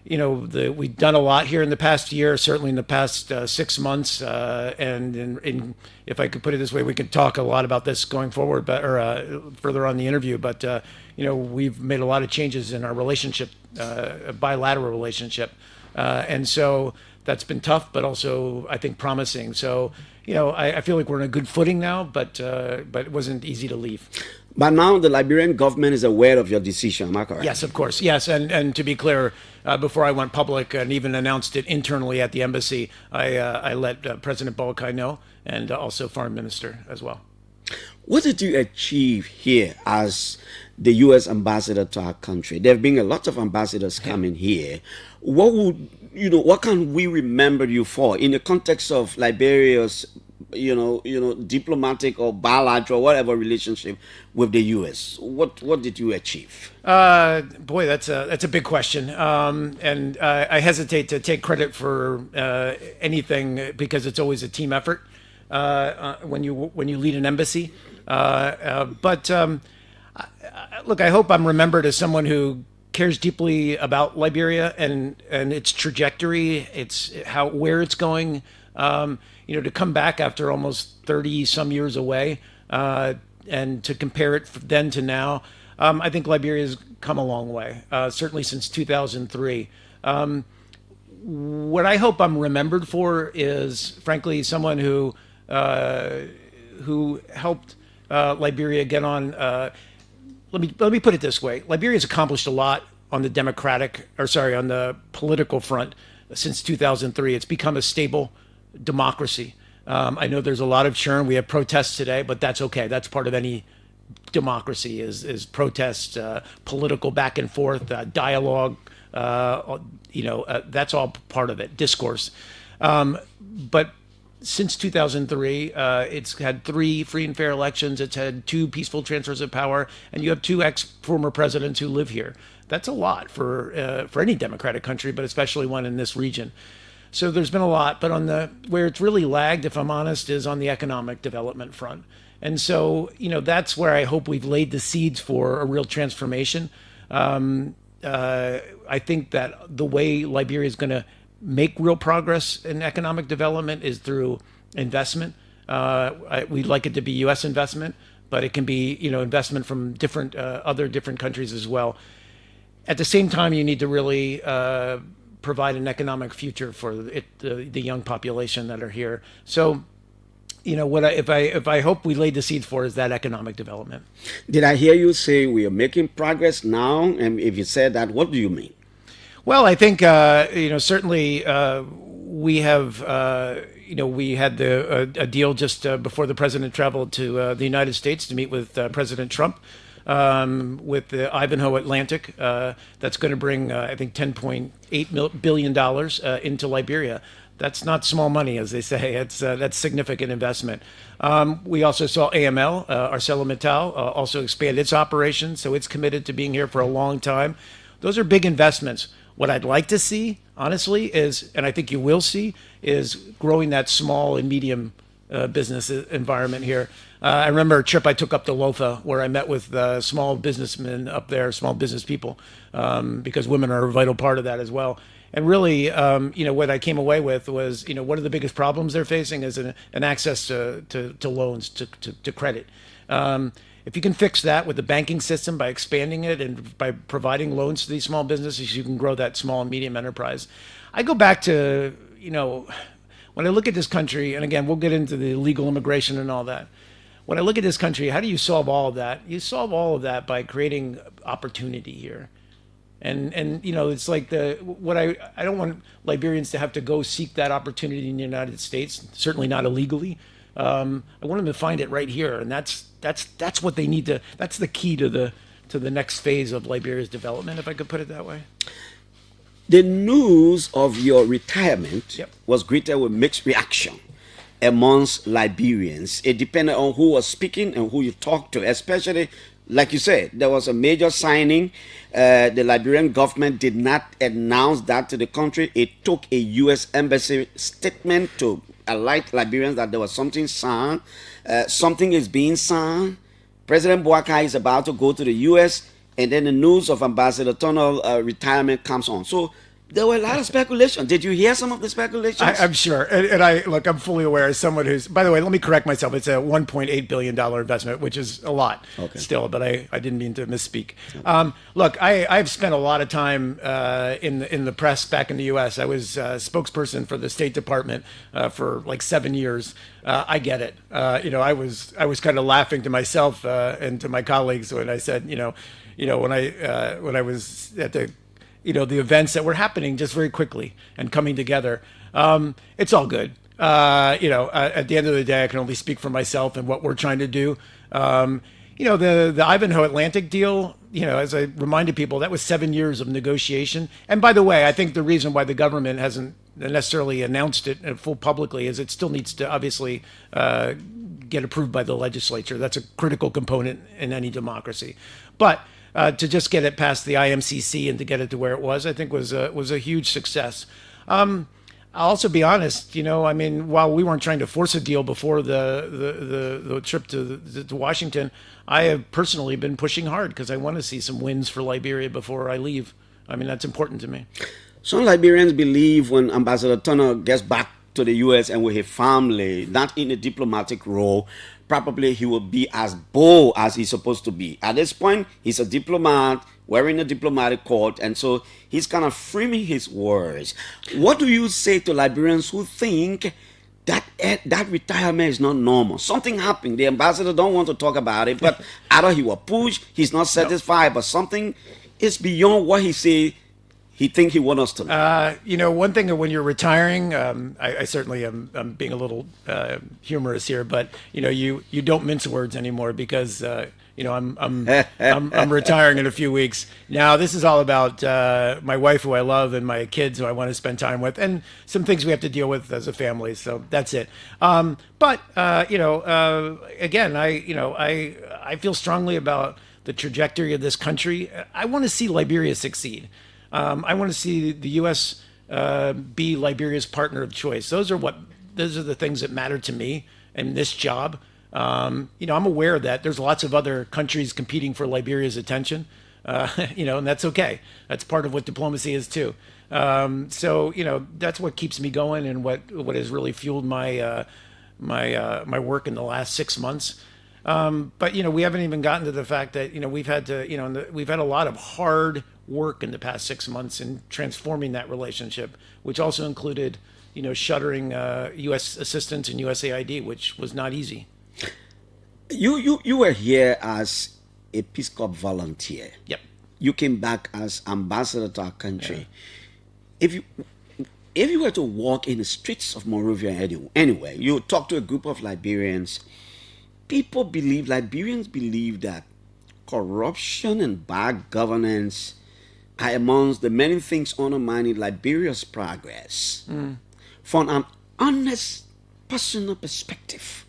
Speaker 5: we've done a lot here in the past year, certainly in the past 6 months, and if I could put it this way, we could talk a lot about this going forward, but further on the interview. But we've made a lot of changes in our relationship, a bilateral relationship, and so that's been tough, but also I think promising. So I feel like we're in a good footing now, but it wasn't easy to leave.
Speaker 8: But now the Liberian government is aware of your decision, am I correct?
Speaker 5: Yes, of course. Yes, and to be clear, before I went public and even announced it internally at the embassy, I let President Bolokai know, and also Foreign Minister as well.
Speaker 8: What did you achieve here as the U.S. ambassador to our country? There have been a lot of ambassadors coming here. What can we remember you for in the context of Liberia's diplomatic or bilateral, whatever relationship with the U.S.? What did you achieve?
Speaker 5: Boy, that's a big question, and I hesitate to take credit for anything because it's always a team effort when you lead an embassy. But look, I hope I'm remembered as someone who cares deeply about Liberia and its trajectory, where it's going. To come back after almost 30 some years away, and to compare it then to now, I think Liberia's come a long way, certainly since 2003. What I hope I'm remembered for is, frankly, someone who helped Liberia get on. Let me put it this way: Liberia's accomplished a lot on the political front since 2003. It's become a stable democracy. I know there's a lot of churn. We have protests today, but that's okay. That's part of any democracy is protest, political back and forth, dialogue. That's all part of it, discourse. But since 2003, it's had 3 free and fair elections. It's had 2 peaceful transfers of power, and you have 2 former presidents who live here. That's a lot for any democratic country, but especially one in this region. So there's been a lot, but where it's really lagged, if I'm honest, is on the economic development front. And so, that's where I hope we've laid the seeds for a real transformation. I think that the way Liberia is going to make real progress in economic development is through investment. We'd like it to be U.S. investment, but it can be, investment from other different countries as well. At the same time, you need to really provide an economic future for the young population that are here. So, if I hope we laid the seeds for is that economic development.
Speaker 8: Did I hear you say we are making progress now? And if you said that, what do you mean?
Speaker 5: Well, I think certainly we have we had a deal just before the president traveled to the United States to meet with President Trump with the Ivanhoe Atlantic. That's going to bring I think $10.8 billion into Liberia. That's not small money, as they say. That's significant investment. We also saw AML, ArcelorMittal, also expand its operations, so it's committed to being here for a long time. Those are big investments. What I'd like to see, honestly, is, and I think you will see, is growing that small and medium business environment here. I remember a trip I took up to Lofa where I met with small businessmen up there, small business people, because women are a vital part of that as well. And really, what I came away with was, one of the biggest problems they're facing is an access to loans, to credit. If you can fix that with the banking system by expanding it and by providing loans to these small businesses, you can grow that small and medium enterprise. I go back to, when I look at this country, and again, we'll get into the illegal immigration and all that. When I look at this country, how do you solve all of that? You solve all of that by creating opportunity here. And it's like I don't want Liberians to have to go seek that opportunity in the United States, certainly not illegally. I want them to find it right here, and that's what they need to. That's the key to the next phase of Liberia's development, if I could put it that way.
Speaker 8: The news of your retirement was greeted with mixed reaction amongst Liberians. It depended on who was speaking and who you talked to, especially, like you said, there was a major signing. The Liberian government did not announce that to the country. It took a U.S. embassy statement to alert Liberians that there was something signed. Something is being signed. President Boakai is about to go to the U.S., and then the news of Ambassador Tunnel retirement comes on. So there were a lot of speculation. Did you hear some of the speculations?
Speaker 5: I'm sure. And I'm fully aware as someone who's, by the way, let me correct myself. It's a $1.8 billion investment, which is a lot still, but I didn't mean to misspeak. I've spent a lot of time in the press back in the U.S. I was spokesperson for the State Department for like 7 years. I get it. I was kind of laughing to myself and to my colleagues when I said, when I was at the events that were happening just very quickly and coming together. It's all good. At the end of the day, I can only speak for myself and what we're trying to do. The Ivanhoe Atlantic deal, as I reminded people, that was 7 years of negotiation. And by the way, I think the reason why the government hasn't necessarily announced it full publicly is it still needs to obviously get approved by the legislature. That's a critical component in any democracy. But to just get it past the IMCC and to get it to where it was, I think was a huge success. I'll also be honest, while we weren't trying to force a deal before the trip to Washington, I have personally been pushing hard because I want to see some wins for Liberia before I leave. That's important to me.
Speaker 8: Some Liberians believe when Ambassador Turner gets back to the U.S. and with his family, not in a diplomatic role, probably he will be as bold as he's supposed to be. At this point, he's a diplomat wearing a diplomatic coat, and so he's kind of framing his words. What do you say to Liberians who think that retirement is not normal? Something happened. The ambassador don't want to talk about it, but either he was pushed, he's not satisfied, but something is beyond what he say he think he want us to know.
Speaker 5: You know, one thing when you're retiring, I certainly am I'm being a little humorous here, but you know, you don't mince words anymore because you know I'm retiring in a few weeks. Now this is all about my wife, who I love, and my kids, who I want to spend time with, and some things we have to deal with as a family. So that's it. But you know, again, I feel strongly about the trajectory of this country. I want to see Liberia succeed. I want to see the U.S. Be Liberia's partner of choice. Those are the things that matter to me in this job. You know, I'm aware that there's lots of other countries competing for Liberia's attention. You know, and that's okay. That's part of what diplomacy is too. So you know, that's what keeps me going and what has really fueled my my work in the last 6 months. But you know, we haven't even gotten to the fact that you know we've had to we've had a lot of hard work in the past 6 months in transforming that relationship, which also included you know shuttering U.S. assistance and USAID, which was not easy.
Speaker 8: You were here as a Peace Corps volunteer.
Speaker 5: Yep.
Speaker 8: You came back as ambassador to our country. Yeah. If you were to walk in the streets of Monrovia anywhere, you talk to a group of Liberians. Liberians believe that corruption and bad governance are amongst the many things undermining Liberia's progress. From an honest, personal perspective,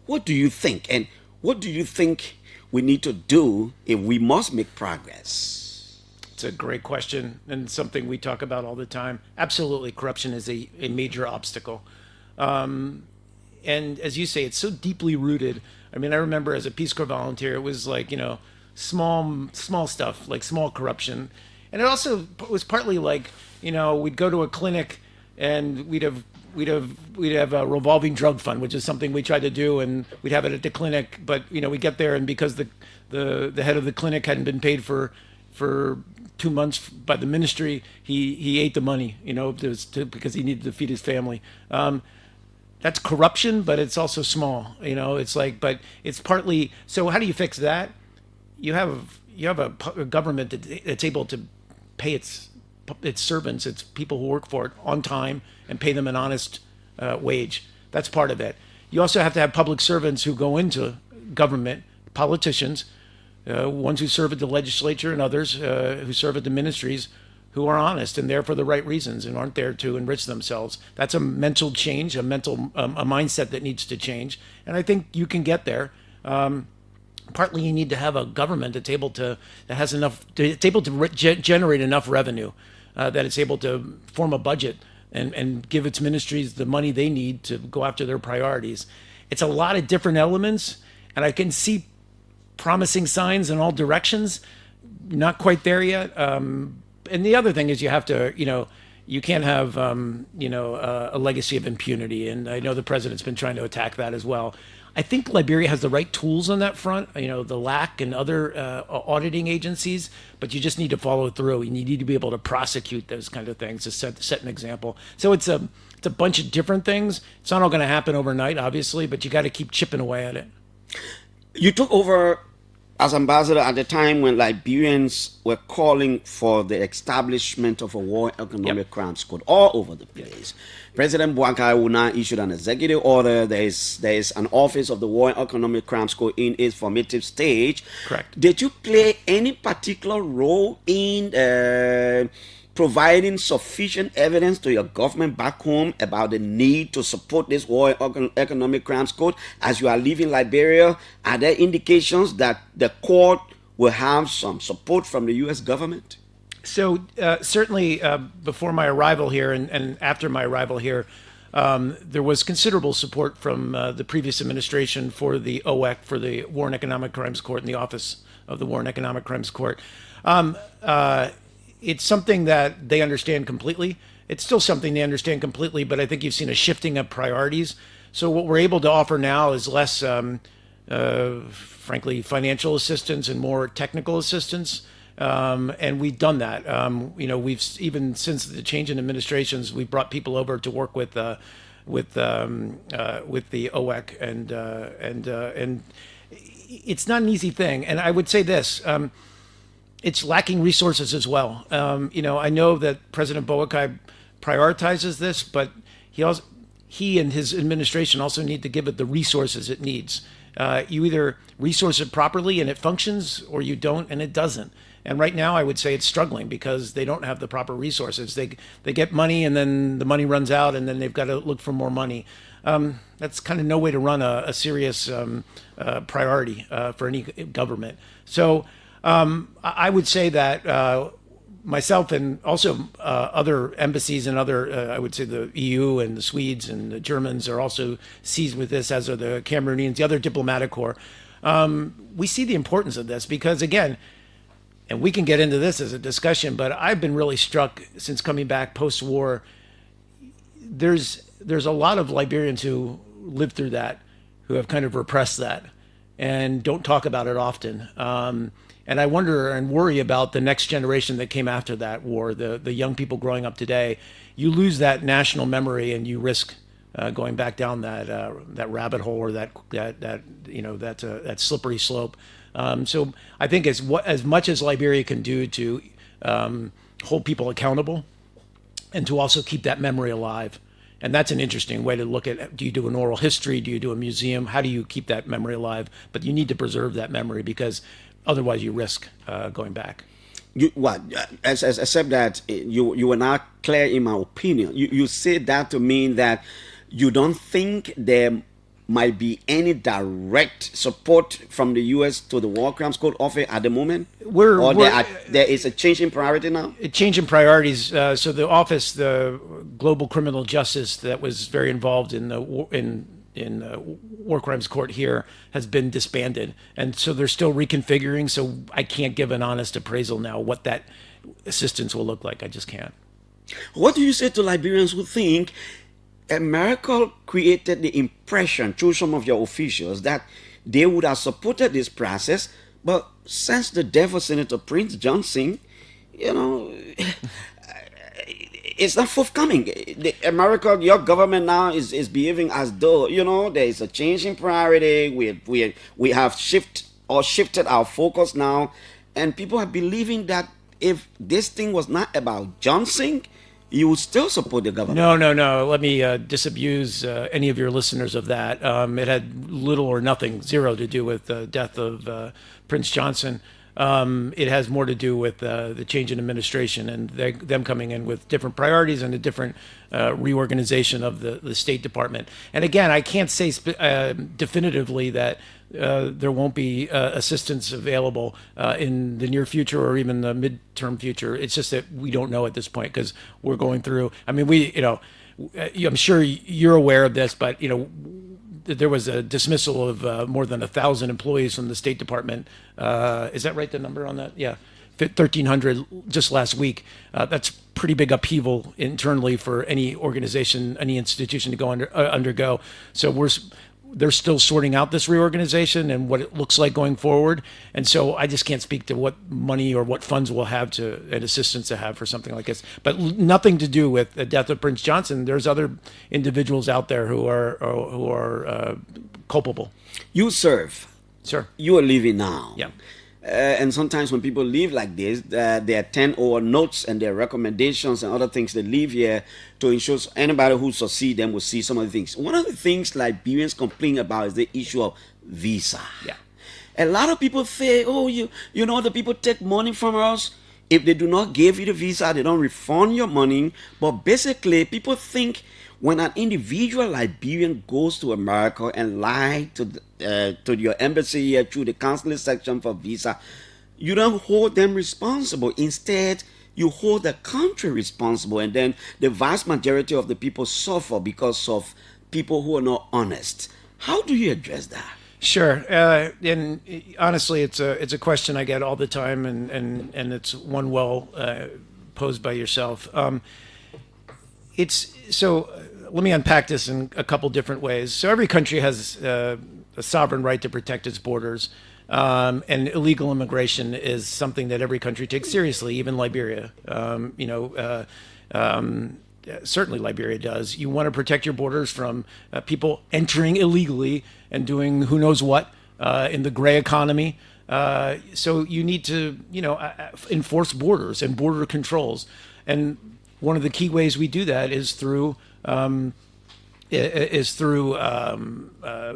Speaker 8: what do you think? And what do you think we need to do if we must make progress?
Speaker 5: It's a great question and something we talk about all the time. Absolutely, corruption is a major obstacle. And as you say, it's so deeply rooted. I mean, I remember as a Peace Corps volunteer, it was like, you know, small stuff, like small corruption. And it also was partly like, you know, we'd go to a clinic and we'd have a revolving drug fund, which is something we tried to do, and we'd have it at the clinic. But, you know, we get there, and because the head of the clinic hadn't been paid for 2 months by the ministry, he ate the money, you know, because he needed to feed his family. That's corruption, but it's also small, you know. It's like, but it's partly. So how do you fix that? You have a government that's able to pay its servants, its people who work for it, on time and pay them an honest wage. That's part of it. You also have to have public servants who go into government, politicians, ones who serve at the legislature and others who serve at the ministries, who are honest and there for the right reasons and aren't there to enrich themselves. That's a mental change, a mindset that needs to change. And I think you can get there. Partly you need to have a government that's able to generate enough revenue, that it's able to form a budget and give its ministries the money they need to go after their priorities. It's a lot of different elements, and I can see promising signs in all directions. Not quite there yet. And the other thing is you have to, you know, you can't have, a legacy of impunity. And I know the president's been trying to attack that as well. I think Liberia has the right tools on that front, you know, the LAC and other auditing agencies, but you just need to follow through. You need to be able to prosecute those kind of things to set an example. So it's a bunch of different things. It's not all going to happen overnight, obviously, but you got to keep chipping away at it.
Speaker 8: You took over as ambassador at the time when Liberians were calling for the establishment of a war economic crimes court all over the place. President Bouakai Ouna issued an executive order. There is an office of the war economic crimes court in its formative stage.
Speaker 5: Correct.
Speaker 8: Did you play any particular role in providing sufficient evidence to your government back home about the need to support this war economic crimes court as you are leaving Liberia? Are there indications that the court will have some support from the U.S. government?
Speaker 5: So certainly before my arrival here and after my arrival here, there was considerable support from the previous administration for the OEC, for the War and Economic Crimes Court, and the Office of the War and Economic Crimes Court. It's something that they understand completely. It's still something they understand completely, but I think you've seen a shifting of priorities. So what we're able to offer now is less, frankly, financial assistance and more technical assistance. And we've done that. We've even since the change in administrations, we've brought people over to work with the OEC, and it's not an easy thing. And I would say this: it's lacking resources as well. I know that President Boakai prioritizes this, but he and his administration also need to give it the resources it needs. You either resource it properly and it functions, or you don't and it doesn't. And right now, I would say it's struggling because they don't have the proper resources. They get money, and then the money runs out, and then they've got to look for more money. That's kind of no way to run a serious priority for any government. So I would say that myself and also other embassies and other, I would say the EU and the Swedes and the Germans are also seized with this, as are the Cameroonians, the other diplomatic corps. We see the importance of this because, again, and we can get into this as a discussion, but I've been really struck since coming back post-war. There's a lot of Liberians who lived through that, who have kind of repressed that and don't talk about it often. And I wonder and worry about the next generation that came after that war, the young people growing up today. You lose that national memory, and you risk going back down that rabbit hole, or that slippery slope. So I think as much as Liberia can do to hold people accountable, and to also keep that memory alive. And that's an interesting way to look at, do you do an oral history? Do you do a museum? How do you keep that memory alive? But you need to preserve that memory, because otherwise you risk going back.
Speaker 8: Except that you were not clear in my opinion. You said that to mean that you don't think there might be any direct support from the U.S. to the War Crimes Court office at the moment? There is a change in priority now?
Speaker 5: A change in priorities. So the office, the Global Criminal Justice, that was very involved in the War Crimes Court here, has been disbanded. And so they're still reconfiguring, so I can't give an honest appraisal now what that assistance will look like. I just can't.
Speaker 8: What do you say to Liberians who think America created the impression through some of your officials that they would have supported this process, but since the death of Senator Prince Johnson, it's not forthcoming. Your government now is behaving as though, there is a change in priority. We have shifted our focus now, and people are believing that if this thing was not about Johnson, you would still support the government.
Speaker 5: No. Let me disabuse any of your listeners of that. It had little or nothing, zero, to do with the death of Prince Johnson. It has more to do with the change in administration and them coming in with different priorities and a different reorganization of the State Department. And again, I can't say definitively that there won't be assistance available in the near future or even the midterm future. It's just that we don't know at this point, because we're going through. I mean, I'm sure you're aware of this, but there was a dismissal of more than 1,000 employees from the State Department. Is that right, the number on that? Yeah, 1,300 just last week. That's pretty big upheaval internally for any organization, any institution to go undergo. So they're still sorting out this reorganization and what it looks like going forward. And so I just can't speak to what money or what funds we'll have and assistance to have for something like this. But nothing to do with the death of Prince Johnson. There's other individuals out there who are culpable.
Speaker 8: You serve.
Speaker 5: Sir.
Speaker 8: You are living now.
Speaker 5: Yeah.
Speaker 8: And sometimes when people live like this, there are 10 or notes and their recommendations and other things they leave here to ensure anybody who succeed them will see some of the things. One of the things Liberians complain about is the issue of visa.
Speaker 5: Yeah.
Speaker 8: A lot of people say, the people take money from us. If they do not give you the visa, they don't refund your money. But basically, people think when an individual Liberian goes to America and lie to your embassy here through the consulate section for visa, you don't hold them responsible. Instead, you hold the country responsible, and then the vast majority of the people suffer because of people who are not honest. How do you address that?
Speaker 5: Sure, and honestly, it's a question I get all the time, and it's one well posed by yourself. Let me unpack this in a couple different ways. So every country has a sovereign right to protect its borders, and illegal immigration is something that every country takes seriously, even Liberia. Certainly Liberia does. You want to protect your borders from people entering illegally and doing who knows what in the gray economy. So you need to, enforce borders and border controls. And one of the key ways we do that is through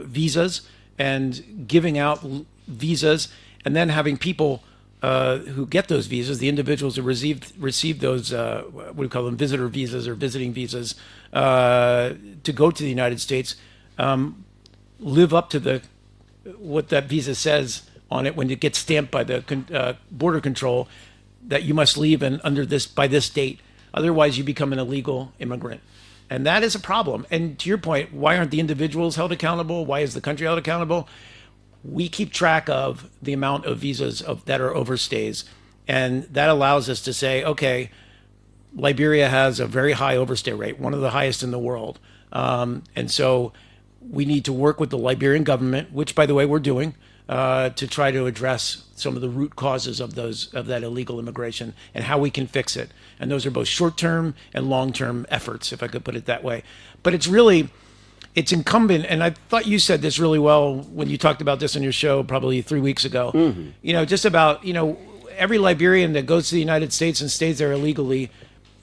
Speaker 5: visas and giving out visas, and then having people who get those visas, the individuals who receive those, what do we call them, visitor visas or visiting visas, to go to the United States, live up to what that visa says on it when it gets stamped by the border control, that you must leave and by this date. Otherwise, you become an illegal immigrant. And that is a problem. And to your point, why aren't the individuals held accountable? Why is the country held accountable? We keep track of the amount of visas that are overstays. And that allows us to say, okay, Liberia has a very high overstay rate, one of the highest in the world. And so we need to work with the Liberian government, which, by the way, we're doing, to try to address some of the root causes of that illegal immigration and how we can fix it. And those are both short-term and long-term efforts, if I could put it that way. But it's incumbent, and I thought you said this really well when you talked about this on your show probably 3 weeks ago, just about, every Liberian that goes to the United States and stays there illegally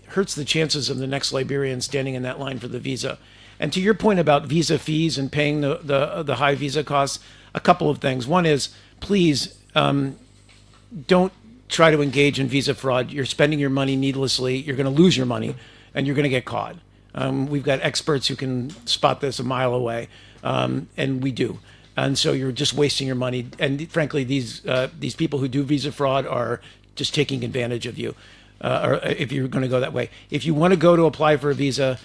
Speaker 5: hurts the chances of the next Liberian standing in that line for the visa. And to your point about visa fees and paying the high visa costs, a couple of things. One is, please don't try to engage in visa fraud. You're spending your money needlessly. You're going to lose your money, and you're going to get caught. We've got experts who can spot this a mile away, and we do. And so you're just wasting your money. And frankly, these people who do visa fraud are just taking advantage of you, or if you're going to go that way. If you want to go to apply for a visa,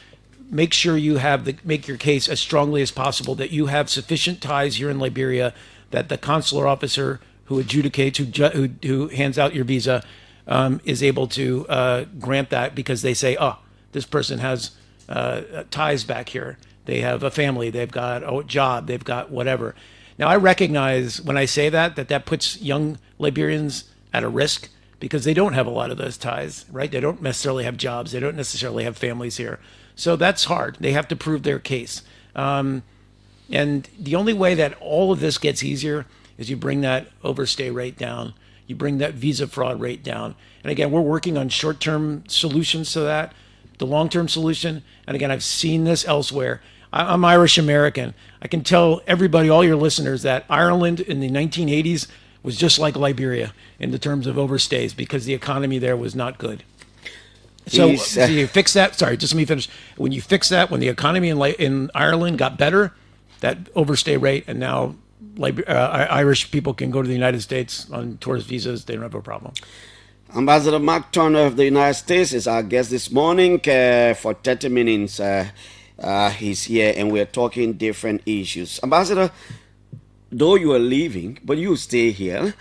Speaker 5: make sure you make your case as strongly as possible that you have sufficient ties here in Liberia, that the consular officer who adjudicates, who hands out your visa, is able to grant that, because they say, oh, this person has ties back here. They have a family, they've got a job, they've got whatever. Now, I recognize when I say that puts young Liberians at a risk, because they don't have a lot of those ties, right? They don't necessarily have jobs. They don't necessarily have families here. So that's hard. They have to prove their case. And the only way that all of this gets easier is you bring that overstay rate down. You bring that visa fraud rate down. And again, we're working on short-term solutions to that. The long-term solution, and again, I've seen this elsewhere. I'm Irish American. I can tell everybody, all your listeners, that Ireland in the 1980s was just like Liberia in the terms of overstays, because the economy there was not good. So you fix that. Sorry, just let me finish. When you fix that, when the economy in Ireland got better, that overstay rate, and now Irish people can go to the United States on tourist visas, they don't have a problem.
Speaker 8: Ambassador Mark Turner of the United States is our guest this morning for 30 minutes. He's here, and we're talking different issues. Ambassador, though you are leaving, but you stay here,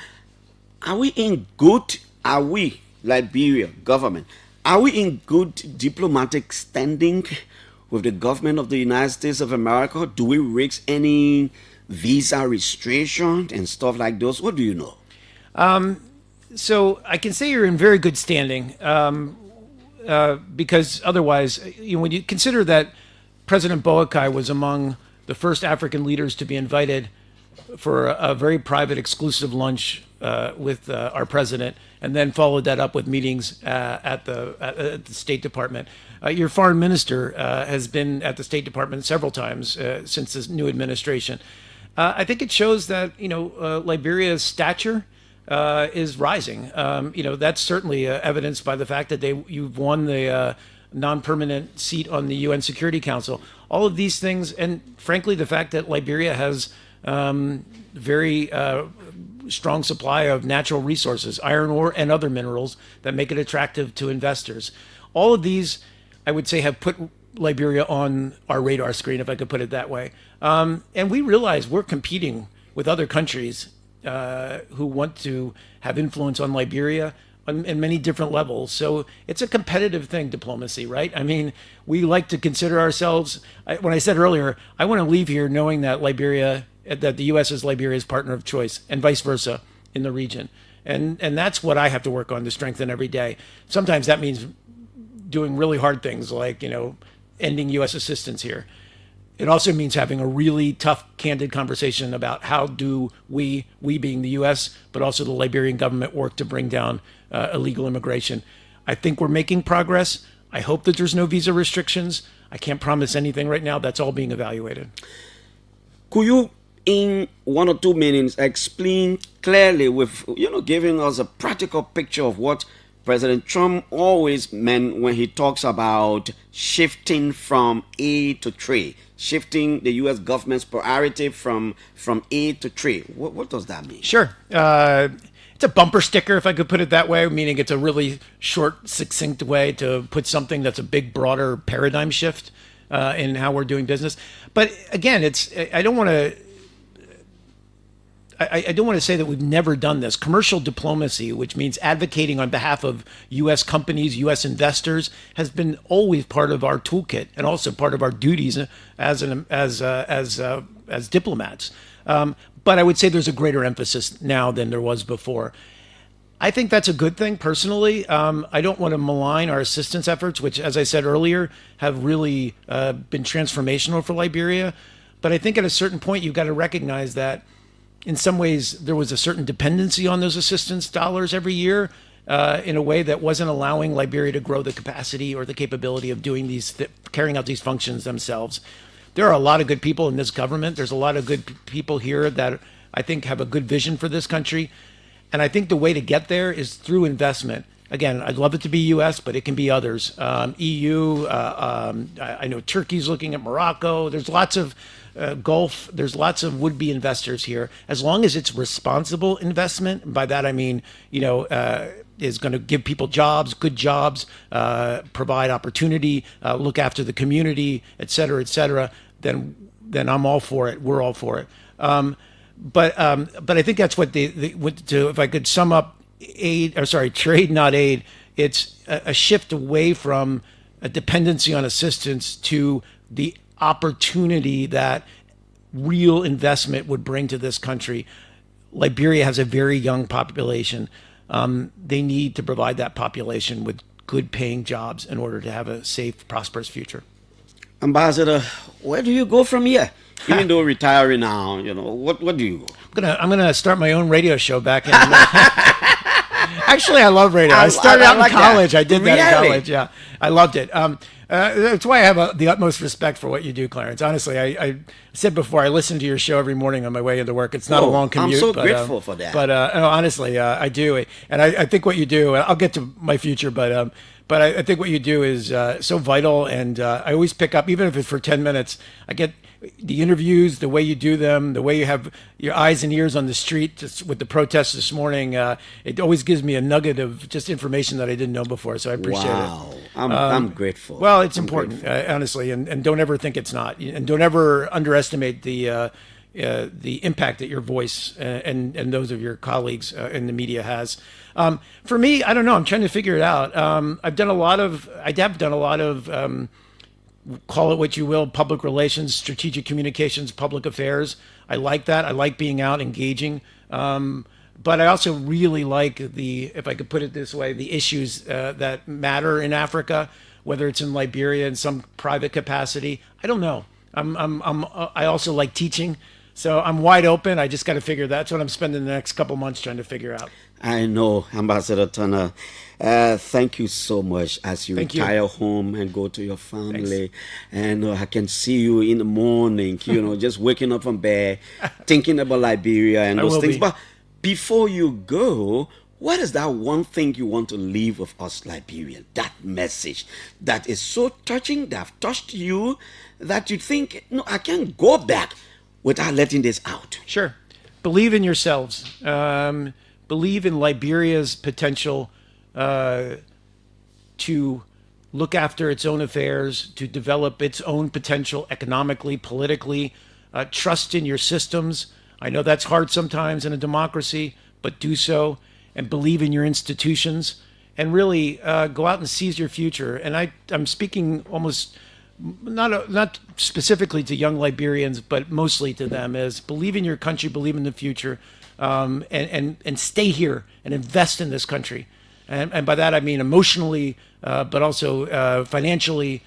Speaker 8: are we, Liberia government, are we in good diplomatic standing with the government of the United States of America? Do we risk any visa restriction and stuff like those? What do you know?
Speaker 5: So I can say you're in very good standing, because otherwise, when you consider that President Boakai was among the first African leaders to be invited for a very private, exclusive lunch with our president, and then followed that up with meetings at the State Department. Your foreign minister has been at the State Department several times since this new administration. I think it shows that Liberia's stature is rising. That's certainly evidenced by the fact that you've won the non-permanent seat on the UN Security Council. All of these things, and frankly, the fact that Liberia has very strong supply of natural resources, iron ore and other minerals that make it attractive to investors. All of these, I would say, have put Liberia on our radar screen, if I could put it that way. And we realize we're competing with other countries who want to have influence on Liberia in many different levels. So it's a competitive thing, diplomacy, right? I mean, we like to consider ourselves, when I said earlier, I want to leave here knowing that that the U.S. is Liberia's partner of choice, and vice versa in the region. And that's what I have to work on to strengthen every day. Sometimes that means doing really hard things like, ending U.S. assistance here. It also means having a really tough, candid conversation about how do we being the U.S., but also the Liberian government, work to bring down illegal immigration. I think we're making progress. I hope that there's no visa restrictions. I can't promise anything right now. That's all being evaluated.
Speaker 8: Could you, in 1 or 2 minutes, explain clearly with, giving us a practical picture of what President Trump always meant when he talks about shifting from aid to trade, shifting the U.S. government's priority from aid to trade? What does that mean?
Speaker 5: Sure. It's a bumper sticker, if I could put it that way, meaning it's a really short, succinct way to put something that's a big, broader paradigm shift in how we're doing business. But again, I don't want to say that we've never done this. Commercial diplomacy, which means advocating on behalf of U.S. companies, U.S. investors, has been always part of our toolkit and also part of our duties as diplomats. But I would say there's a greater emphasis now than there was before. I think that's a good thing, personally. I don't want to malign our assistance efforts, which, as I said earlier, have really been transformational for Liberia. But I think at a certain point, you've got to recognize that in some ways, there was a certain dependency on those assistance dollars every year in a way that wasn't allowing Liberia to grow the capacity or the capability of doing carrying out these functions themselves. There are a lot of good people in this government. There's a lot of good people here that I think have a good vision for this country. And I think the way to get there is through investment. Again, I'd love it to be U.S., but it can be others. EU, I know Turkey's looking at Morocco. There's lots of Gulf. There's lots of would-be investors here. As long as it's responsible investment, and by that I mean, is going to give people jobs, good jobs, provide opportunity, look after the community, et cetera, then I'm all for it. We're all for it. But I think that's what if I could sum up trade, not aid, it's a shift away from a dependency on assistance to the opportunity that real investment would bring to this country. Liberia has a very young population. They need to provide that population with good paying jobs in order to have a safe, prosperous future.
Speaker 8: Ambassador, where do you go from here? Even though retiring now, what do you go?
Speaker 5: I'm gonna start my own radio show back in. Actually, I love radio. I started out in college. That. I did that in college. Yeah, I loved it. That's why I have the utmost respect for what you do, Clarence. Honestly, I said before, I listen to your show every morning on my way into work. It's not a long commute.
Speaker 8: I'm so grateful for that.
Speaker 5: But honestly, I do. And I think what you do, I'll get to my future, but I think what you do is so vital. And I always pick up, even if it's for 10 minutes, I get the interviews, the way you do them, the way you have your eyes and ears on the street with the protests this morning. It always gives me a nugget of just information that I didn't know before. So I appreciate it.
Speaker 8: I'm grateful.
Speaker 5: Well, it's important, honestly, and don't ever think it's not. And don't ever underestimate the impact that your voice and those of your colleagues in the media has. For me, I don't know. I'm trying to figure it out. I have done a lot of call it what you will, public relations, strategic communications, public affairs. I like that. I like being out, engaging. But I also really like if I could put it this way, the issues that matter in Africa, whether it's in Liberia in some private capacity. I don't know. I also like teaching. So I'm wide open. I just got to figure that's what I'm spending the next couple months trying to figure out.
Speaker 8: I know, Ambassador Turner. Thank you so much as you retire home and go to your family. Thanks. And I can see you in the morning, just waking up from bed, thinking about Liberia and those things. But before you go, what is that one thing you want to leave with us, Liberians? That message that is so touching, that have touched you, that you think, no, I can't go back without letting this out.
Speaker 5: Sure. Believe in yourselves. Believe in Liberia's potential to look after its own affairs, to develop its own potential economically, politically. Trust in your systems. I know that's hard sometimes in a democracy, but do so. And believe in your institutions. And really go out and seize your future. And I'm speaking almost not specifically to young Liberians, but mostly to them, as believe in your country, believe in the future. And stay here and invest in this country. And by that I mean emotionally, but also financially,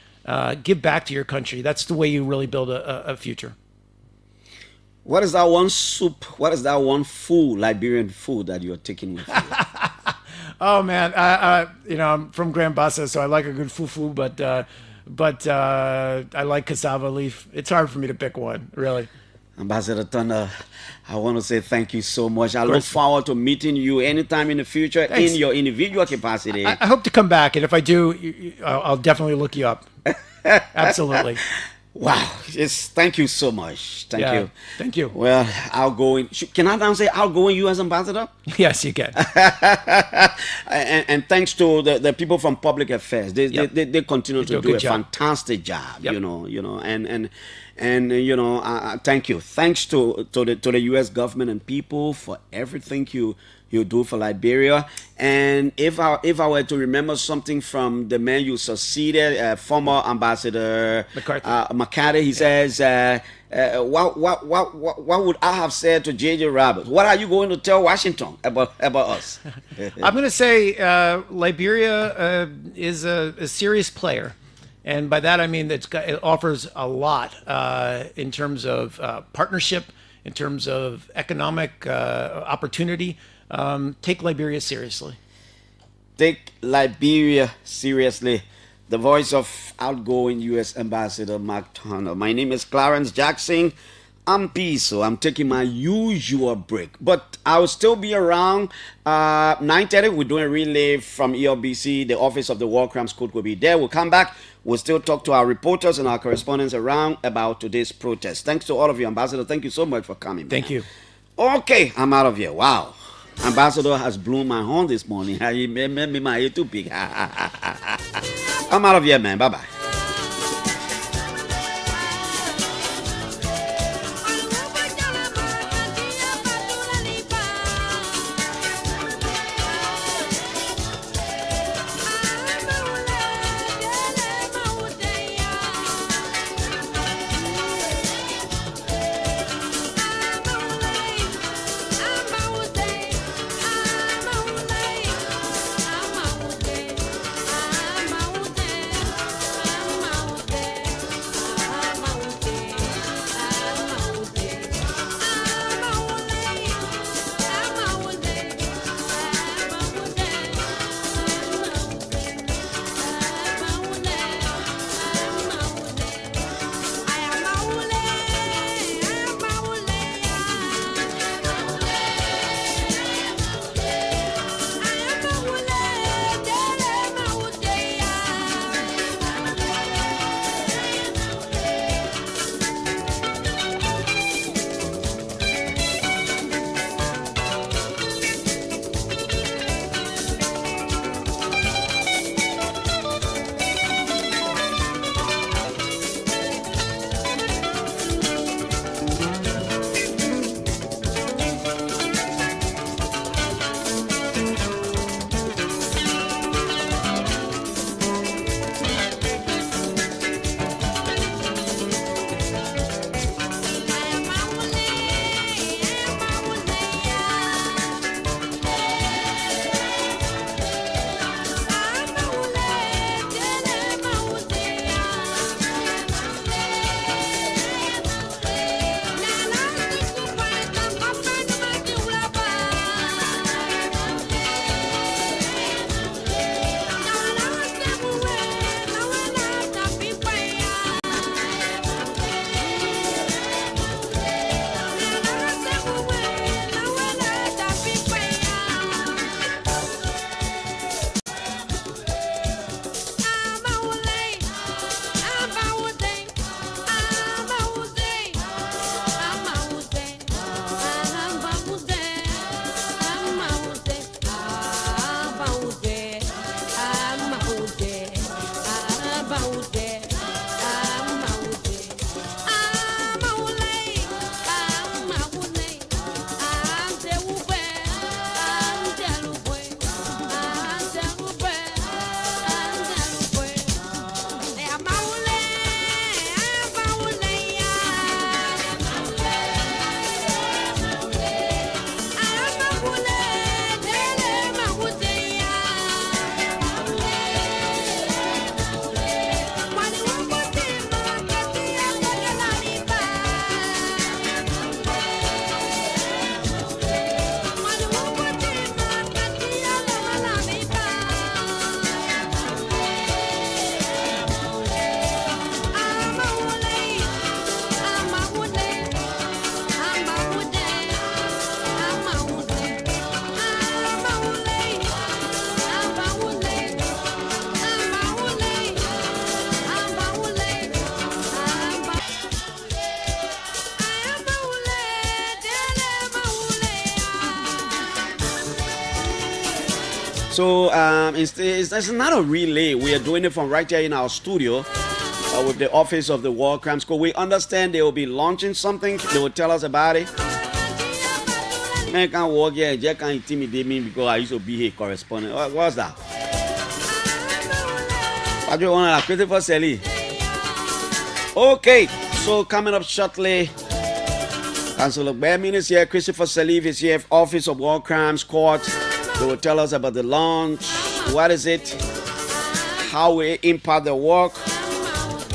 Speaker 5: give back to your country. That's the way you really build a future.
Speaker 8: What is that one soup? What is that one food, Liberian food, that you're taking with you?
Speaker 5: Oh man, I'm from Grand Bassa, so I like a good fufu, but I like cassava leaf. It's hard for me to pick one, really.
Speaker 8: Ambassador Thunder, I want to say thank you so much. I look forward to meeting you anytime in the future. Thanks. In your individual capacity.
Speaker 5: I hope to come back, and if I do, I'll definitely look you up. Absolutely.
Speaker 8: Wow. Thank you so much. Thank you.
Speaker 5: Thank you.
Speaker 8: Well, outgoing. Can I now say outgoing U.S. Ambassador?
Speaker 5: Yes, you can.
Speaker 8: and thanks to the people from Public Affairs. They continue to do a fantastic job. Yep. And thank you. Thanks to the U.S. government and people for everything you do for Liberia. And if I were to remember something from the man you succeeded, former Ambassador McCarthy, he says, what would I have said to J.J. Roberts? What are you going to tell Washington about us?
Speaker 5: I'm going to say Liberia is a serious player. And by that I mean that it offers a lot in terms of partnership, in terms of economic opportunity. Take Liberia seriously.
Speaker 8: Take Liberia seriously. The voice of outgoing U.S. Ambassador Mark Turner. My name is Clarence Jackson. I'm Piso. I'm taking my usual break, but I will still be around. 9:30. We're doing a relay from ELBC. The Office of the War Crimes Court will be there. We'll come back. We'll still talk to our reporters and our correspondents around about today's protest. Thanks to all of you, Ambassador. Thank you so much for coming.
Speaker 5: Thank you.
Speaker 8: Okay, I'm out of here. Wow. Ambassador has blown my horn this morning. He made me my ear too big. I'm out of here, man. Bye-bye. So it's not a relay. We are doing it from right here in our studio with the Office of the War Crimes Court. We understand they will be launching something. They will tell us about it. Man can't walk here. Just can't intimidate me because I used to be a correspondent. What's that? I just want to Christopher Selly. Okay, so coming up shortly, Councillor Bermin is here, Christopher Salif is here, Office of War Crimes Court. They will tell us about the launch, what is it, how we impact the work,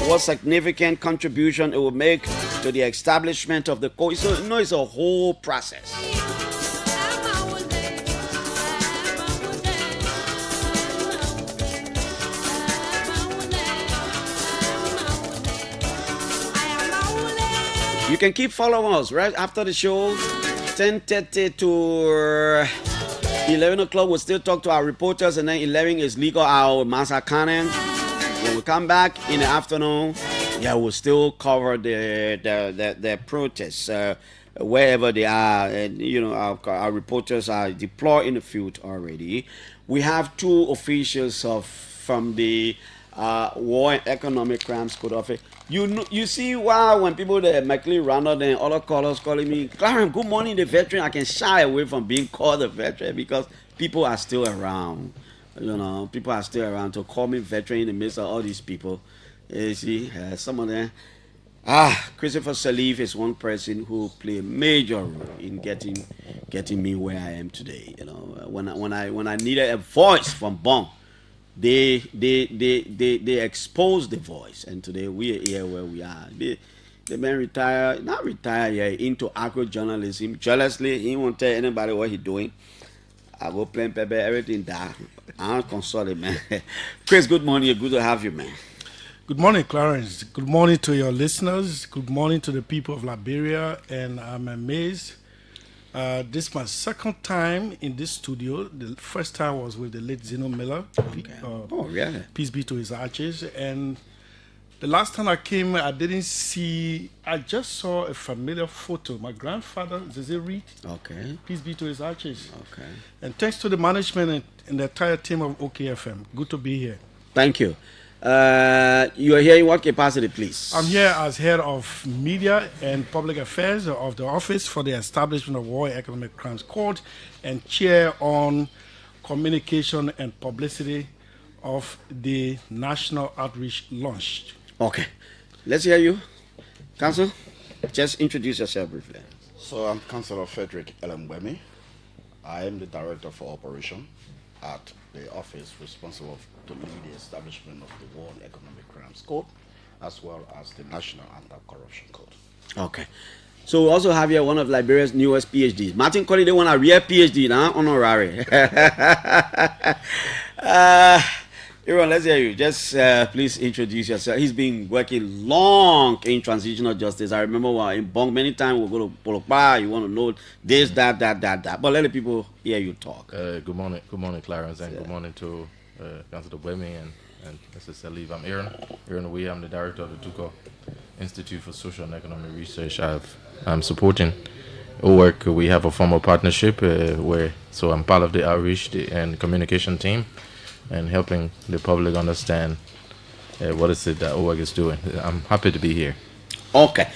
Speaker 8: what significant contribution it will make to the establishment of the court. So, it's a whole process. You can keep following us right after the show, 10:30 to 11 o'clock. We'll still talk to our reporters, and then 11 is legal hour with Masa Kanen. When we come back in the afternoon, we'll still cover the protests wherever they are. And our reporters are deployed in the field already. We have two officials from the War and Economic Crimes Court Office. You see why when people that McLean Ronald and other callers calling me, Clarence, good morning, the veteran. I can shy away from being called a veteran because people are still around. People are still around to call me veteran in the midst of all these people. You see, some of them. Christopher Salif is one person who played a major role in getting me where I am today. When I needed a voice from Bong. They exposed the voice, and today we are here where we are. The man not retired, into agro journalism. Jealously, he won't tell anybody what he's doing. I go plain paper, everything that. I'm consoled, man. Chris, good morning. Good to have you, man.
Speaker 6: Good morning, Clarence. Good morning to your listeners. Good morning to the people of Liberia, and I'm amazed. This is my second time in this studio. The first time was with the late Zeno Miller.
Speaker 8: Really?
Speaker 6: Peace be to his ashes. And the last time I came, I just saw a familiar photo. My grandfather, Zeze Reed.
Speaker 8: Okay.
Speaker 6: Peace be to his ashes.
Speaker 8: Okay.
Speaker 6: And thanks to the management and the entire team of OKFM. Good to be here.
Speaker 8: Thank you. You are here in what capacity, please?
Speaker 6: I'm here as head of media and public affairs of the Office for the Establishment of War and Economic Crimes Court and chair on communication and publicity of the National Outreach Launch.
Speaker 8: Okay. Let's hear you. Council, just introduce yourself briefly.
Speaker 7: So I'm Councillor Frederick Elembwemi. I am the Director for Operation at the office responsible to lead the establishment of the War and Economic Crimes Court, as well as the National Anti-Corruption Code.
Speaker 8: Okay. So we also have here one of Liberia's newest PhDs. Martin Colley, they want a real PhD now, honorary. Everyone, let's hear you. Just please introduce yourself. He's been working long in transitional justice. I remember in Bong, many times we'll go to Polokpa, you want to know this, that. But let the people hear you talk.
Speaker 10: Good morning, Clarence, and good morning to Councillor Bwemi and Mr. Salif. I'm Aaron Wee. I'm the director of the Tuko Institute for Social and Economic Research. I'm supporting work. We have a formal partnership so I'm part of the outreach and communication team, and helping the public understand what is it that OWEG is doing. I'm happy to be here.
Speaker 8: Okay.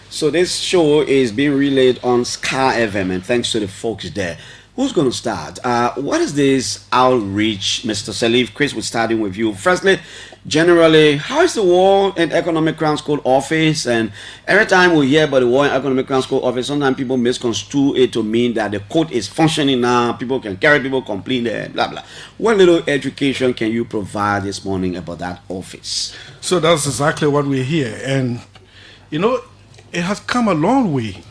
Speaker 8: So this show is being relayed on Scar FM, and thanks to the folks there. Who's going to start? What is this outreach, Mr. Salif? Chris, we're starting with you. Firstly, generally, how is the War and Economic Crimes Court Office? And every time we hear about the War and Economic Crimes Court Office, sometimes people misconstrue it to mean that the court is functioning now, people can carry people complain there, blah, blah. What little education can you provide this morning about that office?
Speaker 6: So that's exactly what we're here. And, it has come a long way.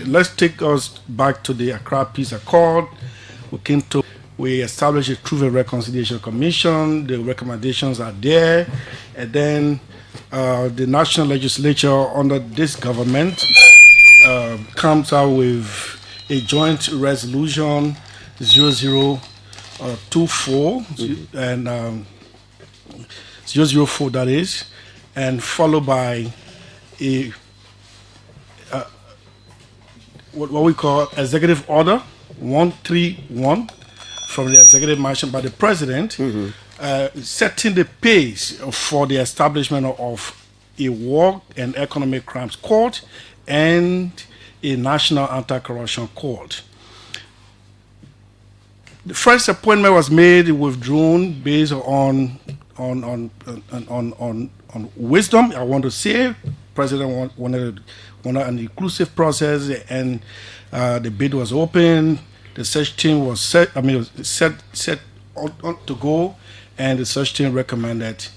Speaker 6: Let's take us back to the Accra Peace Accord. We established a Truth and Reconciliation Commission. The recommendations are there. And then the national legislature under this government comes out with a joint resolution 0024 and 004, that is, and followed by a what we call Executive Order 131 from the executive mansion by the president, setting the pace for the establishment of a war and economic crimes court and a national anti-corruption court. The first appointment was made, withdrawn based on wisdom. I want to say, President wanted an inclusive process, and the bid was open. The search team was set on to go, and the search team recommended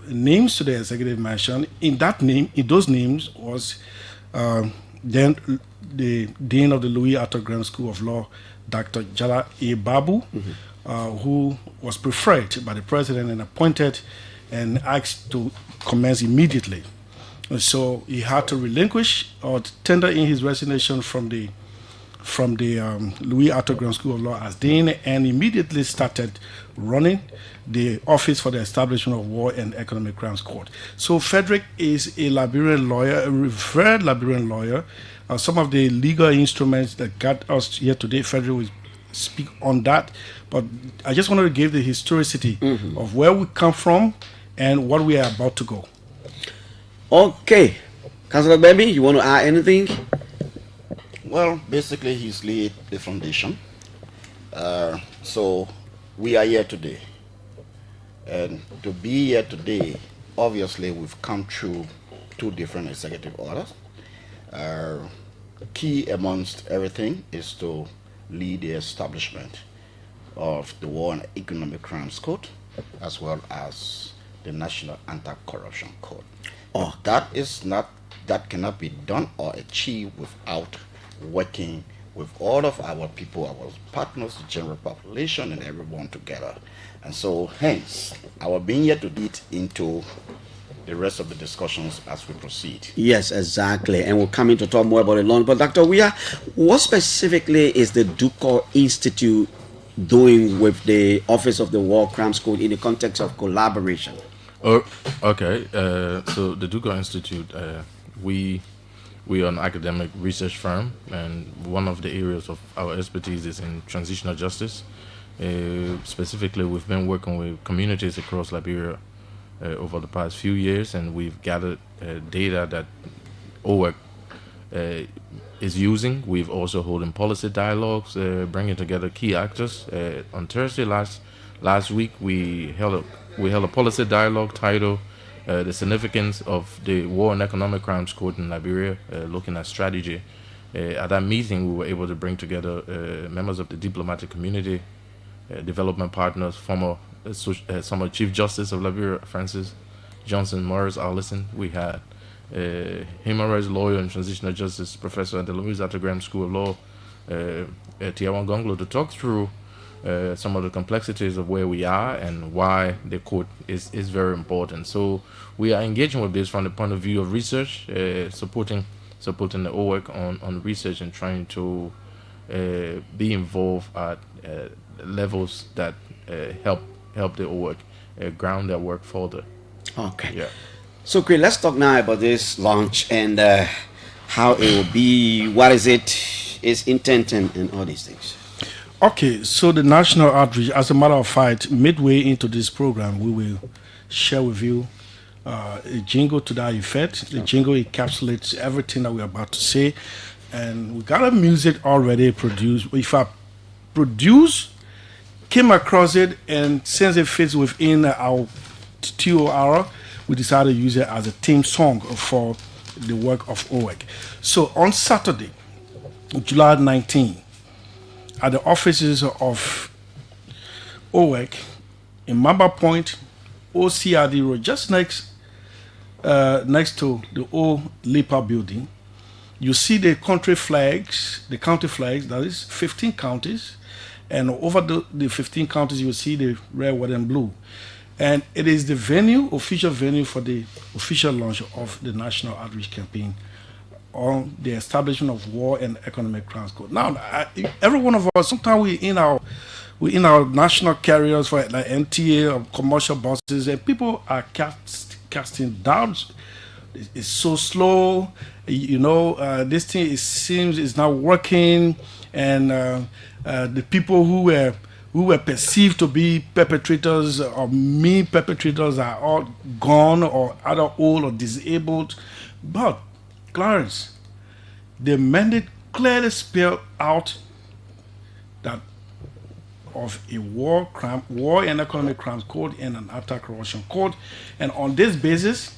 Speaker 6: names to the executive mansion. In those names was then the dean of the Louis Arthur Graham School of Law, Dr. Jala A. Babu, who was preferred by the president and appointed and asked to commence immediately. So he had to relinquish or tender in his resignation from the Louis Arthur Graham School of Law as dean, and immediately started running the office for the establishment of War and Economic Crimes Court. So Frederick is a Liberian lawyer, a revered Liberian lawyer. Some of the legal instruments that got us here today, Frederick will speak on that. But I just wanted to give the historicity of where we come from and what we are about to go.
Speaker 8: Okay. Councillor Baby, you want to add anything?
Speaker 7: Well, basically, he's laid the foundation. So we are here today. And to be here today, obviously, we've come through 2 different executive orders. Key amongst everything is to lead the establishment of the War and Economic Crimes Court, as well as the National Anti-Corruption Court. That cannot be done or achieved without working with all of our people, our partners, the general population, and everyone together. And so, hence, our being here to lead into the rest of the discussions as we proceed.
Speaker 8: Yes, exactly. And we'll come in to talk more about it long. But Dr. Weah, what specifically is the Duco Institute doing with the Office of the War Crimes Court in the context of collaboration?
Speaker 10: Okay. So the Duco Institute, we are an academic research firm, and one of the areas of our expertise is in transitional justice. Specifically, we've been working with communities across Liberia over the past few years, and we've gathered data that OWEC is using. We've also holding policy dialogues, bringing together key actors. On Thursday last week, we held a policy dialogue titled "The Significance of the War and Economic Crimes Court in Liberia," looking at strategy. At that meeting, we were able to bring together members of the diplomatic community, development partners, former Chief Justice of Liberia, Francis Johnson Morris Allison. We had human rights lawyer and transitional justice professor at the Louis Arthur Graham School of Law, Tiawan Gonglo, to talk through some of the complexities of where we are and why the court is very important. So we are engaging with this from the point of view of research, supporting the OWEC on research and trying to be involved at levels that help the OWEC ground their work further.
Speaker 8: Okay.
Speaker 10: Yeah.
Speaker 8: So, great. Let's talk now about this launch and how it will be, what is its intent, and all these things.
Speaker 6: Okay, so the national outreach, as a matter of fact, midway into this program, we will share with you a jingle to that effect. The jingle encapsulates everything that we're about to say. And we got a music already produced. If I came across it, and since it fits within our TOR, we decided to use it as a theme song for the work of OWEC. So on Saturday, July 19, at the offices of OWEC in Mamba Point, OCRD Road, just next to the old LIPA building, you see the county flags, that is 15 counties, and over the 15 counties you will see the red, white, and blue. And it is the official venue for the official launch of the National Outreach Campaign on the establishment of War and Economic Crimes Court. Now, every one of us, sometimes we in our national carriers for like MTA or commercial buses, and people are casting doubts. It's so slow, this thing seems it's not working, and the people who who were perceived to be perpetrators or mean perpetrators are all gone or either old or disabled. But, Clarence, the mandate clearly spelled out that of a war and economic crimes code and an anti-corruption code. And on this basis,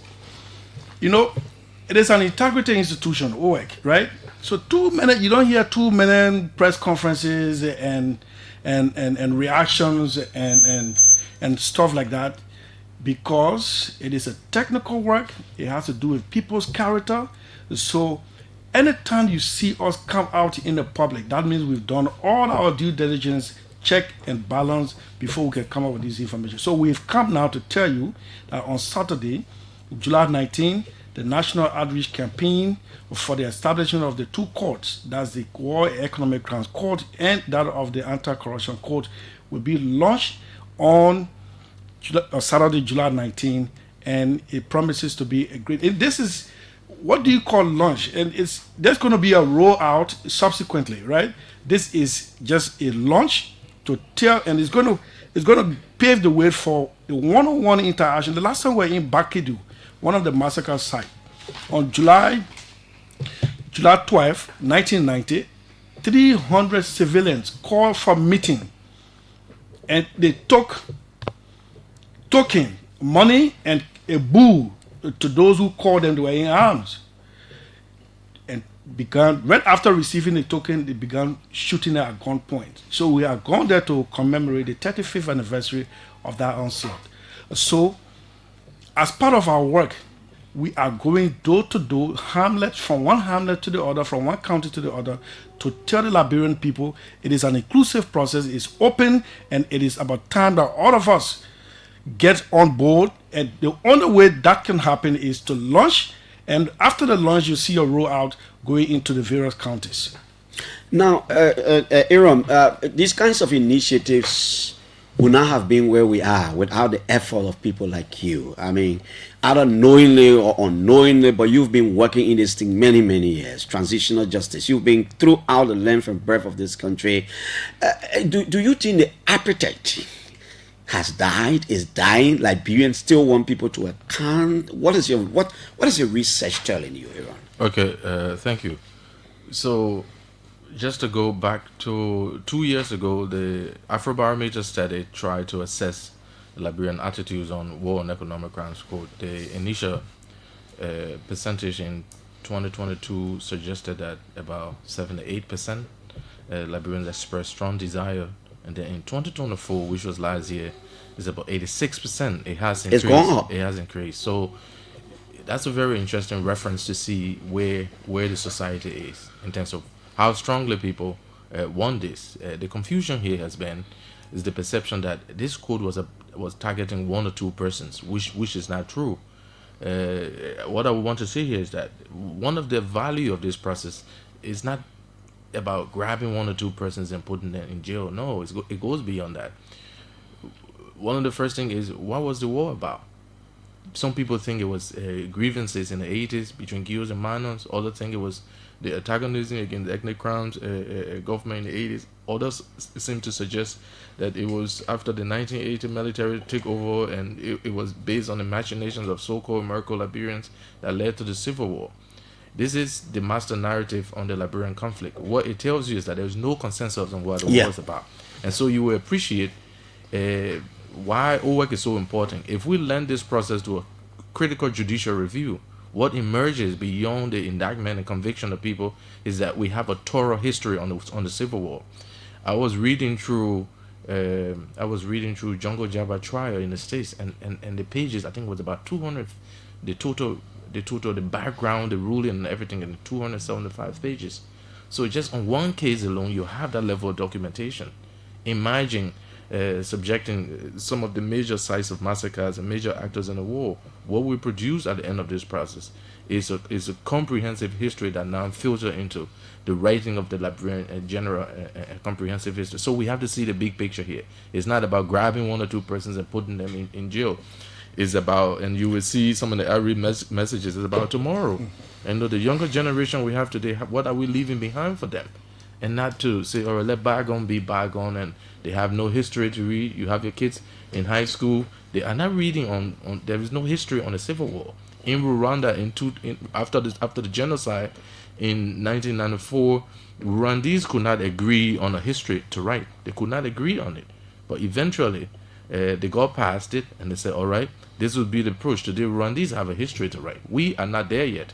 Speaker 6: it is an integrity institution, OEC, right? So you don't hear too many press conferences and reactions and stuff like that, because it is a technical work. It has to do with people's character. So anytime you see us come out in the public, that means we've done all our due diligence, check and balance before we can come up with this information. So we've come now to tell you that on Saturday, July 19, the National Outreach Campaign for the establishment of the two courts, that's the War Economic Crimes Court and that of the Anti-Corruption Court, will be launched on Saturday, July 19, and it promises to be a great. This is what do you call launch? And there's going to be a rollout subsequently, right? This is just a launch to tell, and it's going to pave the way for a one-on-one interaction. The last time we were in Bakidu, one of the massacre sites, on July 12, 1990, 300 civilians called for meeting, and they took token, money, and a bull to those who called them. They were in arms, and began right after receiving the token. They began shooting at gunpoint. So we are going there to commemorate the 35th anniversary of that onslaught. So, as part of our work, we are going door to door, hamlet, from one hamlet to the other, from one county to the other, to tell the Liberian people it is an inclusive process, it's open, and it is about time that all of us get on board. And the only way that can happen is to launch, and after the launch, you see a rollout going into the various counties.
Speaker 8: Now, Aaron, these kinds of initiatives would not have been where we are without the effort of people like you. I mean, either knowingly or unknowingly, but you've been working in this thing many, many years. Transitional justice. You've been throughout the length and breadth of this country. Do you think the appetite has died, is dying? Liberians still want people to account. What is your research telling you, Aaron?
Speaker 10: Okay, thank you. So, just to go back to 2 years ago, the Afrobarometer study tried to assess Liberian attitudes on war and economic crimes code. The initial percentage in 2022 suggested that about 78% Liberians expressed strong desire, and then in 2024, which was last year, is about 86%. It has increased.
Speaker 8: It's gone up.
Speaker 10: It has increased. So that's a very interesting reference to see where the society is in terms of how strongly people want this. The confusion here has been is the perception that this code was targeting one or two persons, which is not true. What I want to say here is that one of the value of this process is not about grabbing one or two persons and putting them in jail. No, it goes beyond that. One of the first things is, what was the war about? Some people think it was grievances in the 80s between Guilds and Minors. Others think it was the antagonism against ethnic crimes government in the 80s. Others seem to suggest that it was after the 1980 military takeover, and it was based on the machinations of so-called miracle Liberians that led to the civil war. This is the master narrative on the Liberian conflict. What it tells you is that there's no consensus on what the war is about. And so you will appreciate why OWEC is so important. If we lend this process to a critical judicial review, what emerges beyond the indictment and conviction of people is that we have a thorough history on the Civil War. I was reading through Jungle Jabba trial in the States, and the pages, I think it was about 200, the background, the ruling and everything in 275 pages. So just on one case alone, you have that level of documentation. Imagine subjecting some of the major sites of massacres and major actors in the war. What we produce at the end of this process is a comprehensive history that now filters into the writing of the Liberian general comprehensive history. So we have to see the big picture here. It's not about grabbing one or two persons and putting them in jail. It's about, and you will see some of the early messages, it's about tomorrow. And the younger generation we have today, what are we leaving behind for them? and not to say, all right, let bygone be bygone, and they have no history to read. You have your kids in high school, they are not reading on there is no history on the Civil War. In Rwanda, after the genocide in 1994, Rwandese could not agree on a history to write. They could not agree on it. But eventually, they got past it, and they said, all right, this would be the approach. Today, Rwandese have a history to write. We are not there yet.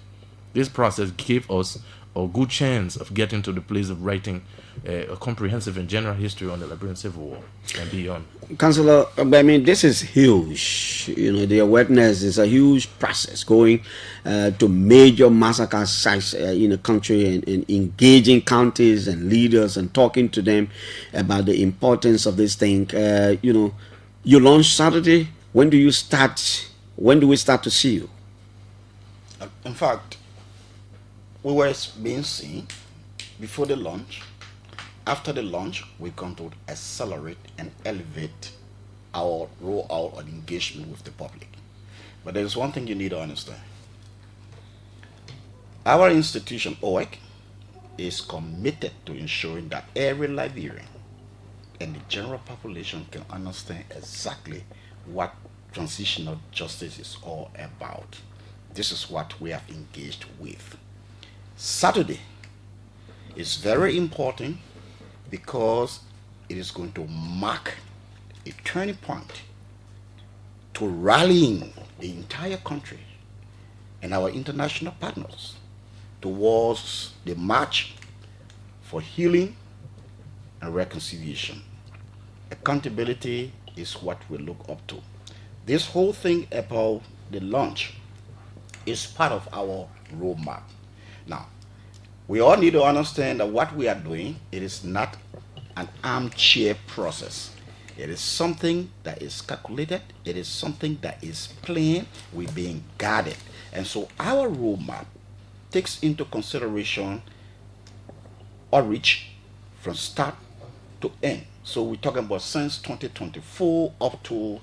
Speaker 10: This process gave us a good chance of getting to the place of writing a comprehensive and general history on the Liberian Civil War and beyond.
Speaker 8: Councillor, I mean, this is huge. You know, the awareness is a huge process going to major massacre sites in the country, and engaging counties and leaders and talking to them about the importance of this thing. You know, you launch Saturday. When do you start? When do we start to see you?
Speaker 7: In fact, we were being seen before the launch. After the launch, we're going to accelerate and elevate our rollout and engagement with the public. But there's one thing you need to understand. Our institution, OEC, is committed to ensuring that every Liberian and the general population can understand exactly what transitional justice is all about. This is what we have engaged with. Saturday is very important because it is going to mark a turning point to rallying the entire country and our international partners towards the march for healing and reconciliation. Accountability is what we look up to. This whole thing about the launch is part of our roadmap. Now, we all need to understand that what we are doing, it is not an armchair process. It is something that is calculated. It is something that is planned. We're being guided. And so our roadmap takes into consideration outreach from start to end. So we're talking about since 2024 up to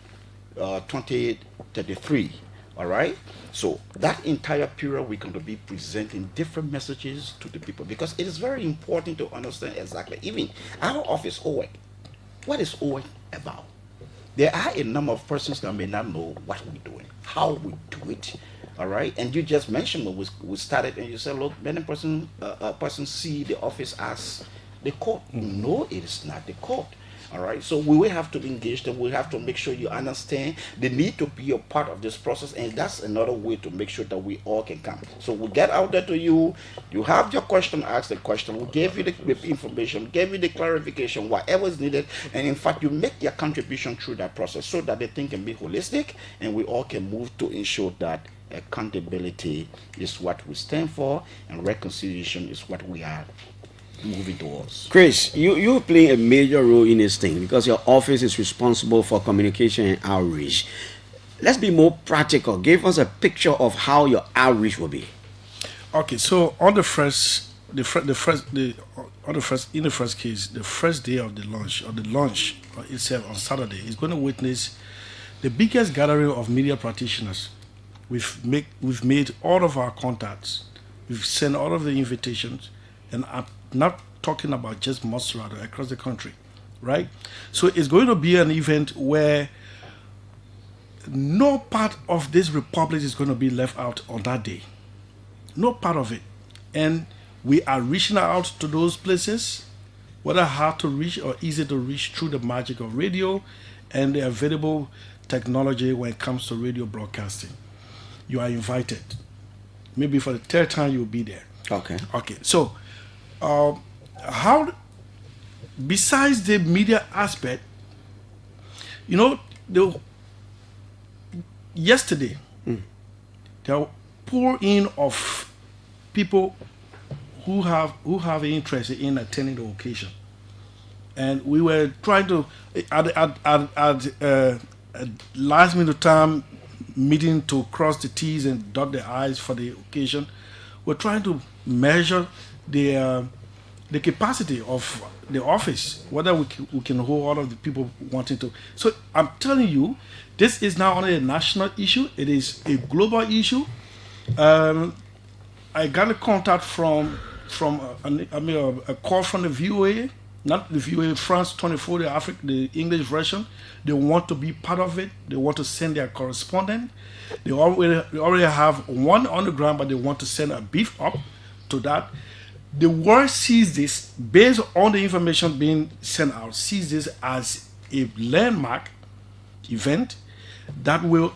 Speaker 7: 2033. All right. So that entire period, we're going to be presenting different messages to the people, because it is very important to understand exactly, even our office, OEC, what is OEC about? There are a number of persons that may not know what we're doing, how we do it. All right. And you just mentioned when we started, and you said, look, many persons see the office as the court. No, it is not the court. All right, so we will have to engage them. We have to make sure you understand the need to be a part of this process, and that's another way to make sure that we all can come. So we get out there to you. You have your question, ask the question. We gave you the information, gave you the clarification, whatever is needed, and in fact, you make your contribution through that process so that the thing can be holistic, and we all can move to ensure that accountability is what we stand for, and reconciliation is what we are moving towards.
Speaker 8: Chris, you play a major role in this thing because your office is responsible for communication and outreach. Let's be more practical. Give us a picture of how your outreach will be.
Speaker 6: Okay, so on the first case, the first day of the launch itself on Saturday is going to witness the biggest gathering of media practitioners. We've made all of our contacts. We've sent all of the invitations, and I'm not talking about just Montserrat, across the country, right? So it's going to be an event where no part of this republic is going to be left out on that day. No part of it. And we are reaching out to those places, whether hard to reach or easy to reach, through the magic of radio and the available technology when it comes to radio broadcasting. You are invited. Maybe for the third time you'll be there.
Speaker 8: Okay.
Speaker 6: So how, besides the media aspect, you know, yesterday there were pour in of people who have interest in attending the occasion, and we were trying to at last minute time meeting to cross the T's and dot the I's for the occasion. We're trying to measure the capacity of the office, whether we can hold all of the people wanting to. So I'm telling you, this is not only a national issue, it is a global issue. I got a contact from from a call from the VOA, not the VOA, France 24, the English version. They want to be part of it. They want to send their correspondent. They already have one on the ground, but they want to send a beef up to that. The world sees this, based on the information being sent out, sees this as a landmark event that will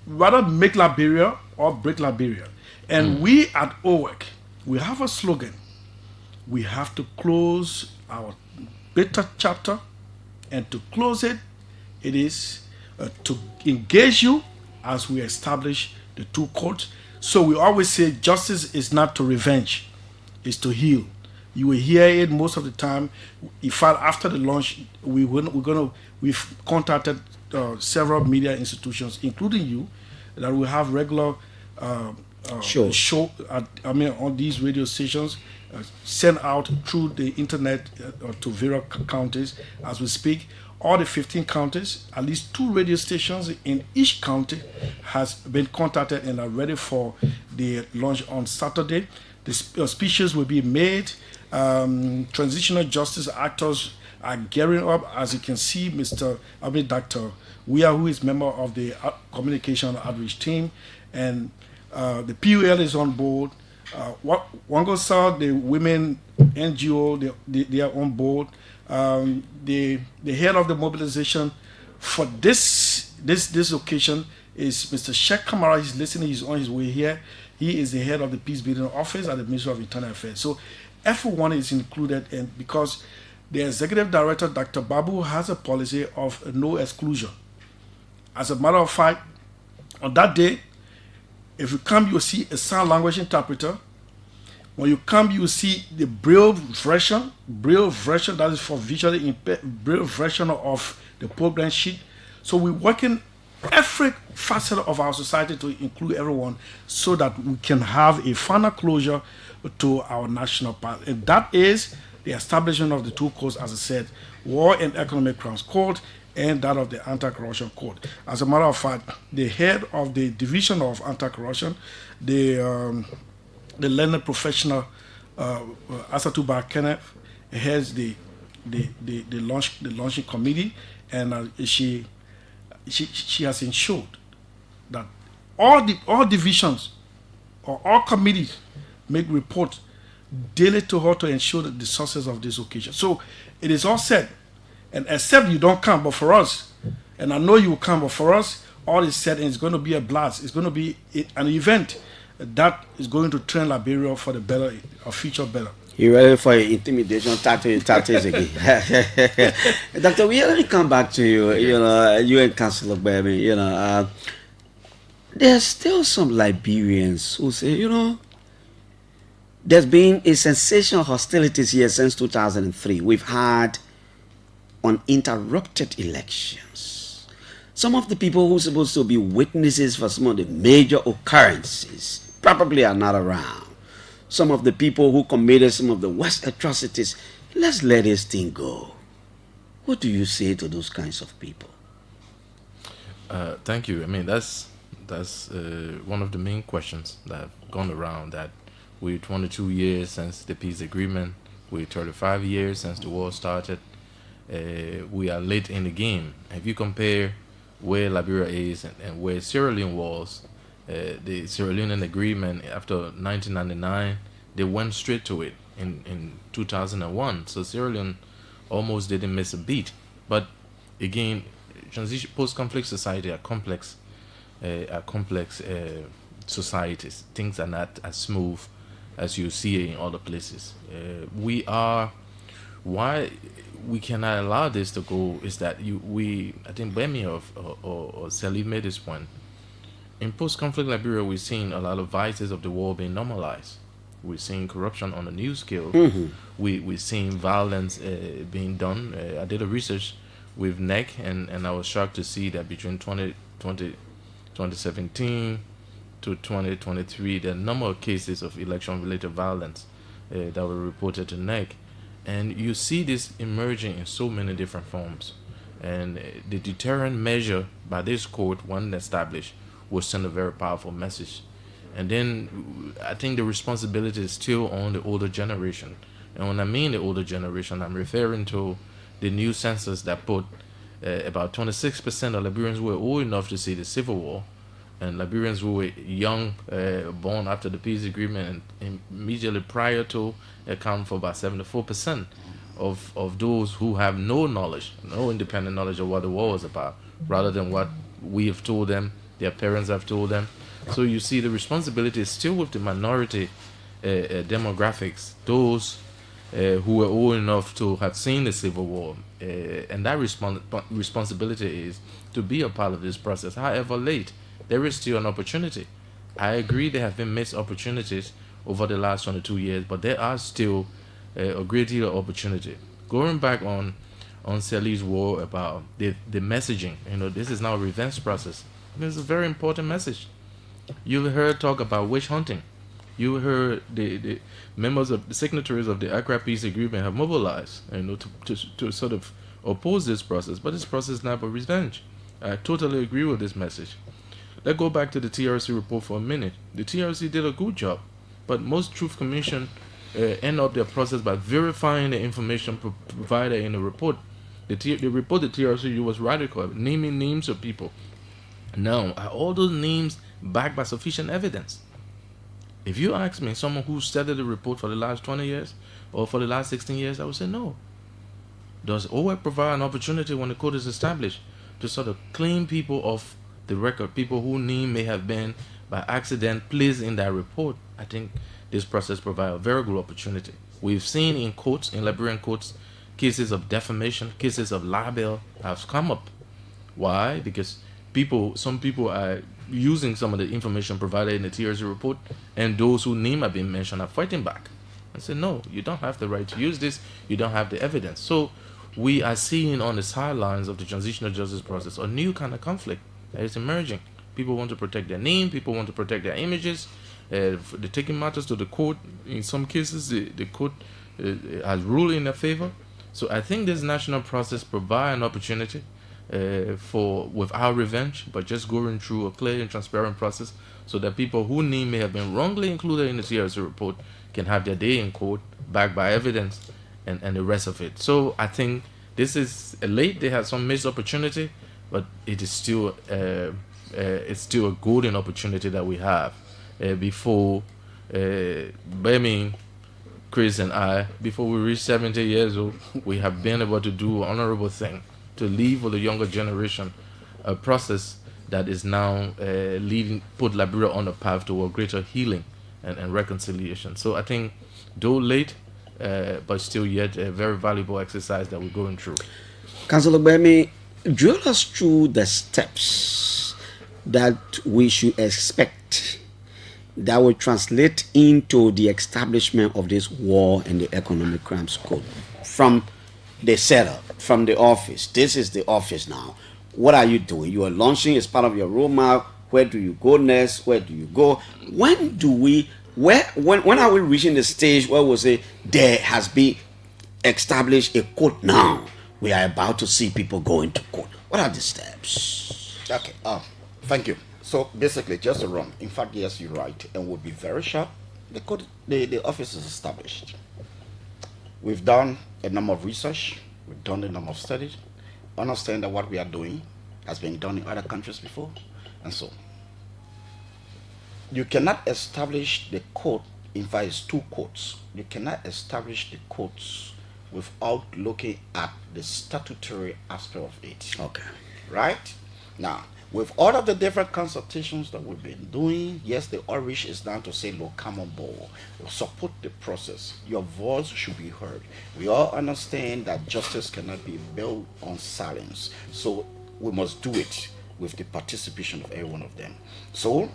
Speaker 6: rather make Liberia or break Liberia. And we at OWEC, we have a slogan. We have to close our bitter chapter, and to close it, it is to engage you as we establish the two courts. So we always say justice is not to revenge, it's to heal. You will hear it most of the time. In fact, after the launch, we've contacted several media institutions, including you, that will have regular show on these radio stations, sent out through the internet to various counties as we speak. All the 15 counties, at least 2 radio stations in each county has been contacted and are ready for the launch on Saturday. The speeches will be made. Transitional justice actors are gearing up. As you can see, Dr. Weah, who is member of the communication outreach team, and the PUL is on board. Wangosa, the women NGO, they are on board. The head of the mobilization for this occasion is Mr. Sheikh Kamara. He's listening. He's on his way here. He is the head of the Peace Building Office at the Ministry of Internal Affairs. So everyone is included, and because the executive director, Dr. Babu, has a policy of no exclusion. As a matter of fact, on that day, if you come, you'll see a sign language interpreter. When you come, you see the Braille version that is for visually impaired, Braille version of the program sheet. So we're working every facet of our society to include everyone so that we can have a final closure to our national path. And that is the establishment of the two courts, as I said, War and Economic Crimes Court and that of the Anti-Corruption Court. As a matter of fact, the head of the Division of Anti-Corruption, the learned professional Asatuba Kenneth, heads the launching committee, and she has ensured that all divisions or all committees make reports daily to her to ensure that the success of this occasion. So it is all set, and except you don't come, but for us, and I know you will come, but for us, all is set, and it's going to be a blast. It's going to be an event that is going to train Liberia for the better, a future better.
Speaker 8: You ready for intimidation tactics again? Dr. We let me come back to you. You and Councillor Baby, there's still some Liberians who say, there's been a sensational hostilities here since 2003. We've had uninterrupted elections. Some of the people who are supposed to be witnesses for some of the major occurrences probably are not around. Some of the people who committed some of the worst atrocities, let's let this thing go. What do you say to those kinds of people?
Speaker 10: Thank you. I mean, that's one of the main questions that have gone around, that we're 22 years since the peace agreement, we're 35 years since the war started. We are late in the game. If you compare where Liberia is and where Sierra Leone was, the Sierra Leonean agreement after 1999, they went straight to it in 2001. So Sierra Leone almost didn't miss a beat. But again, transition post-conflict society are complex societies. Things are not as smooth as you see in other places. Why we cannot allow this to go is that I think Bemi or Salih made this point. In post-conflict Liberia, we're seeing a lot of vices of the war being normalized. We're seeing corruption on a new scale.
Speaker 8: Mm-hmm.
Speaker 10: We're seeing violence being done. I did a research with NEC, and I was shocked to see that between 2017 to 2023, the number of cases of election-related violence that were reported to NEC. And you see this emerging in so many different forms. And the deterrent measure by this court, when established, will send a very powerful message. And then I think the responsibility is still on the older generation. And when I mean the older generation, I'm referring to the new census that put about 26% of Liberians who were old enough to see the Civil War, and Liberians who were young, born after the peace agreement and immediately prior to, account for about 74% of those who have no knowledge, no independent knowledge of what the war was about, rather than what we have told them, their parents have told them. So you see, the responsibility is still with the minority demographics, those who were old enough to have seen the Civil War, and that responsibility is to be a part of this process. However late, there is still an opportunity. I agree there have been missed opportunities over the last 22 years, but there are still a great deal of opportunity. Going back on Sally's war about the messaging, this is now a revenge process. This is a very important message. You heard talk about witch hunting. You heard the members of the signatories of the Accra Peace Agreement have mobilized, to sort of oppose this process. But this process is not about revenge. I totally agree with this message. Let's go back to the TRC report for a minute. The TRC did a good job, but most Truth Commission end up their process by verifying the information provided in the report. The report the TRC was radical, naming names of people. Now, are all those names backed by sufficient evidence? If you ask me, someone who studied the report for the last 20 years or for the last 16 years, I would say no. Does OWEC provide an opportunity when the code is established to sort of clean people off the record, people whose name may have been by accident placed in that report? I think this process provides a very good opportunity. We've seen in courts, in Liberian courts, cases of defamation, cases of libel have come up. Why? Because some people are using some of the information provided in the TRC report, and those whose name have been mentioned are fighting back and say, no, you don't have the right to use this, you don't have the evidence. So we are seeing on the sidelines of the transitional justice process a new kind of conflict that is emerging. People want to protect their name, people want to protect their images, they're taking matters to the court. In some cases, the court has ruled in their favor. So I think this national process provides an opportunity without revenge, but just going through a clear and transparent process so that people whose name may have been wrongly included in the TRC report can have their day in court, backed by evidence, and the rest of it. So I think this is late. They have some missed opportunity, but it is still it's still a golden opportunity that we have before Chris and I, before we reach 70 years old, we have been able to do an honorable thing to leave with the younger generation a process that is now put Liberia on a path toward greater healing and reconciliation. So I think, though late, but still yet a very valuable exercise that we're going through.
Speaker 8: Councillor Bemi, drill us through the steps that we should expect that will translate into the establishment of this War and the Economic Crimes Code from the setup, from the office. This is the office now. What are you doing? You are launching as part of your roadmap. Where do you go next? Where do you go? When are we reaching the stage where we say there has been established a court now? We are about to see people go into court. What are the steps?
Speaker 7: Okay. Thank you. So basically, just to run. In fact, yes, you're right, and we'll be very sharp. The office is established. We've done a number of research. We've done a number of studies. Understand that what we are doing has been done in other countries before, and so you cannot establish the court. In fact, it's two courts. You cannot establish the courts without looking at the statutory aspect of it.
Speaker 8: Okay.
Speaker 7: Right? Now, with all of the different consultations that we've been doing, yes, the outreach is down to say, look, come on board, support the process. Your voice should be heard. We all understand that justice cannot be built on silence. So we must do it with the participation of every one of them. So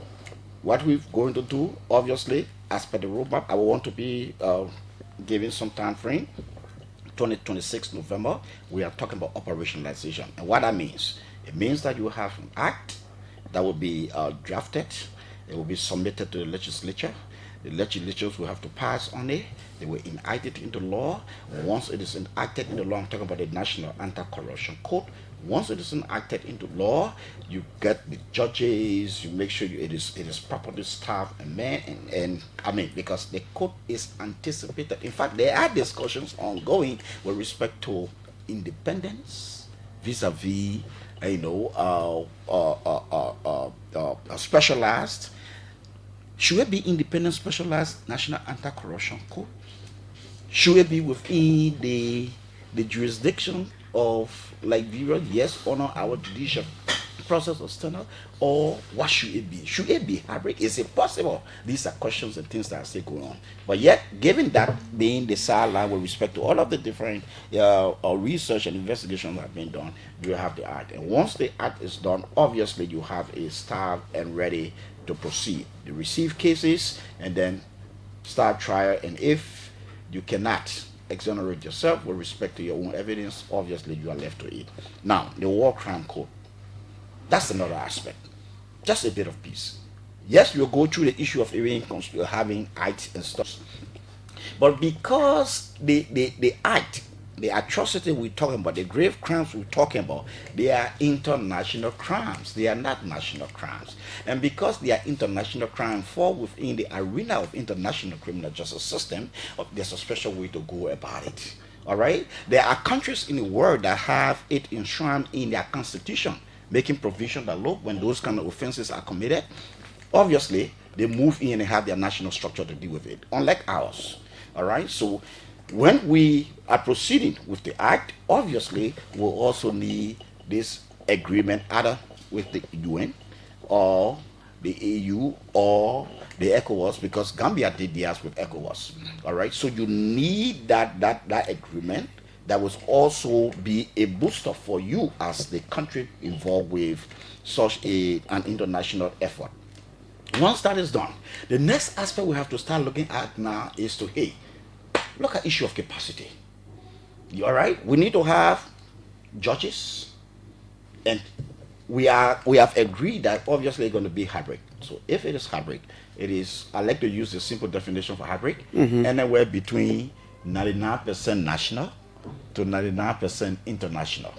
Speaker 7: what we're going to do, obviously, as per the roadmap, I want to be giving some time frame. 2026 November, we are talking about operationalization. And what that means, it means that you have an act that will be drafted, it will be submitted to the legislature, The legislatures will have to pass on it. They will enact it into law. Once it is enacted into law, I'm talking about the National Anti-Corruption Code. Once it is enacted into law, you get the judges. You make sure it is properly staffed and manned. And I mean, because the code is anticipated. In fact, there are discussions ongoing with respect to independence vis-a-vis, specialized. Should it be independent, specialized National Anti-Corruption Code? Should it be within the jurisdiction of Liberia? Yes or no, our judicial process of standard, or what should it be? Should it be hybrid? Is it possible? These are questions and things that are still going on. But yet, given that being the sideline with respect to all of the different research and investigations that have been done, you have the act. And once the act is done, obviously you have a staff and ready to proceed. You receive cases and then start trial. And if you cannot exonerate yourself with respect to your own evidence, obviously you are left to it. Now, the War Crime Code. That's another aspect. Just a bit of peace. Yes, we'll go through the issue of having acts and stuff. But because the act, the atrocity we're talking about, the grave crimes we're talking about, they are international crimes. They are not national crimes. And because they are international crimes, fall within the arena of international criminal justice system, there's a special way to go about it. All right? There are countries in the world that have it enshrined in their constitution, making provision that, look, when those kind of offenses are committed, obviously they move in and have their national structure to deal with it, unlike ours. All right? So when we are proceeding with the act, obviously we'll also need this agreement either with the UN or the AU or the ECOWAS, because Gambia did theirs with ECOWAS. All right? So you need that agreement. That will also be a booster for you as the country involved with such an international effort. Once that is done, the next aspect we have to start looking at now is to, hey, look at issue of capacity. All right? We need to have judges, and we have agreed that obviously it's going to be hybrid. So if it is hybrid, it is, I like to use the simple definition for hybrid, anywhere between 99% national to 99% international.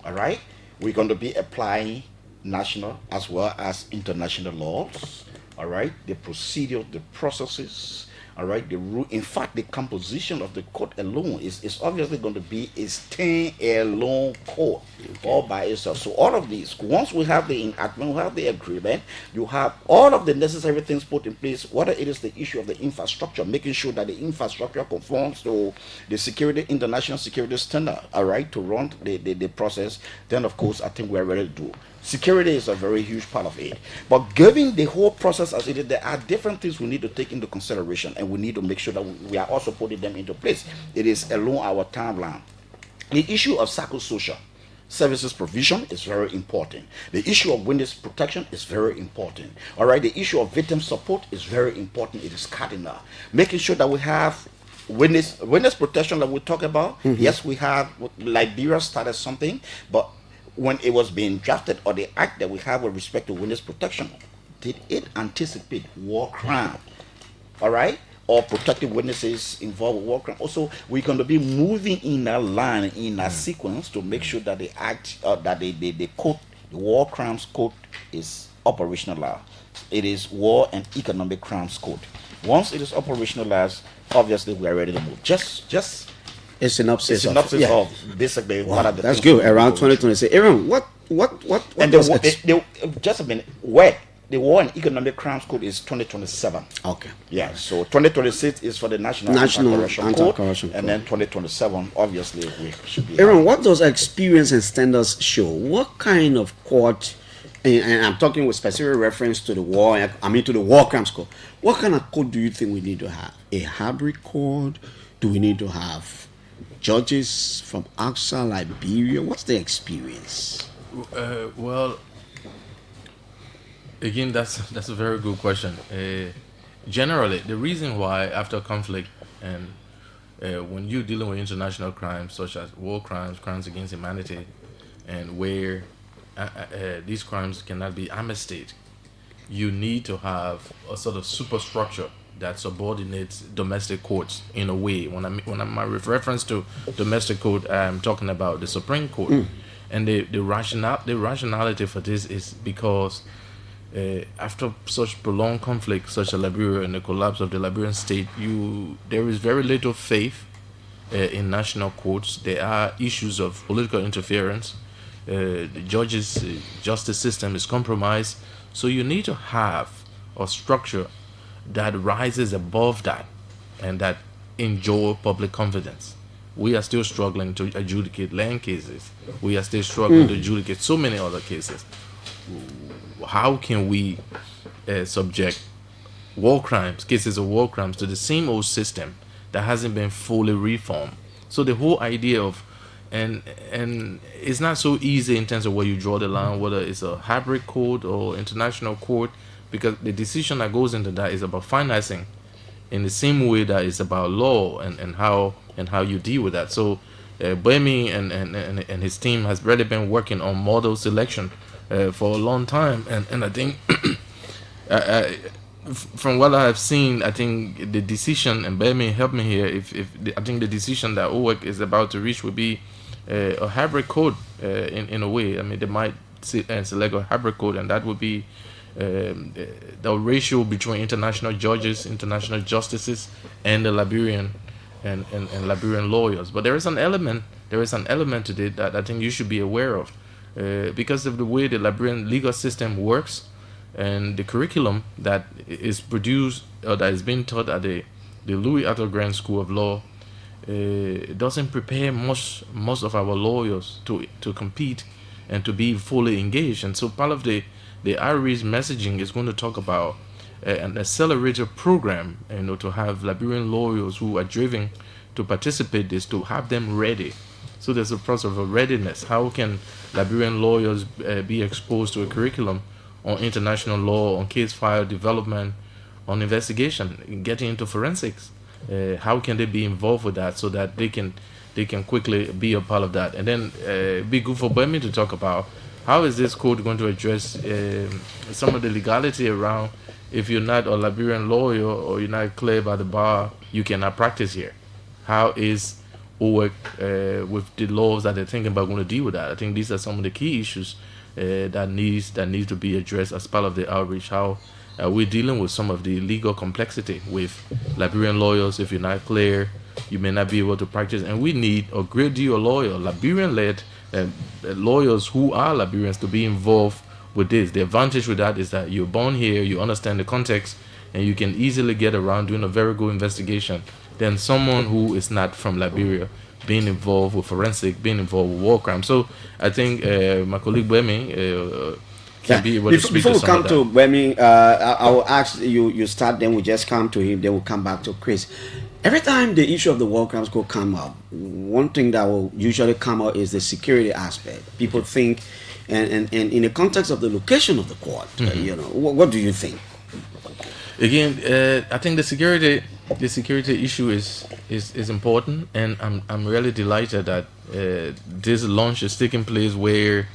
Speaker 7: All right? We're going to be applying national as well as international laws. All right? The procedure, the processes, all right, the rule. In fact, the composition of the code alone is obviously going to be a stand-alone code all by itself. So all of these, once we have the enactment, we have the agreement, you have all of the necessary things put in place, whether it is the issue of the infrastructure, making sure that the infrastructure conforms to the international security standard, all right, to run the process, then of course I think we're ready to do. Security is a very huge part of it. But given the whole process as it is, there are different things we need to take into consideration, and we need to make sure that we are also putting them into place. It is along our timeline. The issue of psychosocial services provision is very important. The issue of witness protection is very important. All right, the issue of victim support is very important. It is cardinal. Making sure that we have witness protection that we talk about. Yes, we have. Liberia started something, but when it was being drafted, or the act that we have with respect to witness protection, did it anticipate war crime? All right? Or protecting witnesses involved with war crime? Also, we're going to be moving in that line, in that sequence, to make sure that the act, that the code, the war crimes code, is operationalized. It is war and economic crimes code. Once it is operationalized, obviously we are ready to move. Just
Speaker 8: a synopsis
Speaker 7: of basically what are the
Speaker 8: that's
Speaker 7: things
Speaker 8: good. Around 2026. Aaron, what
Speaker 7: and
Speaker 8: was
Speaker 7: just a minute. Where the War and Economic Crimes Code is 2027.
Speaker 8: Okay.
Speaker 7: Yeah. So 2026 is for the National Anti-Corruption Code, and then 2027, obviously, we should be.
Speaker 8: Aaron, what does experience and standards show? What kind of court? And I'm talking with specific reference to the war. I mean to the War Crimes Code. What kind of code do you think we need to have? A hybrid code? Do we need to have judges from outside Liberia? What's the experience?
Speaker 10: Well, again, that's a very good question. Generally, the reason why after conflict and when you're dealing with international crimes such as war crimes, crimes against humanity, and where these crimes cannot be amnestied, you need to have a sort of superstructure that subordinates domestic courts in a way. When my reference to domestic court, I'm talking about the Supreme Court, and the rationality for this is because after such prolonged conflict, such as Liberia and the collapse of the Liberian state, there is very little faith in national courts. There are issues of political interference. The justice system is compromised. So you need to have a structure that rises above that and that enjoy public confidence. We are still struggling to adjudicate land cases. We are still struggling to adjudicate so many other cases. How can we subject cases of war crimes to the same old system that hasn't been fully reformed? So the whole idea of and it's not so easy in terms of where you draw the line, whether it's a hybrid court or international court, because the decision that goes into that is about financing in the same way that it's about law and how you deal with that. So Bemi and his team has really been working on model selection for a long time, and I think from what I have seen, I think the decision, and Bemi help me here, I think the decision that OWEC is about to reach would be a hybrid code in a way. I mean, they might select a hybrid code, and that would be the ratio between international judges, international justices, and the Liberian and Liberian lawyers. But there is an element to it that I think you should be aware of, because of the way the Liberian legal system works and the curriculum that is produced or that is being taught at the Louis Arthur Grant School of Law. Doesn't prepare most of our lawyers to compete and to be fully engaged. And so part of the IRE's messaging is going to talk about an accelerator program, to have Liberian lawyers who are driven to participate this, to have them ready. So there's a process of readiness. How can Liberian lawyers be exposed to a curriculum on international law, on case file development, on investigation, getting into forensics? How can they be involved with that so that they can quickly be a part of that? And then be good for Bemi to talk about how is this code going to address some of the legality around if you're not a Liberian lawyer or you're not cleared by the bar, you cannot practice here. How is OWEC with the laws that they're thinking about going to deal with that? I think these are some of the key issues that needs to be addressed as part of the outreach. How we're dealing with some of the legal complexity with Liberian lawyers. If you're not clear, you may not be able to practice, and we need a great deal of Liberian-led lawyers who are Liberians to be involved with this. The advantage with that is that you're born here, you understand the context, and you can easily get around doing a very good investigation than someone who is not from Liberia being involved with forensic, being involved with war crimes. So I think my colleague Bemi can be able to speak
Speaker 8: before
Speaker 10: to
Speaker 8: we
Speaker 10: some
Speaker 8: come
Speaker 10: of
Speaker 8: to
Speaker 10: that.
Speaker 8: Bemi, I will ask you start, then we just come to him, then we'll come back to Chris. Every time the issue of the war crimes go come up, one thing that will usually come up is the security aspect. People think, and in the context of the location of the court, what do you think?
Speaker 10: Again, I think the security issue is important, and I'm really delighted that this launch is taking place where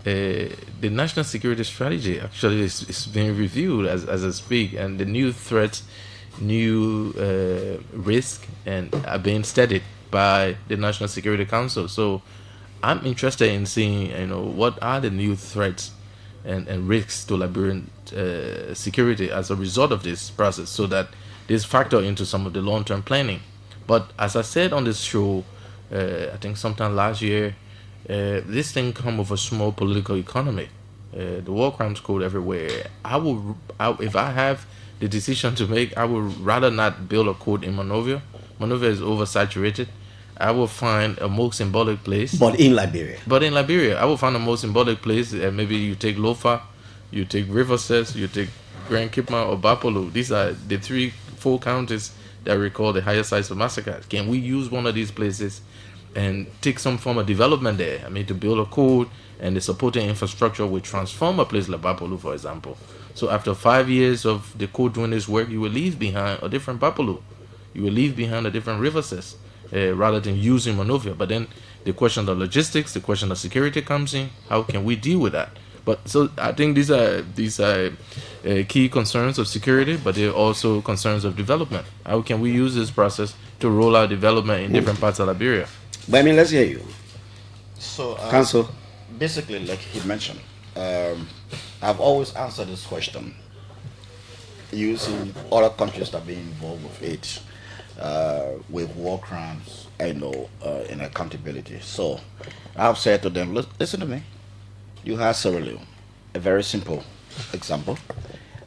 Speaker 10: the national security strategy actually is being reviewed as I speak, and the new threats, new risk, and are being studied by the National Security Council. So I'm interested in seeing what are the new threats and risks to Liberian security as a result of this process, so that this factor into some of the long-term planning. But as I said on this show, I think sometime last year, this thing come with a small political economy. The war crimes code everywhere. If I have the decision to make, I would rather not build a code in Monrovia. Monrovia is oversaturated. I will find a more symbolic place.
Speaker 8: But in Liberia,
Speaker 10: I will find a more symbolic place. Maybe you take Lofa, you take Riverses, you take Grand Kipma or Bapolo. These are the 3-4 counties that record the highest size of massacres. Can we use one of these places and take some form of development there? I mean, to build a code and the supporting infrastructure will transform a place like Bapolo, for example. So after 5 years of the code doing this work, you will leave behind a different Bapolo. You will leave behind a different Riverses. Rather than using Monrovia. But then the question of logistics, the question of security comes in. How can we deal with that? But so I think these are key concerns of security, but they're also concerns of development. How can we use this process to roll out development in different parts of Liberia?
Speaker 8: But I mean, let's hear you.
Speaker 7: So,
Speaker 8: Council.
Speaker 7: basically, like he mentioned, I've always answered this question using other countries that have been involved with it, with war crimes, and accountability. So, I've said to them, listen to me. You have Sierra Leone, a very simple example.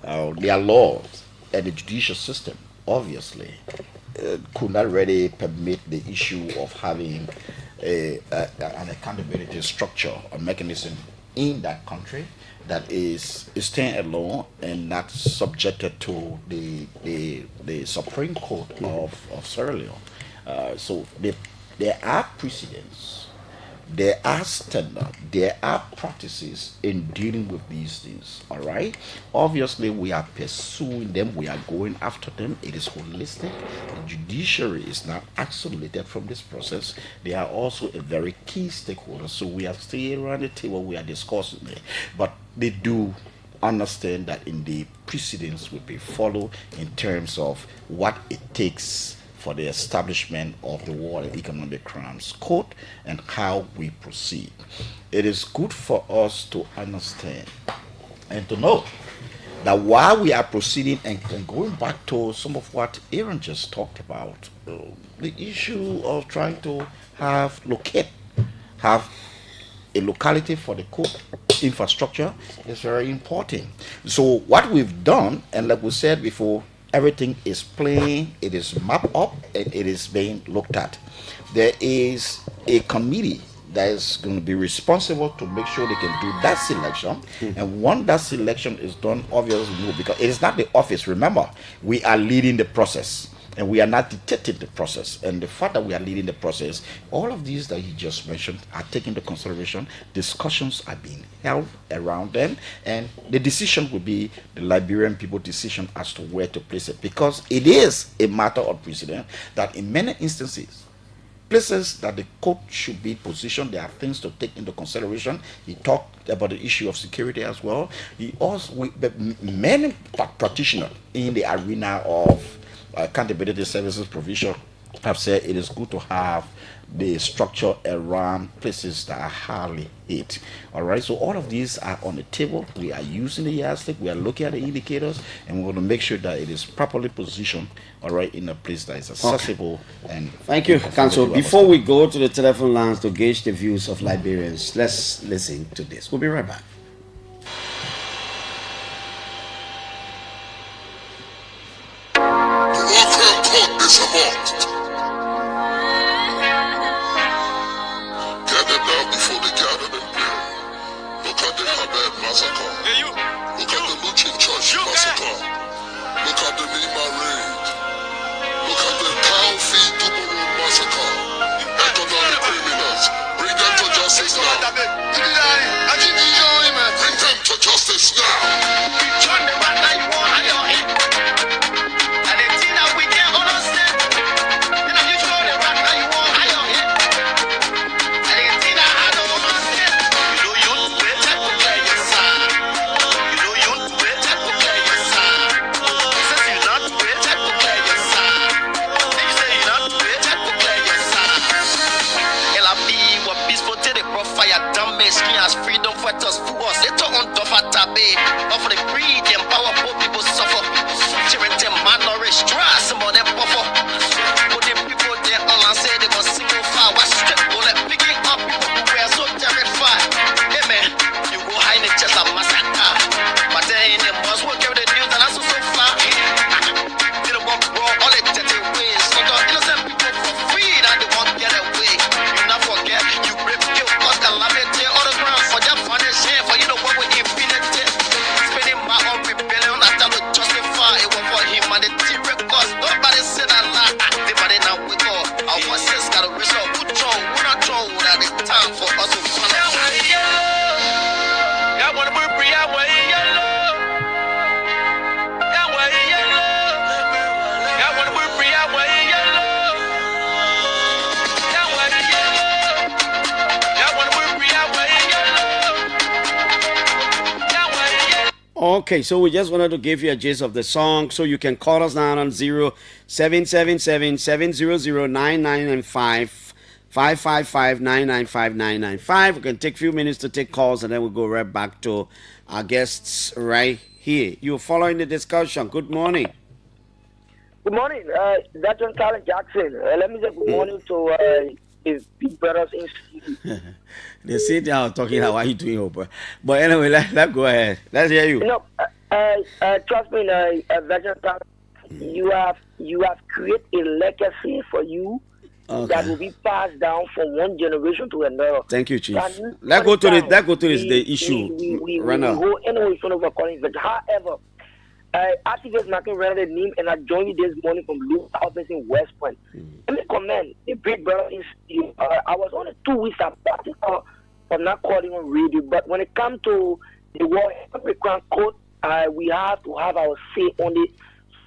Speaker 7: Their laws and the judicial system, obviously, could not really permit the issue of having an accountability structure or mechanism in that country that is stand alone and not subjected to the Supreme Court of Sierra Leone. So there are precedents, there are standards, there are practices in dealing with these things. All right. Obviously, we are pursuing them. We are going after them. It is holistic. The judiciary is not isolated from this process. They are also a very key stakeholder. So we are still around the table. We are discussing it, but they do understand that in the precedents will be followed in terms of what it takes for the establishment of the War and Economic Crimes Court and how we proceed. It is good for us to understand and to know that while we are proceeding and going back to some of what Aaron just talked about, the issue of trying to have a locality for the court infrastructure is very important. So what we've done, and like we said before, everything is plain, it is mapped up, and it is being looked at. There is a committee that is going to be responsible to make sure they can do that selection. And once that selection is done, obviously, because it is not the office. Remember, we are leading the process. And we are not dictating the process. And the fact that we are leading the process, all of these that he just mentioned are taken into consideration. Discussions are being held around them. And the decision will be the Liberian people's decision as to where to place it. Because it is a matter of precedent that in many instances, places that the court should be positioned, there are things to take into consideration. He talked about the issue of security as well. Many practitioners in the arena of accountability services provision have said it is good to have the structure around places that are highly hit. All right, so all of these are on the table. We are using the yardstick, we are looking at the indicators, and we want to make sure that it is properly positioned, all right, in a place that is accessible. And
Speaker 8: thank you, Council. Before we go to the telephone lines to gauge the views of Liberians, let's listen to this. We'll be right back.
Speaker 12: Is amongst. Gather now before the gathered and pray. Look at the Habed massacre. Look at the Luchin Church massacre. Look at the Nima raid. Look at the cow feed Tubu Road massacre. Economic criminals. Bring them to justice now. Bring them to justice now.
Speaker 13: Freedom fighters for us. They talk on Dofatabe of the free
Speaker 8: Okay, so we just wanted to give you a gist of the song, so you can call us now on 0777-700-9995, 555-995-995. We can take a few minutes to take calls, and then we'll go right back to our guests right here. You're following the discussion. Good morning.
Speaker 21: Good morning, Dr. Clarence Jackson. Let me say good morning to his big brothers in studio.
Speaker 8: They sit down talking how are you doing, Oprah? But anyway, let's go ahead. Let's hear you.
Speaker 21: No, trust me, Dr. Clarence, you have created a legacy for you that will be passed down from one generation to another.
Speaker 8: Thank you, Chief. Let's go to the issue.
Speaker 21: We go anyway front of our calling, but however, activist Martin ran the name, and I joined you this morning from Luke's office in West Point. Let me commend the big brother in studio. I was only 2 weeks sabbatical from not calling on radio, but when it comes to the World Economic Code, we have to have our say on it.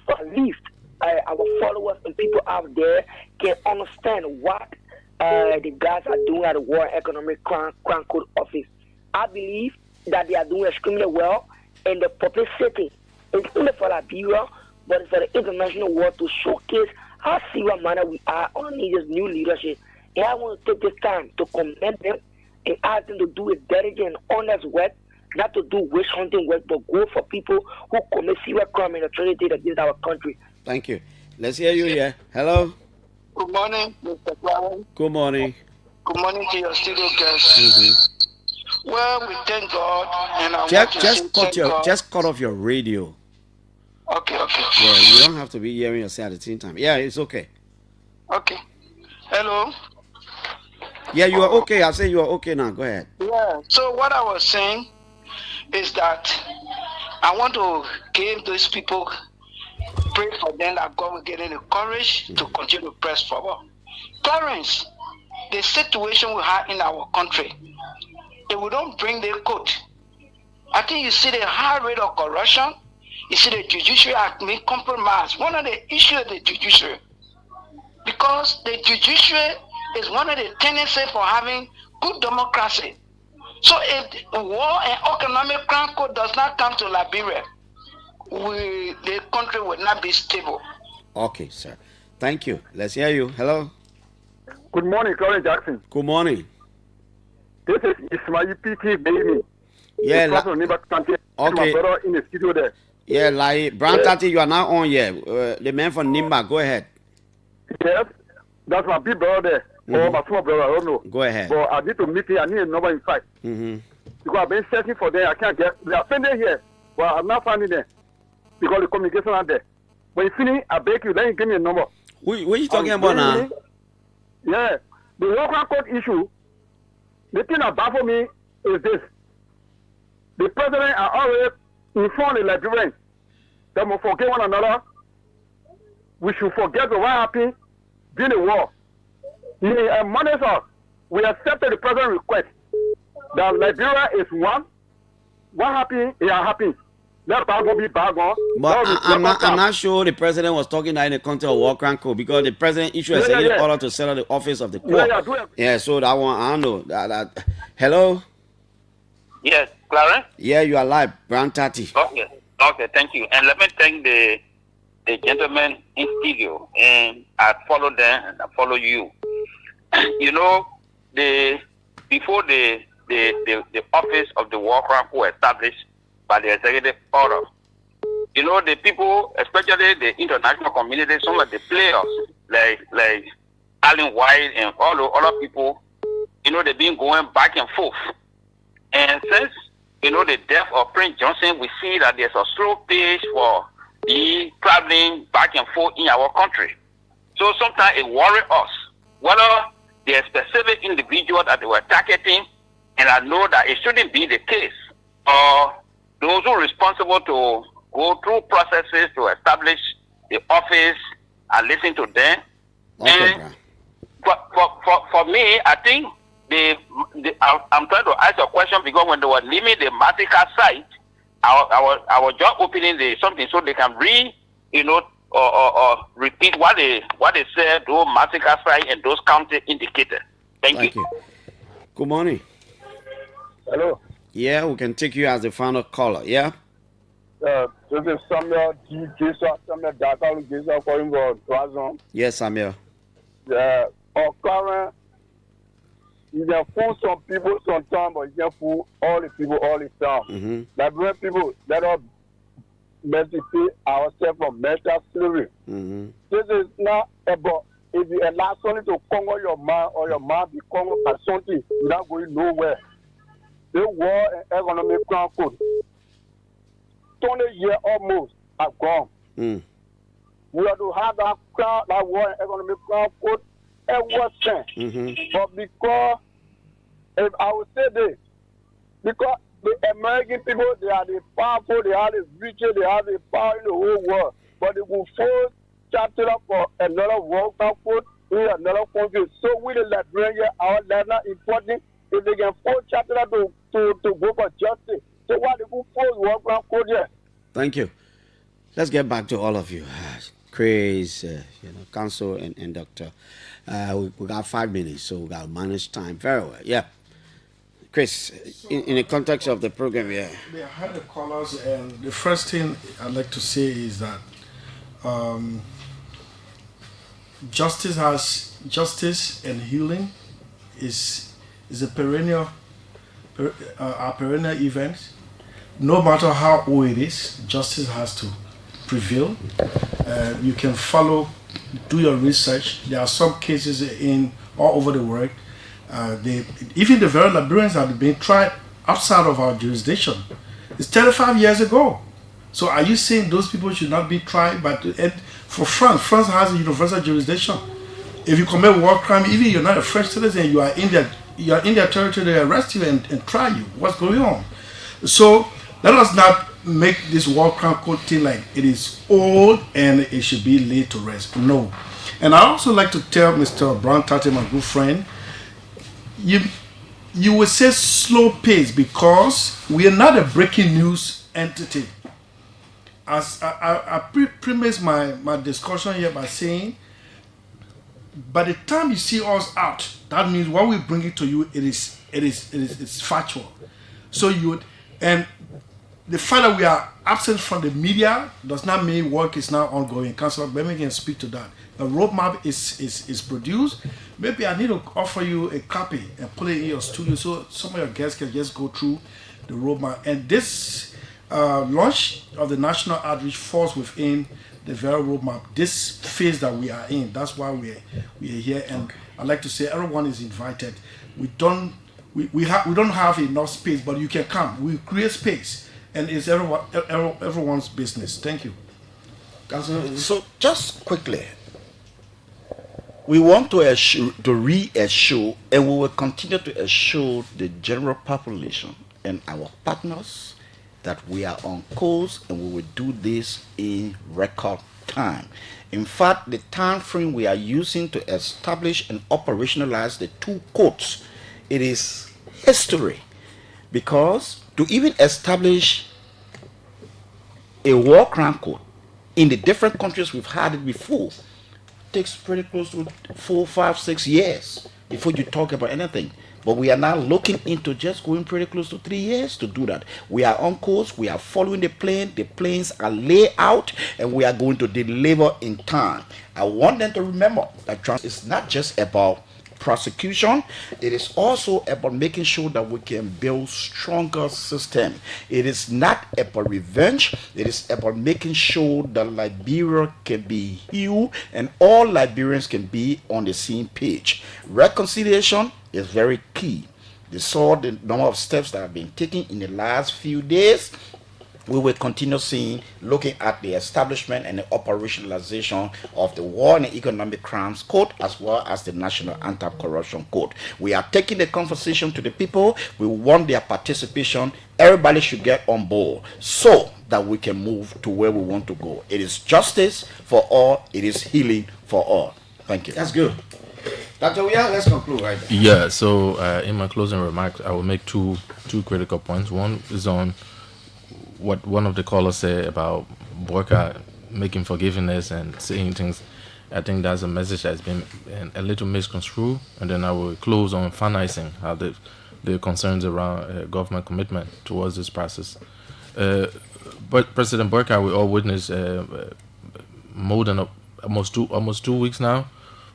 Speaker 21: So at least our followers and people out there can understand what the guys are doing at the World Economic Crime Code office. I believe that they are doing extremely well, and the publicity, it's only for Liberia, but it's for the international world to showcase how serious manner we are on this new leadership. And I want to take this time to commend them and ask them to do a diligent and honest work, not to do witch hunting work, but go for people who commit serious crime and atrocity against our country.
Speaker 8: Thank you. Let's hear you here. Hello.
Speaker 21: Good morning, Mr. Clarence.
Speaker 8: Good morning.
Speaker 21: Good morning to your studio guests. Well, we thank God, and I
Speaker 8: just cut off your radio.
Speaker 21: Okay.
Speaker 8: Yeah, you don't have to be hearing yourself at the same time. Yeah, it's okay.
Speaker 21: Okay. Hello.
Speaker 8: Yeah, you are okay. I say you are okay now. Go ahead.
Speaker 21: Yeah. So what I was saying is that I want to give those people, pray for them that God will give them the courage to continue to press forward. Clarence, the situation we have in our country, if we don't bring the code, I think you see the high rate of corruption. You see the judiciary being compromised. One of the issues of the judiciary, because the judiciary is one of the tendencies for having good democracy. So if the war and economic crime code does not come to Liberia, the country will not be stable.
Speaker 8: Okay, sir. Thank you. Let's hear you. Hello.
Speaker 22: Good morning, Clarence Jackson.
Speaker 8: Good morning.
Speaker 22: This is Ismail PT baby.
Speaker 8: Yeah,
Speaker 22: okay. My brother in the studio there.
Speaker 8: Yeah, like Brand 30, you are now on here. The man from Nimba, go ahead.
Speaker 22: Yes, that's my big brother there. Or my small brother, I don't know.
Speaker 8: Go ahead.
Speaker 22: But I need to meet him. I need a number in fact. Because I've been searching for them. I can't get. They are pending here, but I'm not finding them because the communication are there. When you finish, I beg you, then you give me a number.
Speaker 8: What are you talking about now?
Speaker 22: Yeah, the local court issue. The thing that baffles me is this: the president are always informed the Liberians that we forget one another. We should forget what happened during the war. He admonished us. We accepted the president's request that Liberia is one. What happened? It happened. Let Bago be Bago.
Speaker 8: But I'm not sure the president was talking that in the context of war crime code, because the president issued a executive order to settle the office of the court. Yeah, so that one, I don't know. Hello?
Speaker 13: Yes, Clarence?
Speaker 8: Yeah, you are live. Brand 30.
Speaker 13: Okay, thank you. And let me thank the gentleman in studio. And I follow them and I follow you. You know, before the office of the war crime was established by the executive order, you know, the people, especially the international community, some of the players like Alan White and all the other people, you know, they've been going back and forth. And since, you know, the death of Prince Johnson, we see that there's a slow pace for the traveling back and forth in our country. So sometimes it worries us whether there are specific individuals that they were targeting, and I know that it shouldn't be the case, or those who are responsible to go through processes to establish the office and listen to them.
Speaker 8: Okay,
Speaker 13: and for me, I think I'm trying to ask a question, because when they were naming the massacre site, our job opening something so they can or repeat what they said, those massacre site and those county indicated. Thank you.
Speaker 8: Good morning.
Speaker 22: Hello.
Speaker 8: Yeah, we can take you as the final caller. Yeah.
Speaker 22: this is Samuel D. Gisa, Samuel Dakar Gisa calling for Drazon.
Speaker 8: Yes, Samuel.
Speaker 22: Or Clarence, you can fool some people sometimes, but you can fool all the people all the time.
Speaker 8: Mm-hmm.
Speaker 22: Liberian people, let us emancipate ourselves from mental slavery.
Speaker 8: Mm-hmm.
Speaker 22: This is not about if you allow something to conquer your mind or your mind be conquered by something, you're not going nowhere. The war and economic crown code, 20 years almost are gone.
Speaker 8: Mm.
Speaker 22: We have to have that crown, that war and economic crown code ever since.
Speaker 8: Mm-hmm.
Speaker 22: But because, if I would say this, because the American people, they are the powerful, they are the richer, they have the power in the whole world. But they will force chapter for another world code in another country. So we the Liberians, our land not important. If they can force chapter to go for justice, so why they will force world code here?
Speaker 8: Thank you. Let's get back to all of you. Chris, Council and Doctor. We got 5 minutes, so we got to manage time very well. Yeah. Chris, in the context of the program, yeah.
Speaker 6: I heard the callers, and the first thing I'd like to say is that justice and healing is a perennial event. No matter how old it is, justice has to prevail. You can follow, do your research. There are some cases in all over the world. Even the very Liberians have been tried outside of our jurisdiction. It's 35 years ago. So are you saying those people should not be tried? But for France has a universal jurisdiction. If you commit war crime, even you're not a French citizen, you are in their territory, they arrest you and try you. What's going on? So let us not make this war crime code thing like it is old and it should be laid to rest. No. And I also like to tell Mr. Brown Tate, my good friend, you will say slow pace because we are not a breaking news entity. As I premise my discussion here by saying, by the time you see us out, that means when we bring it to you, it's factual. So and the fact that we are absent from the media does not mean work is now ongoing. Councillor Bemi can speak to that. The roadmap is produced. Maybe I need to offer you a copy and put it in your studio so some of your guests can just go through the roadmap. And this launch of the national outreach falls within the very roadmap, this phase that we are in. That's why we are here. And I'd like to say everyone is invited. We don't have enough space, but you can come. We create space, and it's everyone's business. Thank you.
Speaker 7: So just quickly, we want to reassure, and we will continue to assure the general population and our partners that we are on course and we will do this in record time. In fact, the time frame we are using to establish and operationalize the 2 courts, it is history, because to even establish a war crime court in the different countries we've had it before takes pretty close to 4, 5, 6 years before you talk about anything. But we are now looking into just going pretty close to 3 years to do that. We are on course. We are following the plan. The plans are laid out, and we are going to deliver in time. I want them to remember that it's not just about prosecution. It is also about making sure that we can build stronger system. It is not about revenge. It is about making sure that Liberia can be healed and all Liberians can be on the same page. Reconciliation is very key. You saw the number of steps that have been taken in the last few days. We will continue looking at the establishment and the operationalization of the War and Economic Crimes Code as well as the National Anti-Corruption Code. We are taking the conversation to the people. We want their participation. Everybody should get on board so that we can move to where we want to go. It is justice for all. It is healing for all. Thank you.
Speaker 8: That's good. Dr. Wia, let's conclude right there.
Speaker 10: Yeah, so in my closing remarks, I will make two critical points. One is on what one of the callers said about Borka making forgiveness and saying things. I think that's a message that's been a little misconstrued. And then I will close on financing, how the concerns around government commitment towards this process. but President Burka, we all witnessed more than almost 2 weeks now,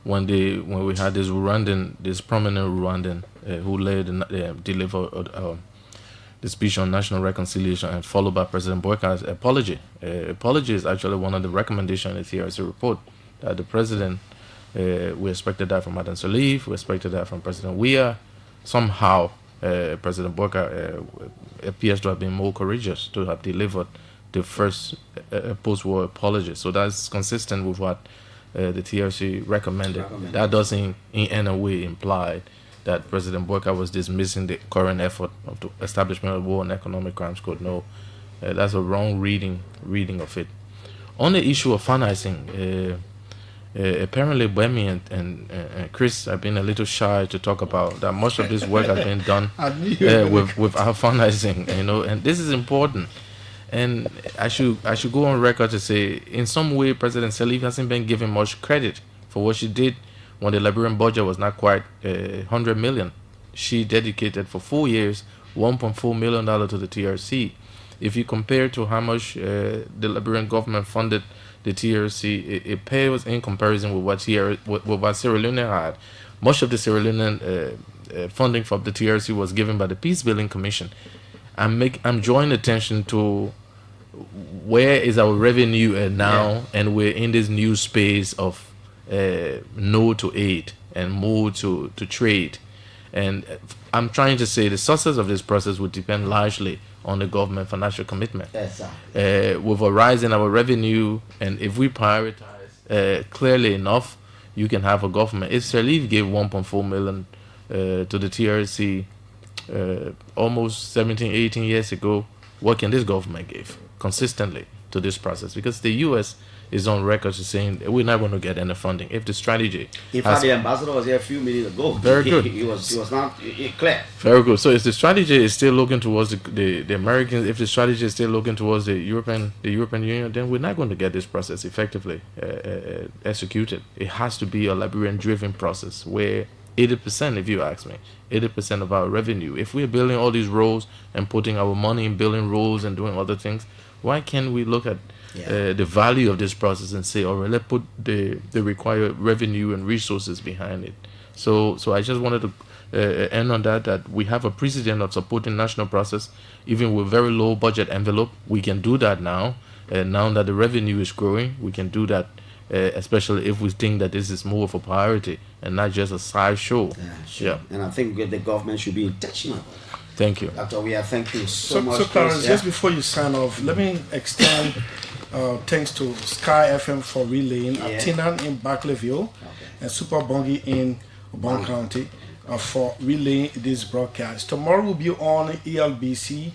Speaker 10: when we had this prominent Rwandan who led and delivered the speech on national reconciliation, and followed by President Burka's apology. Apology is actually one of the recommendations in the TRC report. The president, we expected that from Adan Salif, we expected that from President Weah. Somehow, President Burka appears to have been more courageous to have delivered the first post-war apology. So that's consistent with what the TRC recommended. That doesn't in any way imply that President Burka was dismissing the current effort of the establishment of War and Economic Crimes Code. No, that's a wrong reading of it. On the issue of financing, apparently Bemi and Chris have been a little shy to talk about that. Much of this work has been done with our financing, and this is important. And I should go on record to say, in some way, President Salif hasn't been given much credit for what she did when the Liberian budget was not quite 100 million. She dedicated for 4 years $1.4 million to the TRC. If you compare to how much the Liberian government funded the TRC, it pales in comparison with what Sierra Leone had. Much of the Sierra Leonean funding from the TRC was given by the Peace Building Commission. I'm drawing attention to where is our revenue now, and we're in this new space of no to aid and more to trade. And I'm trying to say the success of this process would depend largely on the government financial commitment. With a rise in our revenue, and if we prioritize clearly enough, you can have a government. If Salif gave 1.4 million to the TRC almost 17, 18 years ago, what can this government give consistently to this process? Because the U.S. is on record to saying we're not going to get any funding. If the strategy...
Speaker 8: In fact, the ambassador was here a few minutes ago.
Speaker 10: Very good.
Speaker 8: He was not clear.
Speaker 10: Very good. So if the strategy is still looking towards the Americans, if the strategy is still looking towards the European Union, then we're not going to get this process effectively executed. It has to be a Liberian-driven process where 80%, if you ask me, 80% of our revenue, if we're building all these roads and putting our money in building roads and doing other things, why can't we look at the value of this process and say, all right, let's put the required revenue and resources behind it? So I just wanted to end on that we have a precedent of supporting national process, even with very low budget envelope. We can do that now. Now that the revenue is growing, we can do that, especially if we think that this is more of a priority and not just a side show.
Speaker 8: Yeah. And I think the government should be intentional.
Speaker 10: Thank you.
Speaker 8: Dr. Weah, thank you so much.
Speaker 6: So Clarence, just before you sign off, let me extend thanks to Sky FM for relaying, Atinan in Barclayville, and Super Bongi in Obon County for relaying this broadcast. Tomorrow will be on ELBC,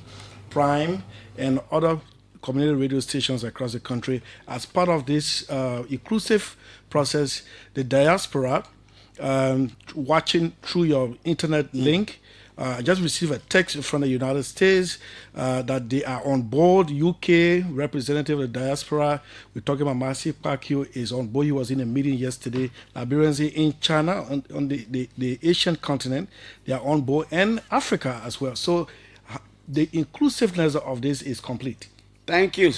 Speaker 6: Prime, and other community radio stations across the country. As part of this inclusive process, the diaspora, watching through your internet link, I just received a text from the United States that they are on board. UK representative of the diaspora, we're talking about Marcy Pakio, is on board. He was in a meeting yesterday. Liberians in China, on the Asian continent, they are on board, and Africa as well. So the inclusiveness of this is complete.
Speaker 8: Thank you,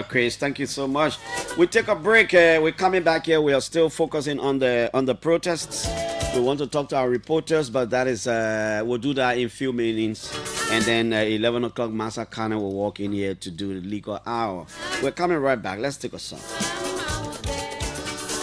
Speaker 8: Chris. Thank you so much. We take a break. We're coming back here. We are still focusing on the protests. We want to talk to our reporters, but that is we'll do that in a few minutes. And then 11 o'clock, Massa Khan will walk in here to do the legal hour. We're coming right back. Let's take a song.